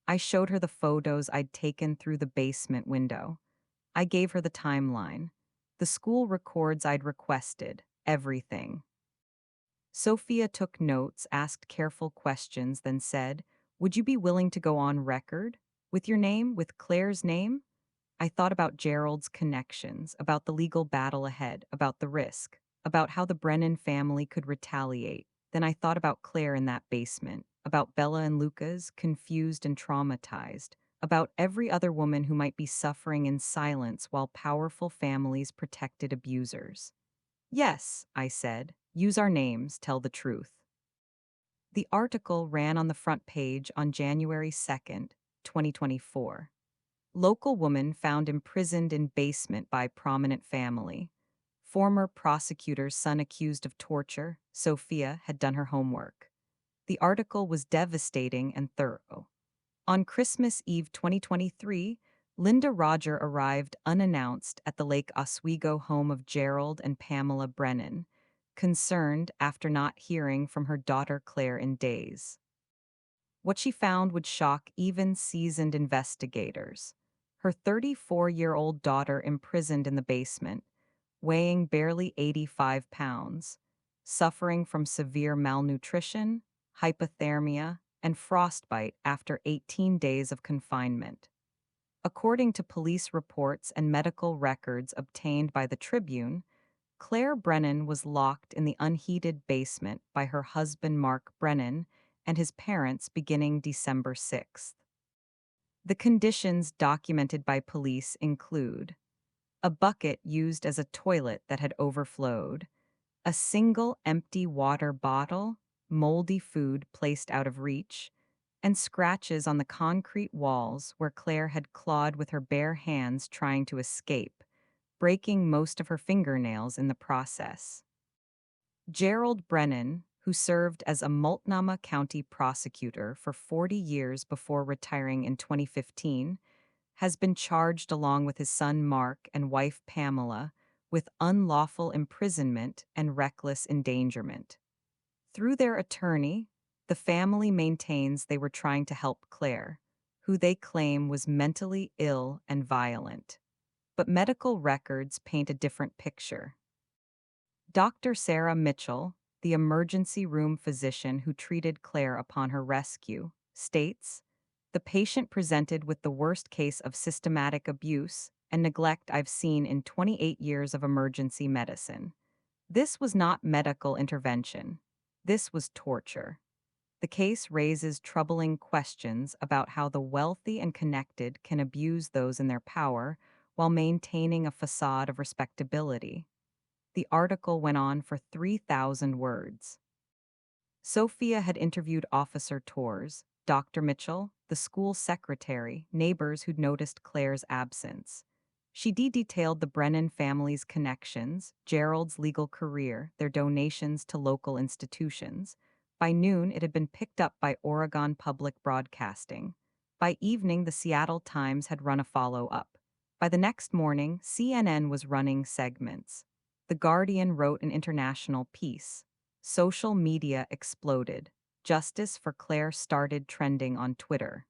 I showed her the photos I'd taken through the basement window. I gave her the timeline. The school records I'd requested. Everything. Sophia took notes, asked careful questions, then said, "Would you be willing to go on record? With your name? With Claire's name?" I thought about Gerald's connections, about the legal battle ahead, about the risk, about how the Brennan family could retaliate. Then I thought about Claire in that basement, about Bella and Lucas, confused and traumatized, about every other woman who might be suffering in silence while powerful families protected abusers. "Yes," I said, "use our names, tell the truth." The article ran on the front page on January 2nd, 2024. Local woman found imprisoned in basement by prominent family. Former prosecutor's son accused of torture. Sophia had done her homework. The article was devastating and thorough. On Christmas Eve 2023, Linda Roger arrived unannounced at the Lake Oswego home of Gerald and Pamela Brennan, concerned after not hearing from her daughter Claire in days. What she found would shock even seasoned investigators. Her 34-year-old daughter imprisoned in the basement, weighing barely 85 pounds, suffering from severe malnutrition, hypothermia, and frostbite after 18 days of confinement. According to police reports and medical records obtained by the Tribune, Claire Brennan was locked in the unheated basement by her husband Mark Brennan and his parents beginning December 6th. The conditions documented by police include a bucket used as a toilet that had overflowed, a single empty water bottle, moldy food placed out of reach, and scratches on the concrete walls where Claire had clawed with her bare hands trying to escape, breaking most of her fingernails in the process. Gerald Brennan, who served as a Multnomah County prosecutor for 40 years before retiring in 2015, has been charged along with his son Mark and wife Pamela with unlawful imprisonment and reckless endangerment. Through their attorney, the family maintains they were trying to help Claire, who they claim was mentally ill and violent. But medical records paint a different picture. Dr. Sarah Mitchell, the emergency room physician who treated Claire upon her rescue, states, "The patient presented with the worst case of systematic abuse and neglect I've seen in 28 years of emergency medicine. This was not medical intervention. This was torture." The case raises troubling questions about how the wealthy and connected can abuse those in their power while maintaining a facade of respectability. The article went on for 3,000 words. Sophia had interviewed Officer Torres, Dr. Mitchell, the school secretary, neighbors who'd noticed Claire's absence. She detailed the Brennan family's connections, Gerald's legal career, their donations to local institutions. By noon, it had been picked up by Oregon Public Broadcasting. By evening, the Seattle Times had run a follow-up. By the next morning, CNN was running segments. The Guardian wrote an international piece. Social media exploded. Justice for Claire started trending on Twitter.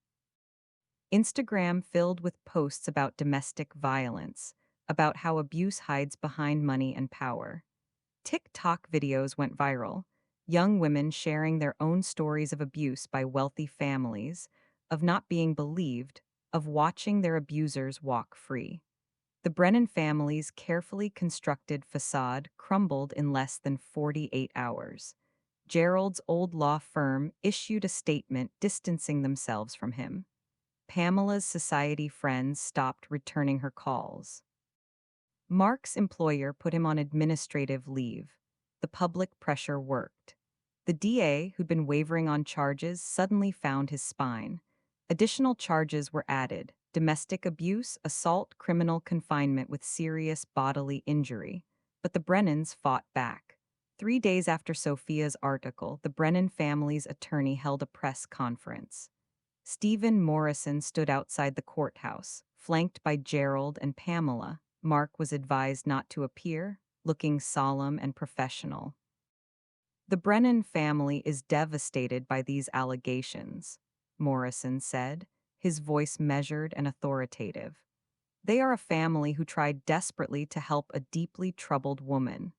Instagram filled with posts about domestic violence, about how abuse hides behind money and power. TikTok videos went viral, young women sharing their own stories of abuse by wealthy families, of not being believed, of watching their abusers walk free. The Brennan family's carefully constructed facade crumbled in less than 48 hours. Gerald's old law firm issued a statement distancing themselves from him. Pamela's society friends stopped returning her calls. Mark's employer put him on administrative leave. The public pressure worked. The DA, who'd been wavering on charges, suddenly found his spine. Additional charges were added: domestic abuse, assault, criminal confinement with serious bodily injury. But the Brennans fought back. 3 days after Sophia's article, the Brennan family's attorney held a press conference. Stephen Morrison stood outside the courthouse, flanked by Gerald and Pamela. Mark was advised not to appear, looking solemn and professional. The Brennan family is devastated by these allegations, Morrison said, his voice measured and authoritative. They are a family who tried desperately to help a deeply troubled woman.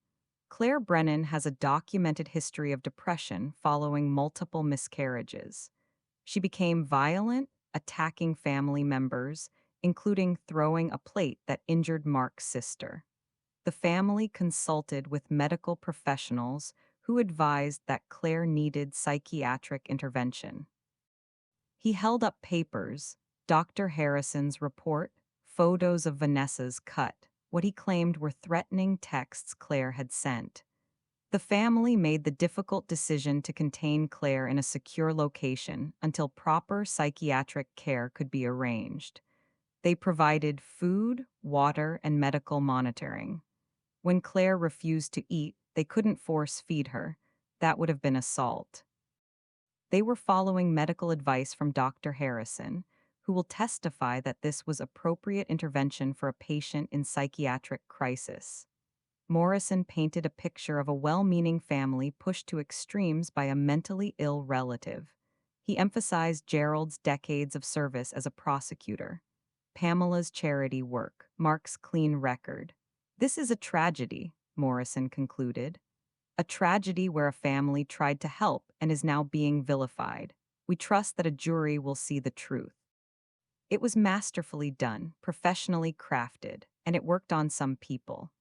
Claire Brennan has a documented history of depression following multiple miscarriages. She became violent, attacking family members, including throwing a plate that injured Mark's sister. The family consulted with medical professionals who advised that Claire needed psychiatric intervention. He held up papers, Dr. Harrison's report, photos of Vanessa's cut, what he claimed were threatening texts Claire had sent. The family made the difficult decision to contain Claire in a secure location until proper psychiatric care could be arranged. They provided food, water, and medical monitoring. When Claire refused to eat, they couldn't force feed her. That would have been assault. They were following medical advice from Dr. Harrison, who will testify that this was appropriate intervention for a patient in psychiatric crisis. Morrison painted a picture of a well-meaning family pushed to extremes by a mentally ill relative. He emphasized Gerald's decades of service as a prosecutor, Pamela's charity work, Mark's clean record. This is a tragedy, Morrison concluded. A tragedy where a family tried to help and is now being vilified. We trust that a jury will see the truth. It was masterfully done, professionally crafted, and it worked on some people.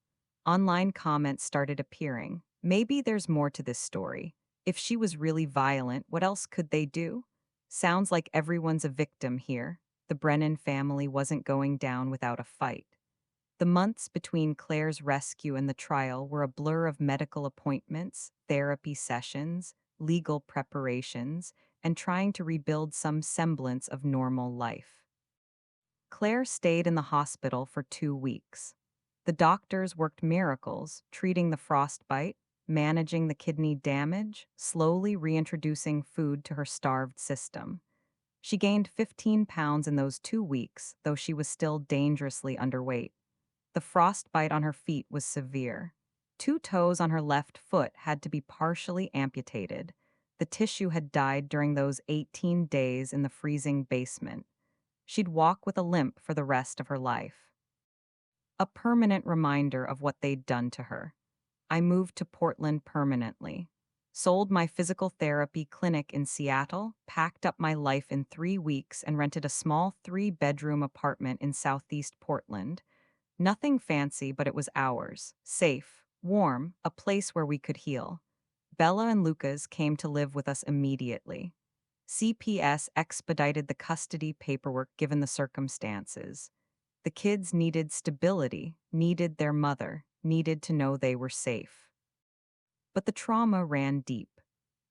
Online comments started appearing. Maybe there's more to this story. If she was really violent, what else could they do? Sounds like everyone's a victim here. The Brennan family wasn't going down without a fight. The months between Claire's rescue and the trial were a blur of medical appointments, therapy sessions, legal preparations, and trying to rebuild some semblance of normal life. Claire stayed in the hospital for 2 weeks. The doctors worked miracles, treating the frostbite, managing the kidney damage, slowly reintroducing food to her starved system. She gained 15 pounds in those 2 weeks, though she was still dangerously underweight. The frostbite on her feet was severe. 2 toes on her left foot had to be partially amputated. The tissue had died during those 18 days in the freezing basement. She'd walk with a limp for the rest of her life. A permanent reminder of what they'd done to her. I moved to Portland permanently. Sold my physical therapy clinic in Seattle, packed up my life in 3 weeks, and rented a small 3-bedroom apartment in southeast Portland. Nothing fancy, but it was ours. Safe, warm, a place where we could heal. Bella and Lucas came to live with us immediately. CPS expedited the custody paperwork given the circumstances. The kids needed stability, needed their mother, needed to know they were safe. But the trauma ran deep.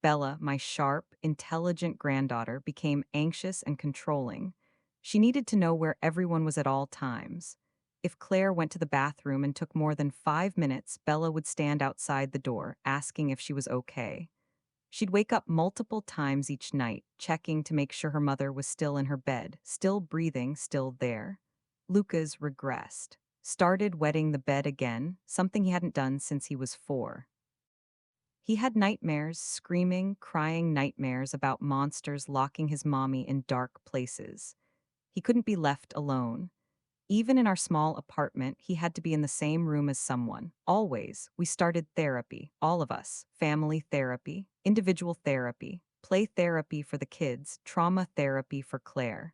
Bella, my sharp, intelligent granddaughter, became anxious and controlling. She needed to know where everyone was at all times. If Claire went to the bathroom and took more than 5 minutes, Bella would stand outside the door, asking if she was okay. She'd wake up multiple times each night, checking to make sure her mother was still in her bed, still breathing, still there. Lucas regressed. Started wetting the bed again, something he hadn't done since he was 4. He had nightmares, screaming, crying nightmares about monsters locking his mommy in dark places. He couldn't be left alone. Even in our small apartment, he had to be in the same room as someone. Always. We started therapy, all of us. Family therapy, individual therapy, play therapy for the kids, trauma therapy for Claire.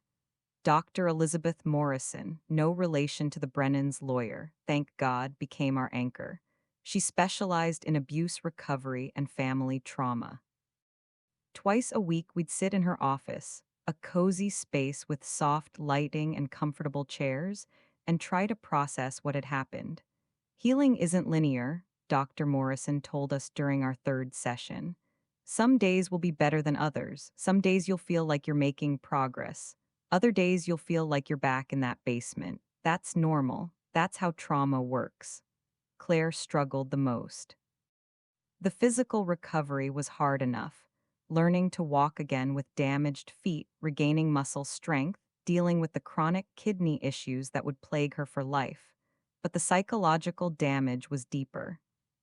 Dr. Elizabeth Morrison, no relation to the Brennans' lawyer, thank God, became our anchor. She specialized in abuse recovery and family trauma. Twice a week, we'd sit in her office, a cozy space with soft lighting and comfortable chairs, and try to process what had happened. Healing isn't linear, Dr. Morrison told us during our 3rd session. Some days will be better than others. Some days you'll feel like you're making progress. Other days you'll feel like you're back in that basement. That's normal. That's how trauma works. Claire struggled the most. The physical recovery was hard enough. Learning to walk again with damaged feet, regaining muscle strength, dealing with the chronic kidney issues that would plague her for life. But the psychological damage was deeper.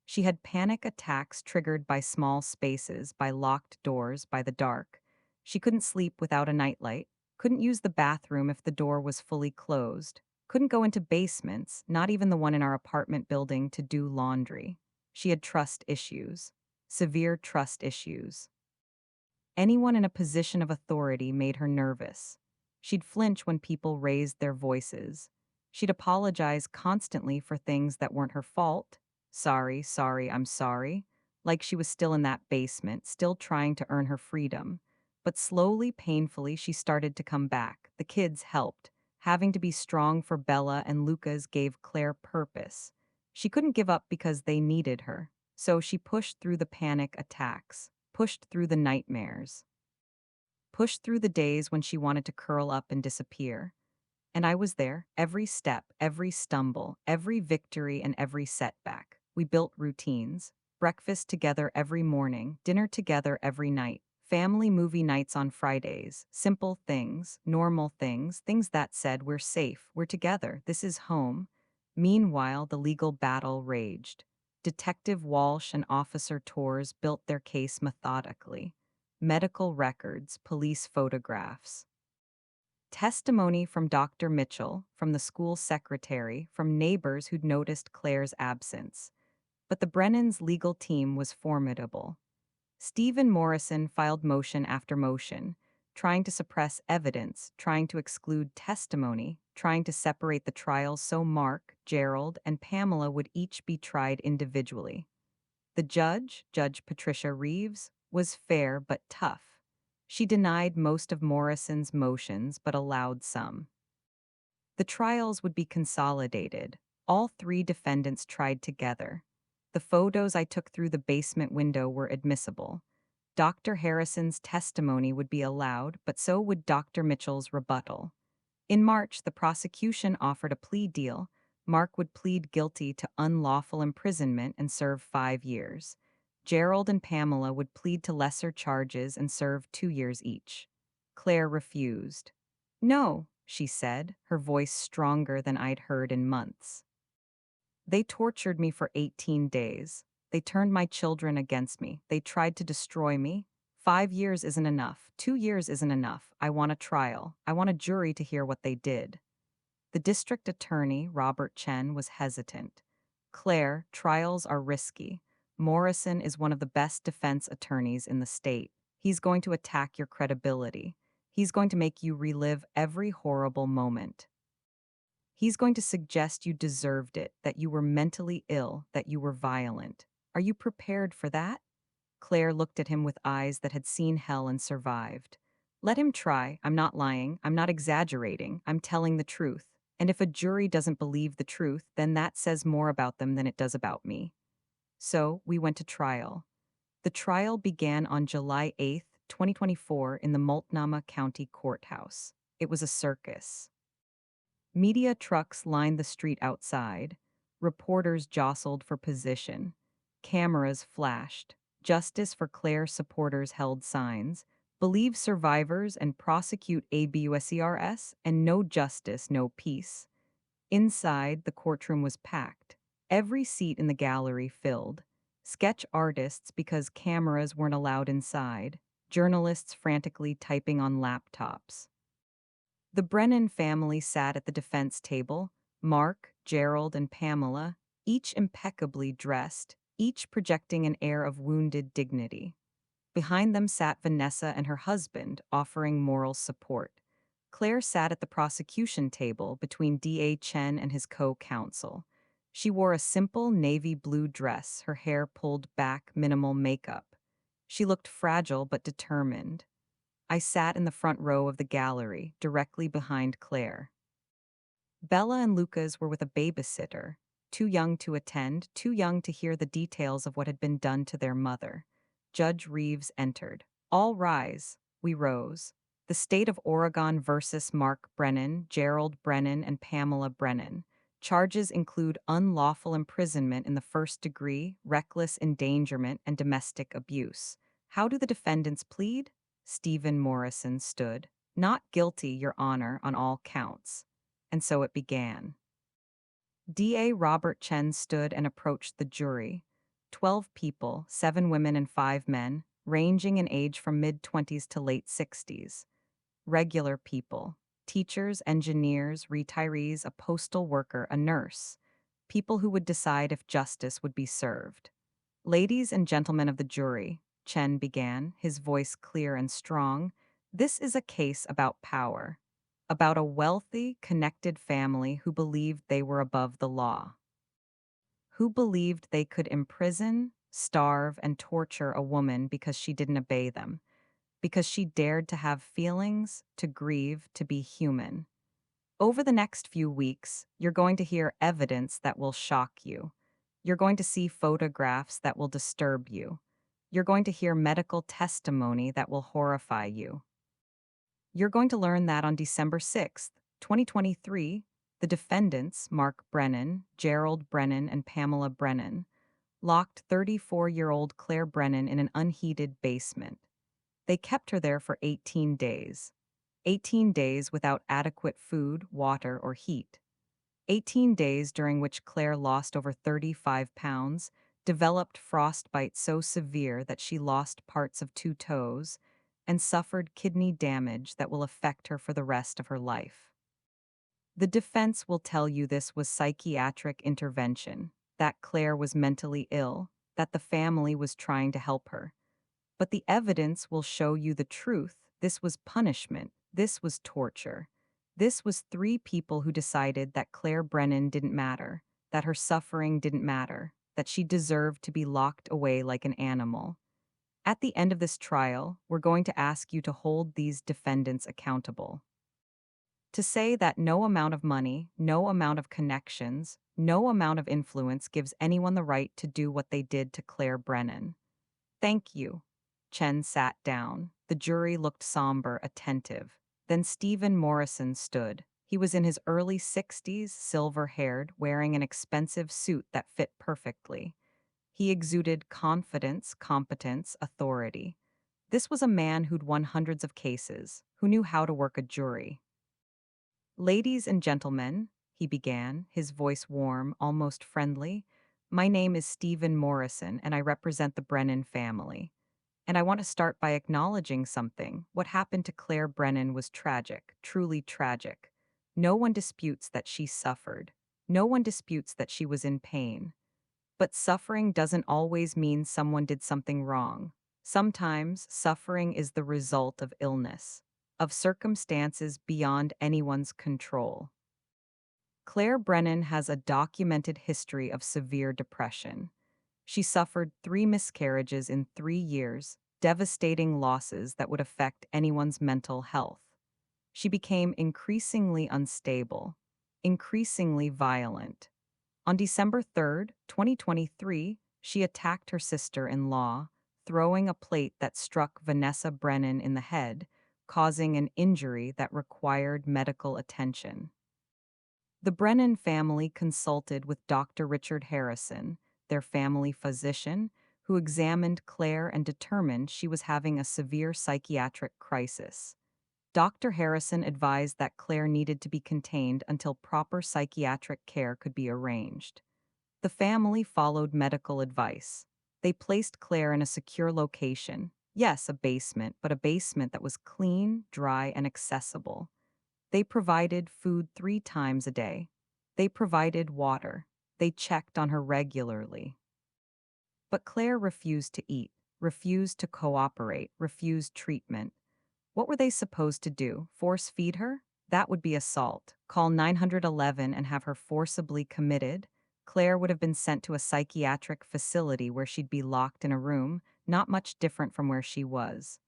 She had panic attacks triggered by small spaces, by locked doors, by the dark. She couldn't sleep without a nightlight, couldn't use the bathroom if the door was fully closed, couldn't go into basements, not even the one in our apartment building, to do laundry. She had trust issues, severe trust issues. Anyone in a position of authority made her nervous. She'd flinch when people raised their voices. She'd apologize constantly for things that weren't her fault. Sorry, sorry, I'm sorry. Like she was still in that basement, still trying to earn her freedom. But slowly, painfully, she started to come back. The kids helped. Having to be strong for Bella and Lucas gave Claire purpose. She couldn't give up because they needed her. So she pushed through the panic attacks, pushed through the nightmares, pushed through the days when she wanted to curl up and disappear. And I was there, every step, every stumble, every victory, and every setback. We built routines, breakfast together every morning, dinner together every night, family movie nights on Fridays, simple things, normal things, things that said we're safe, we're together, this is home. Meanwhile, the legal battle raged. Detective Walsh and Officer Torres built their case methodically. Medical records, police photographs. Testimony from Dr. Mitchell, from the school secretary, from neighbors who'd noticed Claire's absence. But the Brennans' legal team was formidable. Stephen Morrison filed motion after motion, trying to suppress evidence, trying to exclude testimony, trying to separate the trials so Mark, Gerald, and Pamela would each be tried individually. The judge, Judge Patricia Reeves, was fair but tough. She denied most of Morrison's motions but allowed some. The trials would be consolidated. All 3 defendants tried together. The photos I took through the basement window were admissible. Dr. Harrison's testimony would be allowed, but so would Dr. Mitchell's rebuttal. In March, the prosecution offered a plea deal. Mark would plead guilty to unlawful imprisonment and serve 5 years. Gerald and Pamela would plead to lesser charges and serve 2 years each. Claire refused. No, she said, her voice stronger than I'd heard in months. They tortured me for 18 days. They turned my children against me. They tried to destroy me. 5 years isn't enough. 2 years isn't enough. I want a trial. I want a jury to hear what they did. The district attorney, Robert Chen, was hesitant. Claire, trials are risky. Morrison is one of the best defense attorneys in the state. He's going to attack your credibility. He's going to make you relive every horrible moment. He's going to suggest you deserved it, that you were mentally ill, that you were violent. Are you prepared for that? Claire looked at him with eyes that had seen hell and survived. Let him try. I'm not lying. I'm not exaggerating. I'm telling the truth. And if a jury doesn't believe the truth, then that says more about them than it does about me. So we went to trial. The trial began on July 8th, 2024, in the Multnomah County Courthouse. It was a circus. Media trucks lined the street outside. Reporters jostled for position. Cameras flashed. Justice for Claire supporters held signs, Believe survivors and prosecute ABUSERS, and No justice, no peace. Inside, the courtroom was packed. Every seat in the gallery filled. Sketch artists because cameras weren't allowed inside. Journalists frantically typing on laptops. The Brennan family sat at the defense table, Mark, Gerald, and Pamela, each impeccably dressed, each projecting an air of wounded dignity. Behind them sat Vanessa and her husband, offering moral support. Claire sat at the prosecution table between D.A. Chen and his co-counsel. She wore a simple navy blue dress, her hair pulled back, minimal makeup. She looked fragile but determined. I sat in the front row of the gallery, directly behind Claire. Bella and Lucas were with a babysitter, too young to attend, too young to hear the details of what had been done to their mother. Judge Reeves entered. All rise. We rose. The state of Oregon versus Mark Brennan, Gerald Brennan, and Pamela Brennan. Charges include unlawful imprisonment in the first degree, reckless endangerment, and domestic abuse. How do the defendants plead? Stephen Morrison stood. Not guilty, Your Honor, on all counts. And so it began. D.A. Robert Chen stood and approached the jury. 12 people, 7 women and 5 men, ranging in age from mid-20s to late 60s. Regular people, teachers, engineers, retirees, a postal worker, a nurse. People who would decide if justice would be served. Ladies and gentlemen of the jury, Chen began, his voice clear and strong, this is a case about power. About a wealthy, connected family who believed they were above the law. Who believed they could imprison, starve, and torture a woman because she didn't obey them, because she dared to have feelings, to grieve, to be human. Over the next few weeks, you're going to hear evidence that will shock you. You're going to see photographs that will disturb you. You're going to hear medical testimony that will horrify you. You're going to learn that on December 6th, 2023, the defendants, Mark Brennan, Gerald Brennan, and Pamela Brennan, locked 34-year-old Claire Brennan in an unheated basement. They kept her there for 18 days. 18 days without adequate food, water, or heat. 18 days during which Claire lost over 35 pounds, developed frostbite so severe that she lost parts of 2 toes, and suffered kidney damage that will affect her for the rest of her life. The defense will tell you this was psychiatric intervention, that Claire was mentally ill, that the family was trying to help her. But the evidence will show you the truth. This was punishment. This was torture. This was 3 people who decided that Claire Brennan didn't matter, that her suffering didn't matter, that she deserved to be locked away like an animal. At the end of this trial, we're going to ask you to hold these defendants accountable. To say that no amount of money, no amount of connections, no amount of influence gives anyone the right to do what they did to Claire Brennan. Thank you. Chen sat down. The jury looked somber, attentive. Then Stephen Morrison stood. He was in his early 60s, silver-haired, wearing an expensive suit that fit perfectly. He exuded confidence, competence, authority. This was a man who'd won hundreds of cases, who knew how to work a jury. Ladies and gentlemen, he began, his voice warm, almost friendly, my name is Stephen Morrison, and I represent the Brennan family. And I want to start by acknowledging something. What happened to Claire Brennan was tragic, truly tragic. No one disputes that she suffered. No one disputes that she was in pain. But suffering doesn't always mean someone did something wrong. Sometimes suffering is the result of illness, of circumstances beyond anyone's control. Claire Brennan has a documented history of severe depression. She suffered 3 miscarriages in 3 years, devastating losses that would affect anyone's mental health. She became increasingly unstable, increasingly violent. On December 3, 2023, she attacked her sister-in-law, throwing a plate that struck Vanessa Brennan in the head, causing an injury that required medical attention. The Brennan family consulted with Dr. Richard Harrison, their family physician, who examined Claire and determined she was having a severe psychiatric crisis. Dr. Harrison advised that Claire needed to be contained until proper psychiatric care could be arranged. The family followed medical advice. They placed Claire in a secure location. Yes, a basement, but a basement that was clean, dry, and accessible. They provided food 3 times a day. They provided water. They checked on her regularly. But Claire refused to eat, refused to cooperate, refused treatment. What were they supposed to do? Force feed her? That would be assault. Call 911 and have her forcibly committed? Claire would have been sent to a psychiatric facility where she'd be locked in a room, not much different from where she was.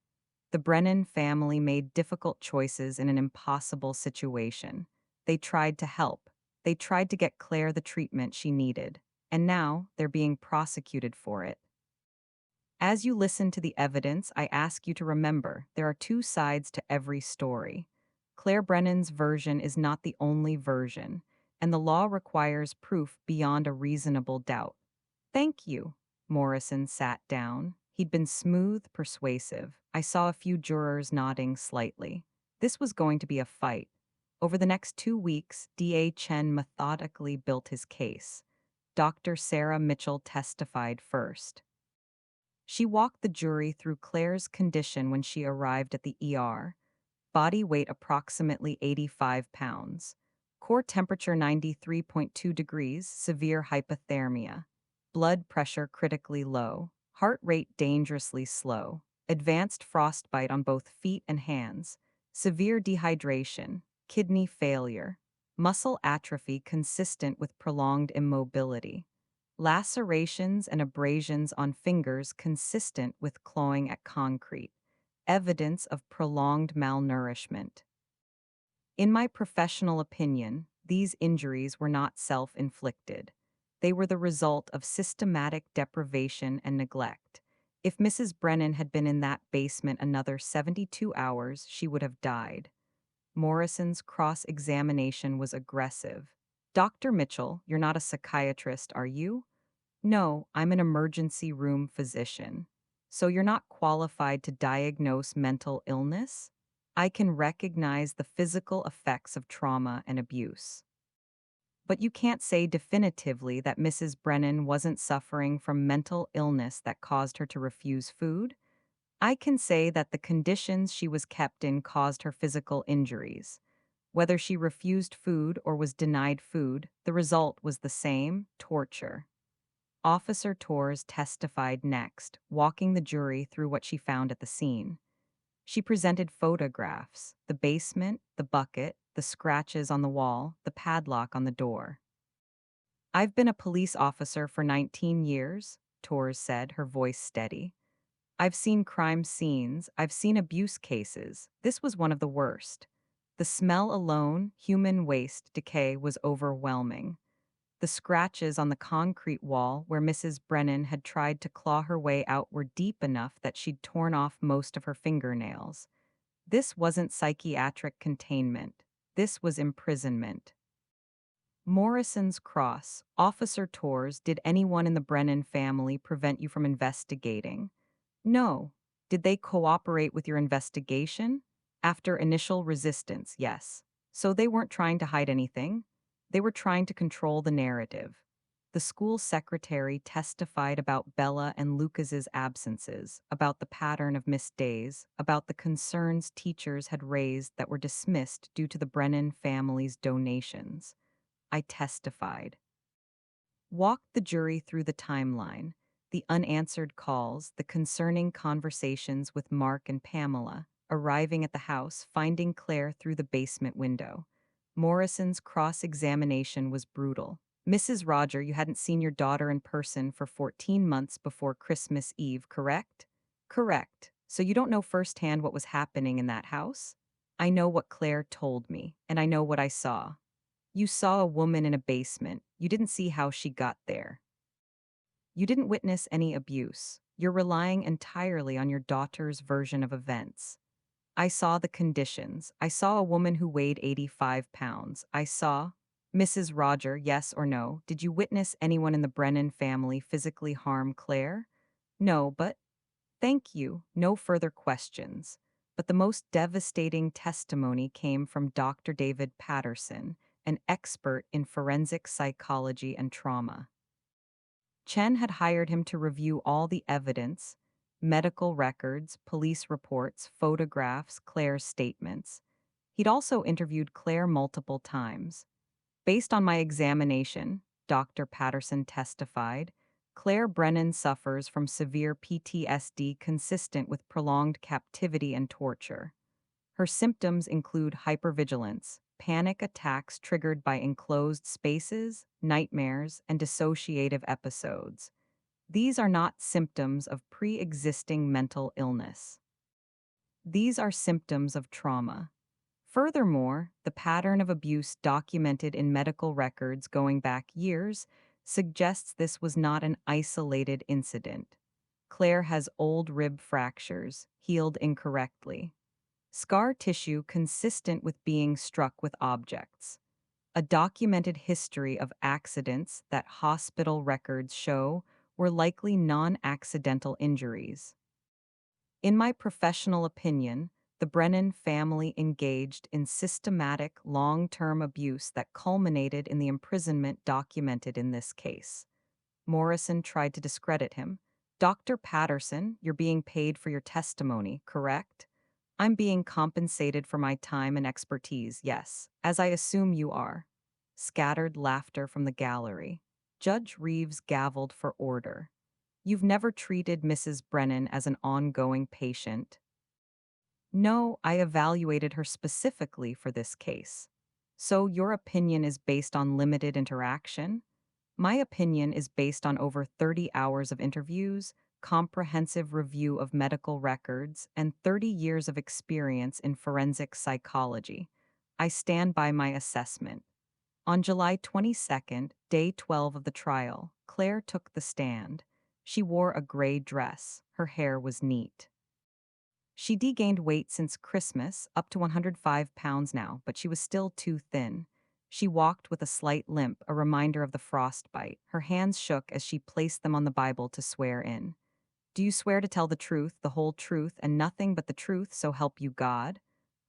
The Brennan family made difficult choices in an impossible situation. They tried to help. They tried to get Claire the treatment she needed. And now they're being prosecuted for it. As you listen to the evidence, I ask you to remember there are 2 sides to every story. Claire Brennan's version is not the only version, and the law requires proof beyond a reasonable doubt. Thank you. Morrison sat down. He'd been smooth, persuasive. I saw a few jurors nodding slightly. This was going to be a fight. Over the next 2 weeks, D.A. Chen methodically built his case. Dr. Sarah Mitchell testified first. She walked the jury through Claire's condition when she arrived at the ER. Body weight approximately 85 pounds. Core temperature 93.2 degrees, severe hypothermia. Blood pressure critically low. Heart rate dangerously slow. Advanced frostbite on both feet and hands. Severe dehydration. Kidney failure. Muscle atrophy consistent with prolonged immobility. Lacerations and abrasions on fingers consistent with clawing at concrete. Evidence of prolonged malnourishment. In my professional opinion, these injuries were not self-inflicted. They were the result of systematic deprivation and neglect. If Mrs. Brennan had been in that basement another 72 hours, she would have died. Morrison's cross-examination was aggressive. Dr. Mitchell, you're not a psychiatrist, are you? No, I'm an emergency room physician. So you're not qualified to diagnose mental illness? I can recognize the physical effects of trauma and abuse. But you can't say definitively that Mrs. Brennan wasn't suffering from mental illness that caused her to refuse food? I can say that the conditions she was kept in caused her physical injuries. Whether she refused food or was denied food, the result was the same: torture. Officer Torres testified next, walking the jury through what she found at the scene. She presented photographs: the basement, the bucket, the scratches on the wall, the padlock on the door. I've been a police officer for 19 years, Torres said, her voice steady. I've seen crime scenes, I've seen abuse cases. This was one of the worst. The smell alone, human waste, decay, was overwhelming. The scratches on the concrete wall where Mrs. Brennan had tried to claw her way out were deep enough that she'd torn off most of her fingernails. This wasn't psychiatric containment. This was imprisonment. Morrison's cross. Officer Torres, did anyone in the Brennan family prevent you from investigating? No. Did they cooperate with your investigation? After initial resistance, yes. So they weren't trying to hide anything. They were trying to control the narrative. The school secretary testified about Bella and Lucas's absences, about the pattern of missed days, about the concerns teachers had raised that were dismissed due to the Brennan family's donations. I testified. Walked the jury through the timeline, the unanswered calls, the concerning conversations with Mark and Pamela, arriving at the house, finding Claire through the basement window. Morrison's cross-examination was brutal. Mrs. Roger, you hadn't seen your daughter in person for 14 months before Christmas Eve, correct? Correct. So you don't know firsthand what was happening in that house? I know what Claire told me, and I know what I saw. You saw a woman in a basement. You didn't see how she got there. You didn't witness any abuse. You're relying entirely on your daughter's version of events. I saw the conditions. I saw a woman who weighed 85 pounds. I saw... Mrs. Roger, yes or no, did you witness anyone in the Brennan family physically harm Claire? No, but thank you, no further questions. But the most devastating testimony came from Dr. David Patterson, an expert in forensic psychology and trauma. Chen had hired him to review all the evidence, medical records, police reports, photographs, Claire's statements. He'd also interviewed Claire multiple times. Based on my examination, Dr. Patterson testified, Claire Brennan suffers from severe PTSD consistent with prolonged captivity and torture. Her symptoms include hypervigilance, panic attacks triggered by enclosed spaces, nightmares, and dissociative episodes. These are not symptoms of pre existing mental illness. These are symptoms of trauma. Furthermore, the pattern of abuse documented in medical records going back years suggests this was not an isolated incident. Claire has old rib fractures, healed incorrectly. Scar tissue consistent with being struck with objects. A documented history of accidents that hospital records show were likely non accidental injuries. In my professional opinion, the Brennan family engaged in systematic, long term abuse that culminated in the imprisonment documented in this case. Morrison tried to discredit him. Dr. Patterson, you're being paid for your testimony, correct? I'm being compensated for my time and expertise, yes, as I assume you are. Scattered laughter from the gallery. Judge Reeves gavelled for order. You've never treated Mrs. Brennan as an ongoing patient. No, I evaluated her specifically for this case. So your opinion is based on limited interaction? My opinion is based on over 30 hours of interviews, comprehensive review of medical records, and 30 years of experience in forensic psychology. I stand by my assessment. On July 22nd, day 12 of the trial, Claire took the stand. She wore a gray dress. Her hair was neat. She degained weight since Christmas, up to 105 pounds now, but she was still too thin. She walked with a slight limp, a reminder of the frostbite. Her hands shook as she placed them on the Bible to swear in. Do you swear to tell the truth, the whole truth, and nothing but the truth, so help you God?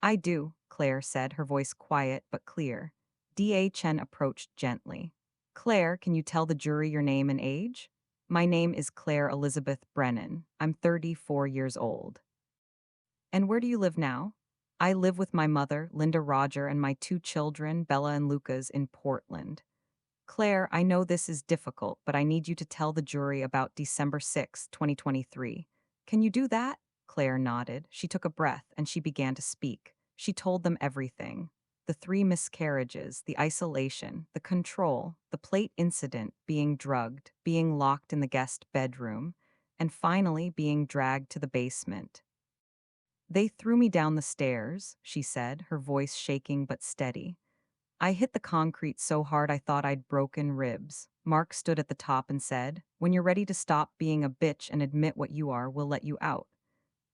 I do, Claire said, her voice quiet but clear. D.A. Chen approached gently. Claire, can you tell the jury your name and age? My name is Claire Elizabeth Brennan. I'm 34 years old. And where do you live now? I live with my mother, Linda Roger, and my two children, Bella and Lucas, in Portland. Claire, I know this is difficult, but I need you to tell the jury about December 6, 2023. Can you do that? Claire nodded. She took a breath and she began to speak. She told them everything. The 3 miscarriages, the isolation, the control, the plate incident, being drugged, being locked in the guest bedroom, and finally being dragged to the basement. They threw me down the stairs, she said, her voice shaking but steady. I hit the concrete so hard I thought I'd broken ribs. Mark stood at the top and said, when you're ready to stop being a bitch and admit what you are, we'll let you out.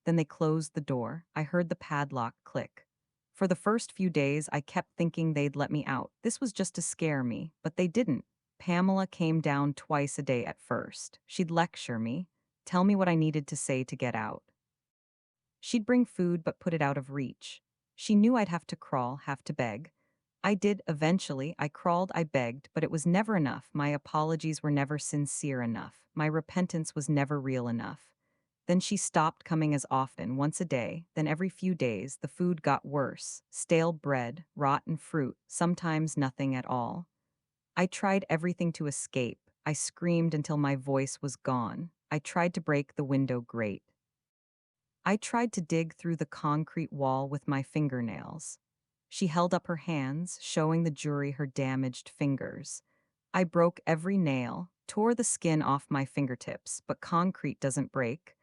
Then they closed the door. I heard the padlock click. For the first few days, I kept thinking they'd let me out. This was just to scare me, but they didn't. Pamela came down twice a day at first. She'd lecture me, tell me what I needed to say to get out. She'd bring food but put it out of reach. She knew I'd have to crawl, have to beg. I did eventually. I crawled, I begged, but it was never enough. My apologies were never sincere enough. My repentance was never real enough. Then she stopped coming as often, once a day. Then every few days, the food got worse. Stale bread, rotten fruit, sometimes nothing at all. I tried everything to escape. I screamed until my voice was gone. I tried to break the window grate. I tried to dig through the concrete wall with my fingernails. She held up her hands, showing the jury her damaged fingers. I broke every nail, tore the skin off my fingertips, but concrete doesn't break.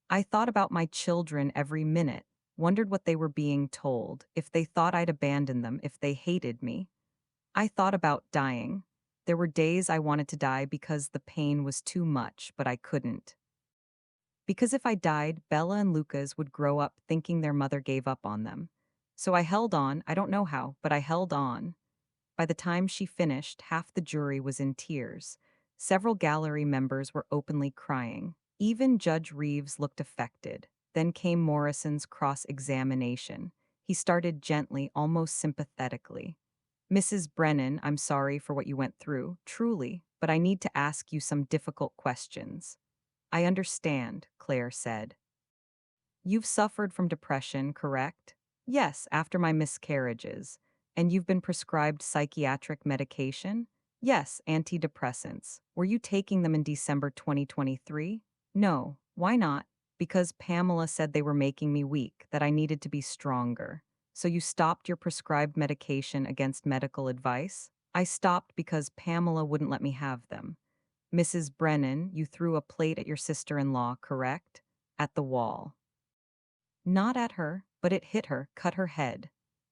I thought about my children every minute, wondered what they were being told, if they thought I'd abandon them, if they hated me. I thought about dying. There were days I wanted to die because the pain was too much, but I couldn't. Because if I died, Bella and Lucas would grow up thinking their mother gave up on them. So I held on. I don't know how, but I held on. By the time she finished, half the jury was in tears. Several gallery members were openly crying. Even Judge Reeves looked affected. Then came Morrison's cross-examination. He started gently, almost sympathetically. Mrs. Brennan, I'm sorry for what you went through, truly, but I need to ask you some difficult questions. I understand, Claire said. You've suffered from depression, correct? Yes, after my miscarriages. And you've been prescribed psychiatric medication? Yes, antidepressants. Were you taking them in December 2023? No. Why not? Because Pamela said they were making me weak, that I needed to be stronger. So you stopped your prescribed medication against medical advice? I stopped because Pamela wouldn't let me have them. Mrs. Brennan, you threw a plate at your sister-in-law, correct? At the wall. Not at her, but it hit her, cut her head.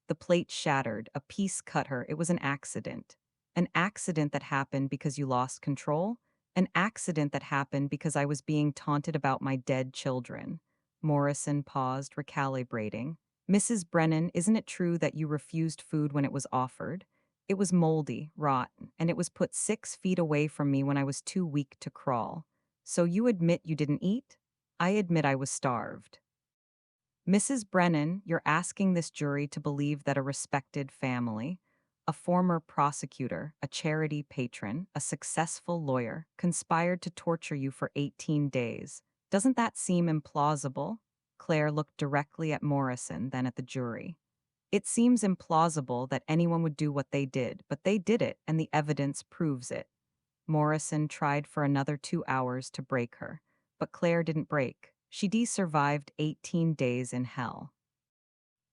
The plate shattered, a piece cut her. It was an accident. An accident that happened because you lost control? An accident that happened because I was being taunted about my dead children. Morrison paused, recalibrating. Mrs. Brennan, isn't it true that you refused food when it was offered? It was moldy, rotten, and it was put 6 feet away from me when I was too weak to crawl. So you admit you didn't eat? I admit I was starved. Mrs. Brennan, you're asking this jury to believe that a respected family, a former prosecutor, a charity patron, a successful lawyer, conspired to torture you for 18 days. Doesn't that seem implausible? Claire looked directly at Morrison, then at the jury. It seems implausible that anyone would do what they did, but they did it, and the evidence proves it. Morrison tried for another 2 hours to break her, but Claire didn't break. She survived 18 days in hell.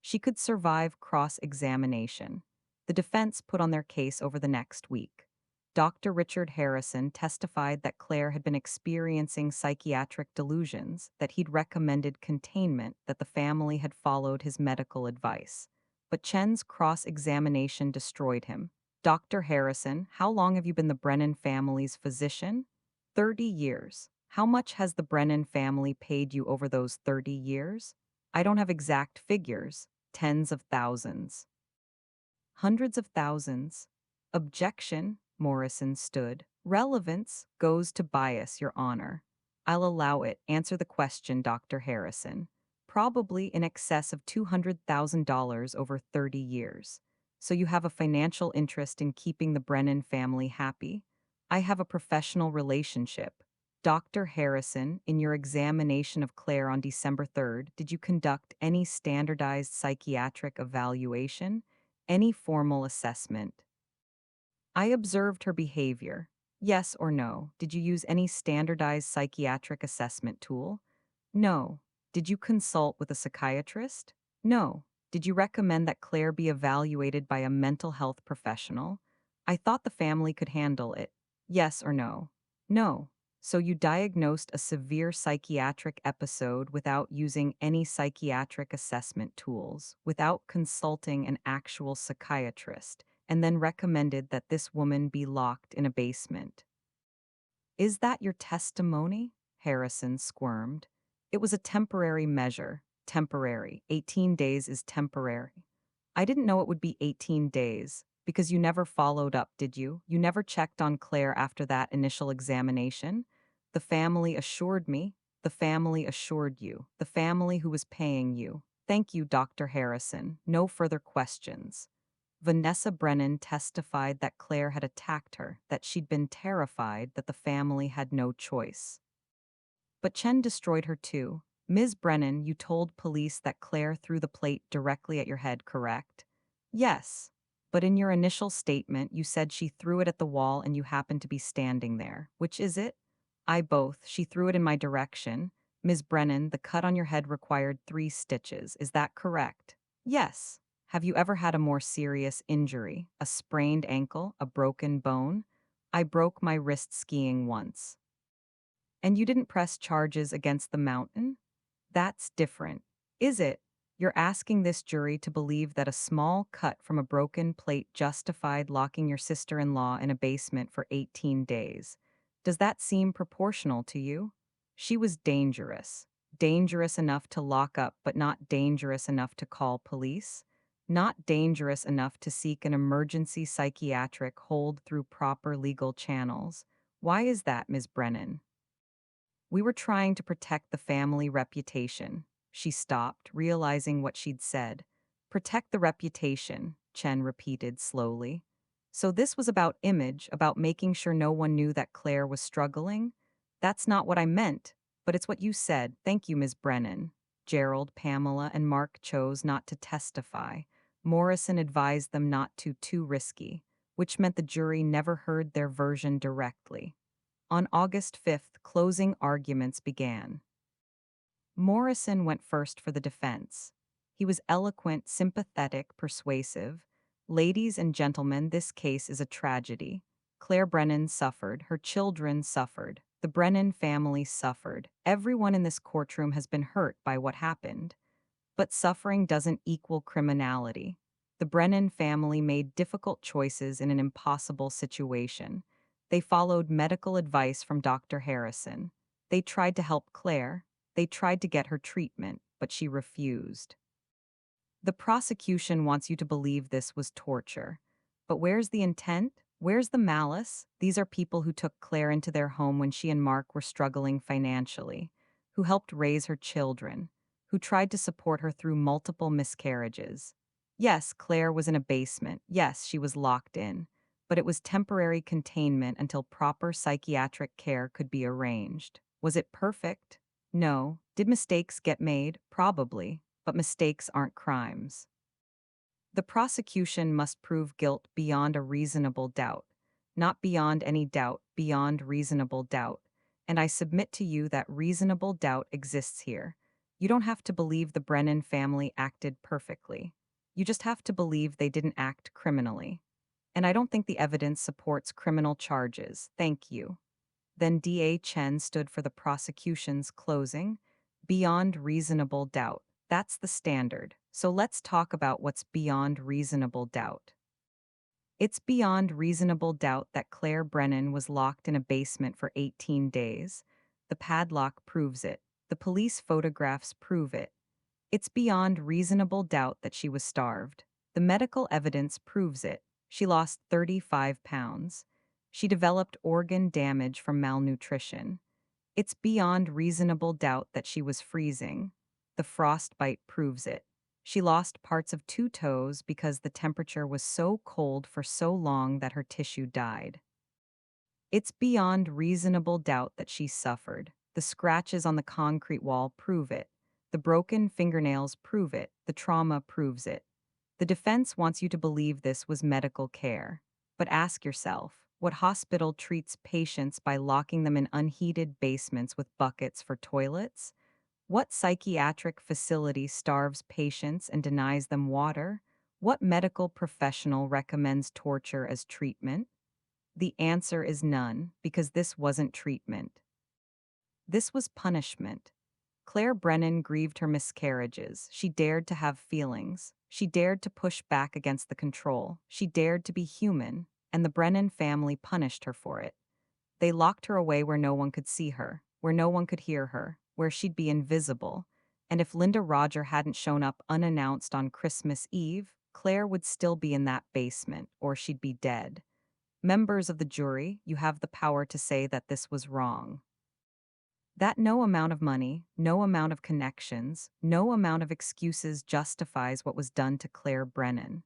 She could survive cross-examination. The defense put on their case over the next week. Dr. Richard Harrison testified that Claire had been experiencing psychiatric delusions, that he'd recommended containment, that the family had followed his medical advice. But Chen's cross-examination destroyed him. Dr. Harrison, how long have you been the Brennan family's physician? 30 years. How much has the Brennan family paid you over those 30 years? I don't have exact figures. Tens of thousands. Hundreds of thousands. Objection, Morrison stood. Relevance goes to bias, Your Honor. I'll allow it. Answer the question, Dr. Harrison. Probably in excess of $200,000 over 30 years. So you have a financial interest in keeping the Brennan family happy? I have a professional relationship. Dr. Harrison, in your examination of Claire on December 3rd, did you conduct any standardized psychiatric evaluation? Any formal assessment? I observed her behavior. Yes or no? Did you use any standardized psychiatric assessment tool? No. Did you consult with a psychiatrist? No. Did you recommend that Claire be evaluated by a mental health professional? I thought the family could handle it. Yes or no? No. So you diagnosed a severe psychiatric episode without using any psychiatric assessment tools, without consulting an actual psychiatrist, and then recommended that this woman be locked in a basement. Is that your testimony? Harrison squirmed. It was a temporary measure. Temporary. 18 days is temporary. I didn't know it would be 18 days, because you never followed up, did you? You never checked on Claire after that initial examination? The family assured me. The family assured you. The family who was paying you. Thank you, Dr. Harrison. No further questions. Vanessa Brennan testified that Claire had attacked her, that she'd been terrified, that the family had no choice. But Chen destroyed her too. Ms. Brennan, you told police that Claire threw the plate directly at your head, correct? Yes. But in your initial statement, you said she threw it at the wall and you happened to be standing there. Which is it? I both. She threw it in my direction. Ms. Brennan, the cut on your head required 3 stitches. Is that correct? Yes. Have you ever had a more serious injury? A sprained ankle? A broken bone? I broke my wrist skiing once. And you didn't press charges against the mountain? That's different. Is it? You're asking this jury to believe that a small cut from a broken plate justified locking your sister-in-law in a basement for 18 days. Does that seem proportional to you? She was dangerous. Dangerous enough to lock up, but not dangerous enough to call police? Not dangerous enough to seek an emergency psychiatric hold through proper legal channels. Why is that, Ms. Brennan? We were trying to protect the family reputation. She stopped, realizing what she'd said. Protect the reputation, Chen repeated slowly. So this was about image, about making sure no one knew that Claire was struggling? That's not what I meant, but it's what you said. Thank you, Ms. Brennan. Gerald, Pamela, and Mark chose not to testify. Morrison advised them not to, too risky, which meant the jury never heard their version directly. On August 5th, closing arguments began. Morrison went first for the defense. He was eloquent, sympathetic, persuasive. Ladies and gentlemen, this case is a tragedy. Claire Brennan suffered. Her children suffered. The Brennan family suffered. Everyone in this courtroom has been hurt by what happened. But suffering doesn't equal criminality. The Brennan family made difficult choices in an impossible situation. They followed medical advice from Dr. Harrison. They tried to help Claire. They tried to get her treatment, but she refused. The prosecution wants you to believe this was torture. But where's the intent? Where's the malice? These are people who took Claire into their home when she and Mark were struggling financially, who helped raise her children, who tried to support her through multiple miscarriages. Yes, Claire was in a basement. Yes, she was locked in. But it was temporary containment until proper psychiatric care could be arranged. Was it perfect? No. Did mistakes get made? Probably. But mistakes aren't crimes. The prosecution must prove guilt beyond a reasonable doubt. Not beyond any doubt, beyond reasonable doubt. And I submit to you that reasonable doubt exists here. You don't have to believe the Brennan family acted perfectly. You just have to believe they didn't act criminally. And I don't think the evidence supports criminal charges. Thank you. Then D.A. Chen stood for the prosecution's closing. Beyond reasonable doubt. That's the standard. So let's talk about what's beyond reasonable doubt. It's beyond reasonable doubt that Claire Brennan was locked in a basement for 18 days. The padlock proves it. The police photographs prove it. It's beyond reasonable doubt that she was starved. The medical evidence proves it. She lost 35 pounds. She developed organ damage from malnutrition. It's beyond reasonable doubt that she was freezing. The frostbite proves it. She lost parts of 2 toes because the temperature was so cold for so long that her tissue died. It's beyond reasonable doubt that she suffered. The scratches on the concrete wall prove it. The broken fingernails prove it. The trauma proves it. The defense wants you to believe this was medical care. But ask yourself, what hospital treats patients by locking them in unheated basements with buckets for toilets? What psychiatric facility starves patients and denies them water? What medical professional recommends torture as treatment? The answer is none, because this wasn't treatment. This was punishment. Claire Brennan grieved her miscarriages. She dared to have feelings. She dared to push back against the control. She dared to be human, and the Brennan family punished her for it. They locked her away where no one could see her, where no one could hear her, where she'd be invisible. And if Linda Roger hadn't shown up unannounced on Christmas Eve, Claire would still be in that basement, or she'd be dead. Members of the jury, you have the power to say that this was wrong. That no amount of money, no amount of connections, no amount of excuses justifies what was done to Claire Brennan.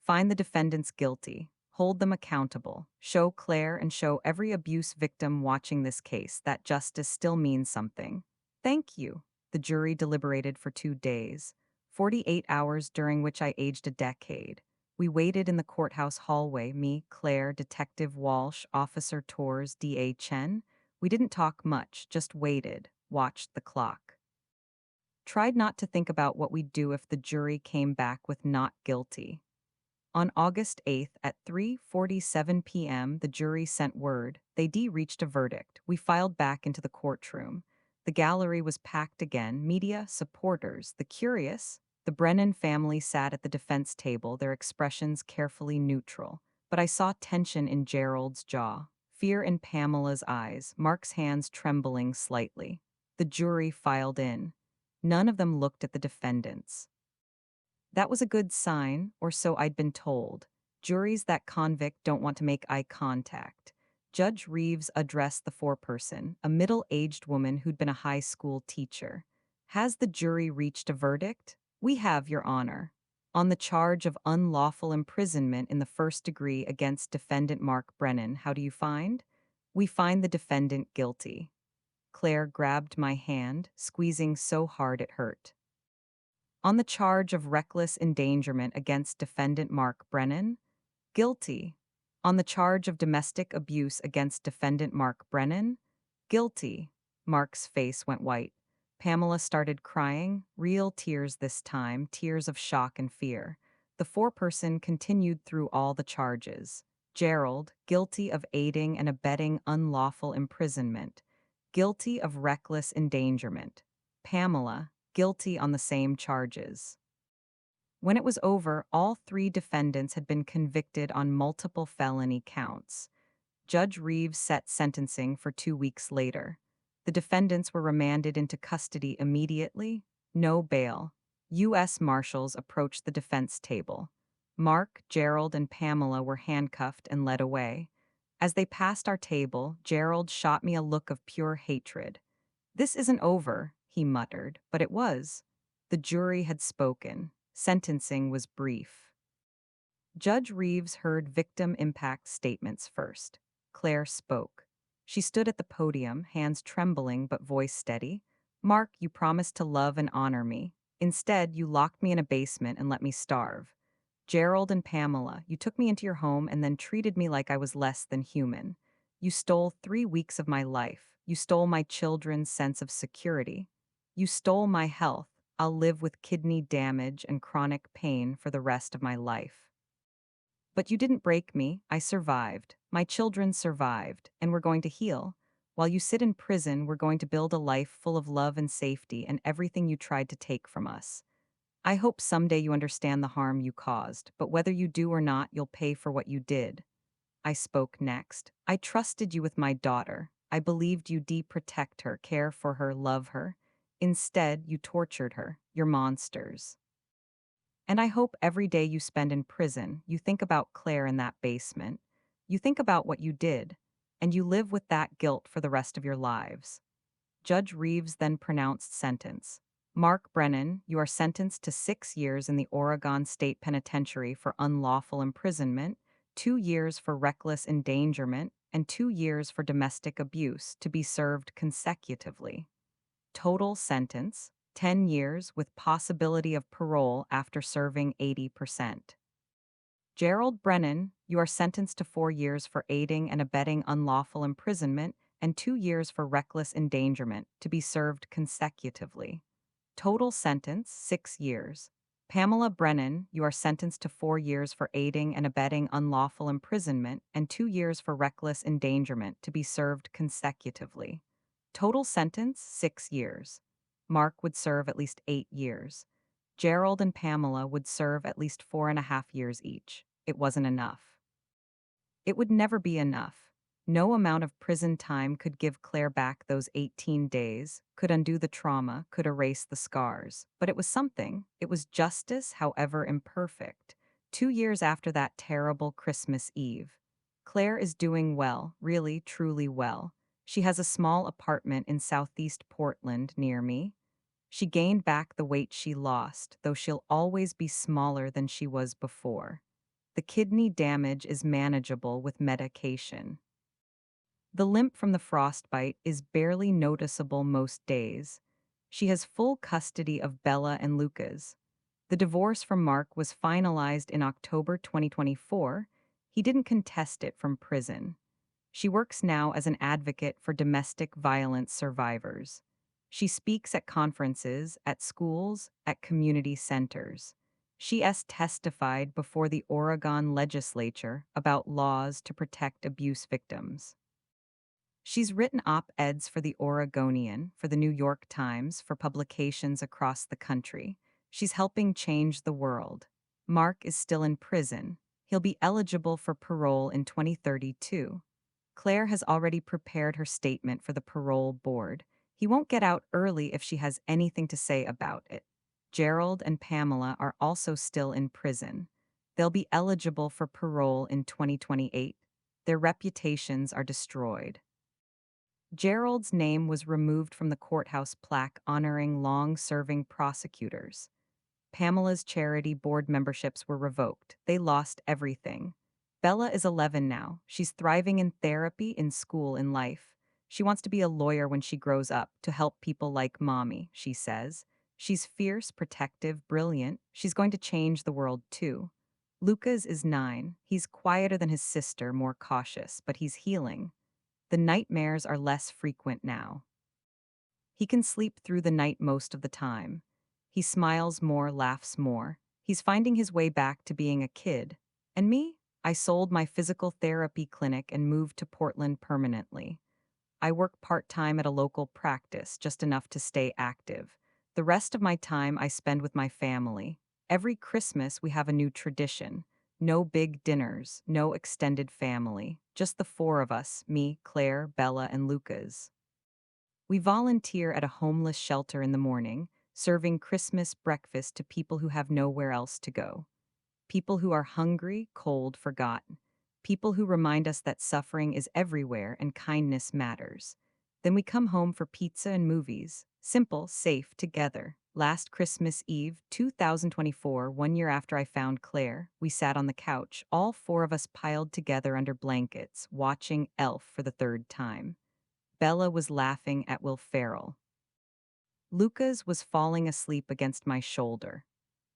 Find the defendants guilty. Hold them accountable. Show Claire and show every abuse victim watching this case that justice still means something. Thank you. The jury deliberated for 2 days, 48 hours during which I aged a decade. We waited in the courthouse hallway, me, Claire, Detective Walsh, Officer Torres, D.A. Chen. We didn't talk much, just waited, watched the clock. Tried not to think about what we'd do if the jury came back with not guilty. On August 8th at 3:47 p.m., the jury sent word. They reached a verdict. We filed back into the courtroom. The gallery was packed again. Media, supporters, the curious. The Brennan family sat at the defense table, their expressions carefully neutral. But I saw tension in Gerald's jaw, fear in Pamela's eyes, Mark's hands trembling slightly. The jury filed in. None of them looked at the defendants. That was a good sign, or so I'd been told. Juries that convict don't want to make eye contact. Judge Reeves addressed the foreperson, a middle-aged woman who'd been a high school teacher. Has the jury reached a verdict? We have, Your Honor. On the charge of unlawful imprisonment in the first degree against defendant Mark Brennan, how do you find? We find the defendant guilty. Claire grabbed my hand, squeezing so hard it hurt. On the charge of reckless endangerment against defendant Mark Brennan, guilty. On the charge of domestic abuse against defendant Mark Brennan, guilty. Mark's face went white. Pamela started crying, real tears this time, tears of shock and fear. The foreperson continued through all the charges. Gerald, guilty of aiding and abetting unlawful imprisonment. Guilty of reckless endangerment. Pamela, guilty on the same charges. When it was over, all three defendants had been convicted on multiple felony counts. Judge Reeves set sentencing for 2 weeks later. The defendants were remanded into custody immediately. No bail. U.S. Marshals approached the defense table. Mark, Gerald, and Pamela were handcuffed and led away. As they passed our table, Gerald shot me a look of pure hatred. "This isn't over," he muttered, but it was. The jury had spoken. Sentencing was brief. Judge Reeves heard victim impact statements first. Claire spoke. She stood at the podium, hands trembling but voice steady. "Mark, you promised to love and honor me. Instead, you locked me in a basement and let me starve. Gerald and Pamela, you took me into your home and then treated me like I was less than human. You stole 3 weeks of my life. You stole my children's sense of security. You stole my health. I'll live with kidney damage and chronic pain for the rest of my life. But you didn't break me. I survived. My children survived, and we're going to heal. While you sit in prison, we're going to build a life full of love and safety and everything you tried to take from us. I hope someday you understand the harm you caused, but whether you do or not, you'll pay for what you did." I spoke next. "I trusted you with my daughter. I believed you'd protect her, care for her, love her. Instead, you tortured her. You're monsters. And I hope every day you spend in prison, you think about Claire in that basement. You think about what you did, and you live with that guilt for the rest of your lives." Judge Reeves then pronounced sentence. "Mark Brennan, you are sentenced to 6 years in the Oregon State Penitentiary for unlawful imprisonment, 2 years for reckless endangerment, and 2 years for domestic abuse to be served consecutively. Total sentence, 10 years with possibility of parole after serving 80%. Gerald Brennan, you are sentenced to 4 years for aiding and abetting unlawful imprisonment and 2 years for reckless endangerment to be served consecutively. Total sentence, 6 years. Pamela Brennan, you are sentenced to 4 years for aiding and abetting unlawful imprisonment and 2 years for reckless endangerment to be served consecutively. Total sentence, 6 years. Mark would serve at least 8 years. Gerald and Pamela would serve at least 4.5 years each. It wasn't enough. It would never be enough. No amount of prison time could give Claire back those 18 days, could undo the trauma, could erase the scars. But it was something. It was justice, however imperfect. 2 years after that terrible Christmas Eve. Claire is doing well, really, truly well. She has a small apartment in southeast Portland near me. She gained back the weight she lost, though she'll always be smaller than she was before. The kidney damage is manageable with medication. The limp from the frostbite is barely noticeable most days. She has full custody of Bella and Lucas. The divorce from Mark was finalized in October 2024. He didn't contest it from prison. She works now as an advocate for domestic violence survivors. She speaks at conferences, at schools, at community centers. She has testified before the Oregon legislature about laws to protect abuse victims. She's written op-eds for the Oregonian, for the New York Times, for publications across the country. She's helping change the world. Mark is still in prison. He'll be eligible for parole in 2032. Claire has already prepared her statement for the parole board. He won't get out early if she has anything to say about it. Gerald and Pamela are also still in prison. They'll be eligible for parole in 2028. Their reputations are destroyed. Gerald's name was removed from the courthouse plaque honoring long-serving prosecutors. Pamela's charity board memberships were revoked. They lost everything. Bella is 11 now. She's thriving in therapy, in school, in life. She wants to be a lawyer when she grows up, to help people like Mommy, she says. She's fierce, protective, brilliant. She's going to change the world too. Lucas is 9. He's quieter than his sister, more cautious, but he's healing. The nightmares are less frequent now. He can sleep through the night most of the time. He smiles more, laughs more. He's finding his way back to being a kid. And me? I sold my physical therapy clinic and moved to Portland permanently. I work part-time at a local practice, just enough to stay active. The rest of my time I spend with my family. Every Christmas we have a new tradition. No big dinners, no extended family. Just the four of us, me, Claire, Bella, and Lucas. We volunteer at a homeless shelter in the morning, serving Christmas breakfast to people who have nowhere else to go. People who are hungry, cold, forgotten. People who remind us that suffering is everywhere and kindness matters. Then we come home for pizza and movies. Simple, safe, together. Last Christmas Eve, 2024, 1 year after I found Claire, we sat on the couch, all four of us piled together under blankets, watching Elf for the third time. Bella was laughing at Will Ferrell. Lucas was falling asleep against my shoulder.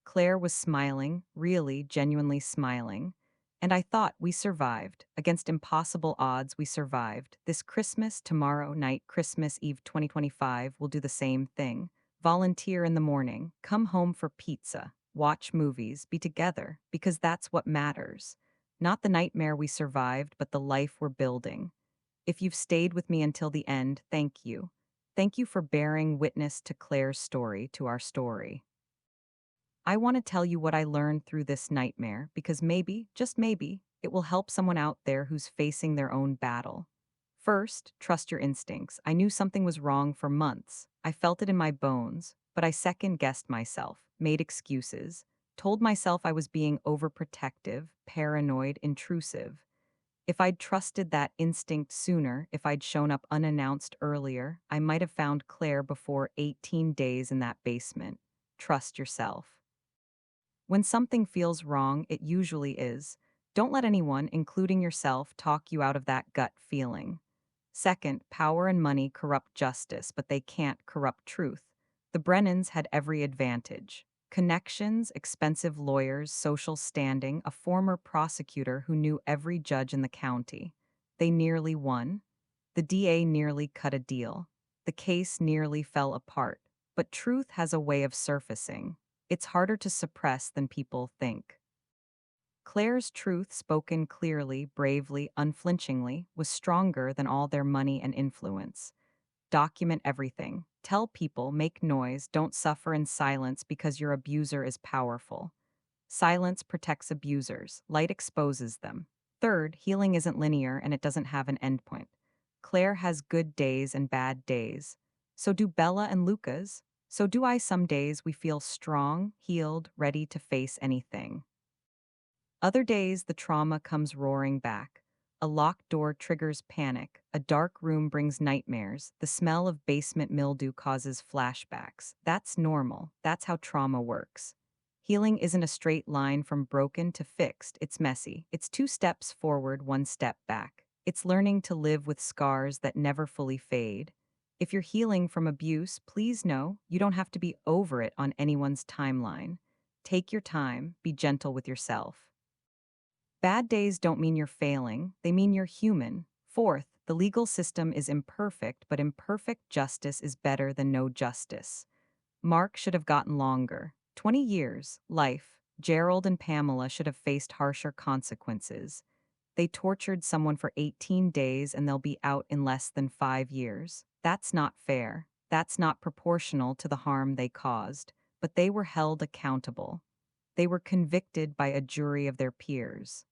Claire was smiling, really, genuinely smiling. And I thought we survived. Against impossible odds, we survived. This Christmas, tomorrow night, Christmas Eve 2025, we'll do the same thing. Volunteer in the morning, come home for pizza, watch movies, be together, because that's what matters. Not the nightmare we survived, but the life we're building. If you've stayed with me until the end, thank you. Thank you for bearing witness to Claire's story, to our story. I want to tell you what I learned through this nightmare because maybe, just maybe, it will help someone out there who's facing their own battle. First, trust your instincts. I knew something was wrong for months. I felt it in my bones, but I second-guessed myself, made excuses, told myself I was being overprotective, paranoid, intrusive. If I'd trusted that instinct sooner, if I'd shown up unannounced earlier, I might have found Claire before 18 days in that basement. Trust yourself. When something feels wrong, it usually is. Don't let anyone, including yourself, talk you out of that gut feeling. Second, power and money corrupt justice, but they can't corrupt truth. The Brennans had every advantage. Connections, expensive lawyers, social standing, a former prosecutor who knew every judge in the county. They nearly won. The DA nearly cut a deal. The case nearly fell apart. But truth has a way of surfacing. It's harder to suppress than people think. Claire's truth, spoken clearly, bravely, unflinchingly, was stronger than all their money and influence. Document everything. Tell people, make noise, don't suffer in silence because your abuser is powerful. Silence protects abusers. Light exposes them. Third, healing isn't linear and it doesn't have an endpoint. Claire has good days and bad days. So do Bella and Lucas. So do I. Some days we feel strong, healed, ready to face anything. Other days the trauma comes roaring back. A locked door triggers panic, a dark room brings nightmares, the smell of basement mildew causes flashbacks. That's normal. That's how trauma works. Healing isn't a straight line from broken to fixed. It's messy. It's 2 steps forward, 1 step back. It's learning to live with scars that never fully fade. If you're healing from abuse, please know you don't have to be over it on anyone's timeline. Take your time, be gentle with yourself. Bad days don't mean you're failing, they mean you're human. Fourth, the legal system is imperfect, but imperfect justice is better than no justice. Mark should have gotten longer. 20 years, life. Gerald and Pamela should have faced harsher consequences. They tortured someone for 18 days and they'll be out in less than 5 years. That's not fair. That's not proportional to the harm they caused. But they were held accountable. They were convicted by a jury of their peers.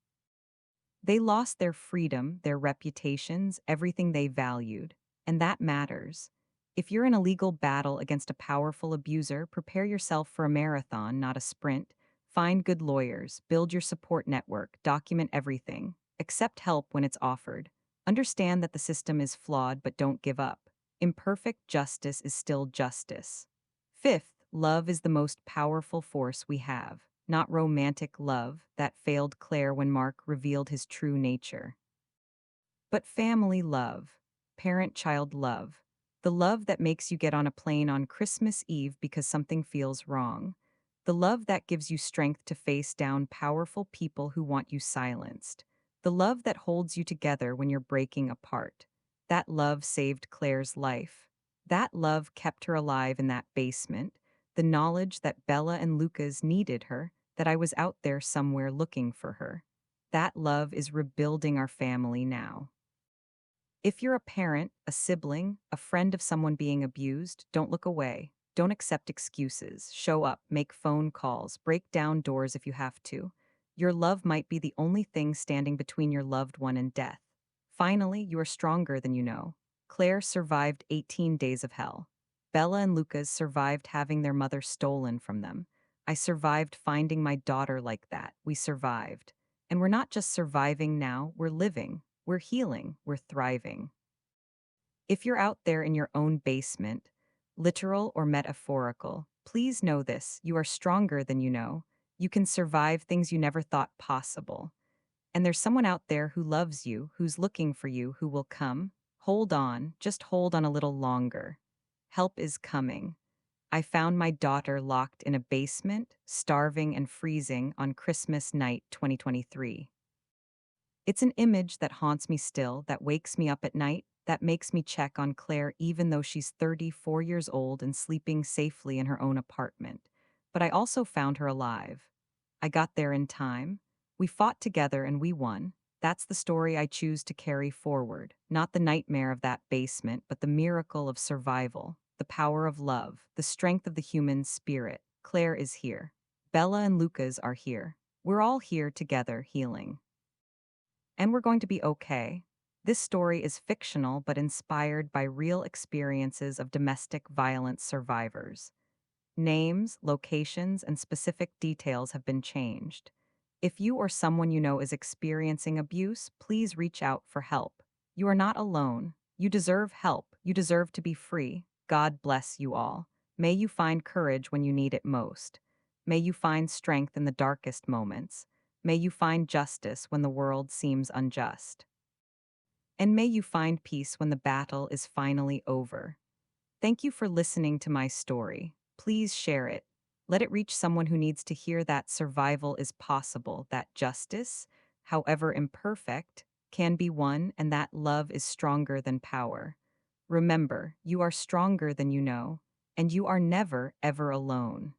They lost their freedom, their reputations, everything they valued. And that matters. If you're in a legal battle against a powerful abuser, prepare yourself for a marathon, not a sprint. Find good lawyers, build your support network, document everything. Accept help when it's offered. Understand that the system is flawed, but don't give up. Imperfect justice is still justice. Fifth, love is the most powerful force we have, not romantic love that failed Claire when Mark revealed his true nature, but family love, parent child love, the love that makes you get on a plane on Christmas Eve because something feels wrong, the love that gives you strength to face down powerful people who want you silenced, the love that holds you together when you're breaking apart. That love saved Claire's life. That love kept her alive in that basement, the knowledge that Bella and Lucas needed her, that I was out there somewhere looking for her. That love is rebuilding our family now. If you're a parent, a sibling, a friend of someone being abused, don't look away. Don't accept excuses. Show up, make phone calls, break down doors if you have to. Your love might be the only thing standing between your loved one and death. Finally, you are stronger than you know. Claire survived 18 days of hell. Bella and Lucas survived having their mother stolen from them. I survived finding my daughter like that. We survived. And we're not just surviving now, we're living. We're healing, we're thriving. If you're out there in your own basement, literal or metaphorical, please know this: you are stronger than you know. You can survive things you never thought possible. And there's someone out there who loves you, who's looking for you, who will come. Hold on, just hold on a little longer. Help is coming. I found my daughter locked in a basement, starving and freezing on Christmas night 2023. It's an image that haunts me still, that wakes me up at night, that makes me check on Claire even though she's 34 years old and sleeping safely in her own apartment. But I also found her alive. I got there in time. We fought together and we won. That's the story I choose to carry forward. Not the nightmare of that basement, but the miracle of survival, the power of love, the strength of the human spirit. Claire is here. Bella and Lucas are here. We're all here together, healing. And we're going to be okay. This story is fictional but inspired by real experiences of domestic violence survivors. Names, locations, and specific details have been changed. If you or someone you know is experiencing abuse, please reach out for help. You are not alone. You deserve help. You deserve to be free. God bless you all. May you find courage when you need it most. May you find strength in the darkest moments. May you find justice when the world seems unjust. And may you find peace when the battle is finally over. Thank you for listening to my story. Please share it. Let it reach someone who needs to hear that survival is possible, that justice, however imperfect, can be won, and that love is stronger than power. Remember, you are stronger than you know, and you are never, ever alone.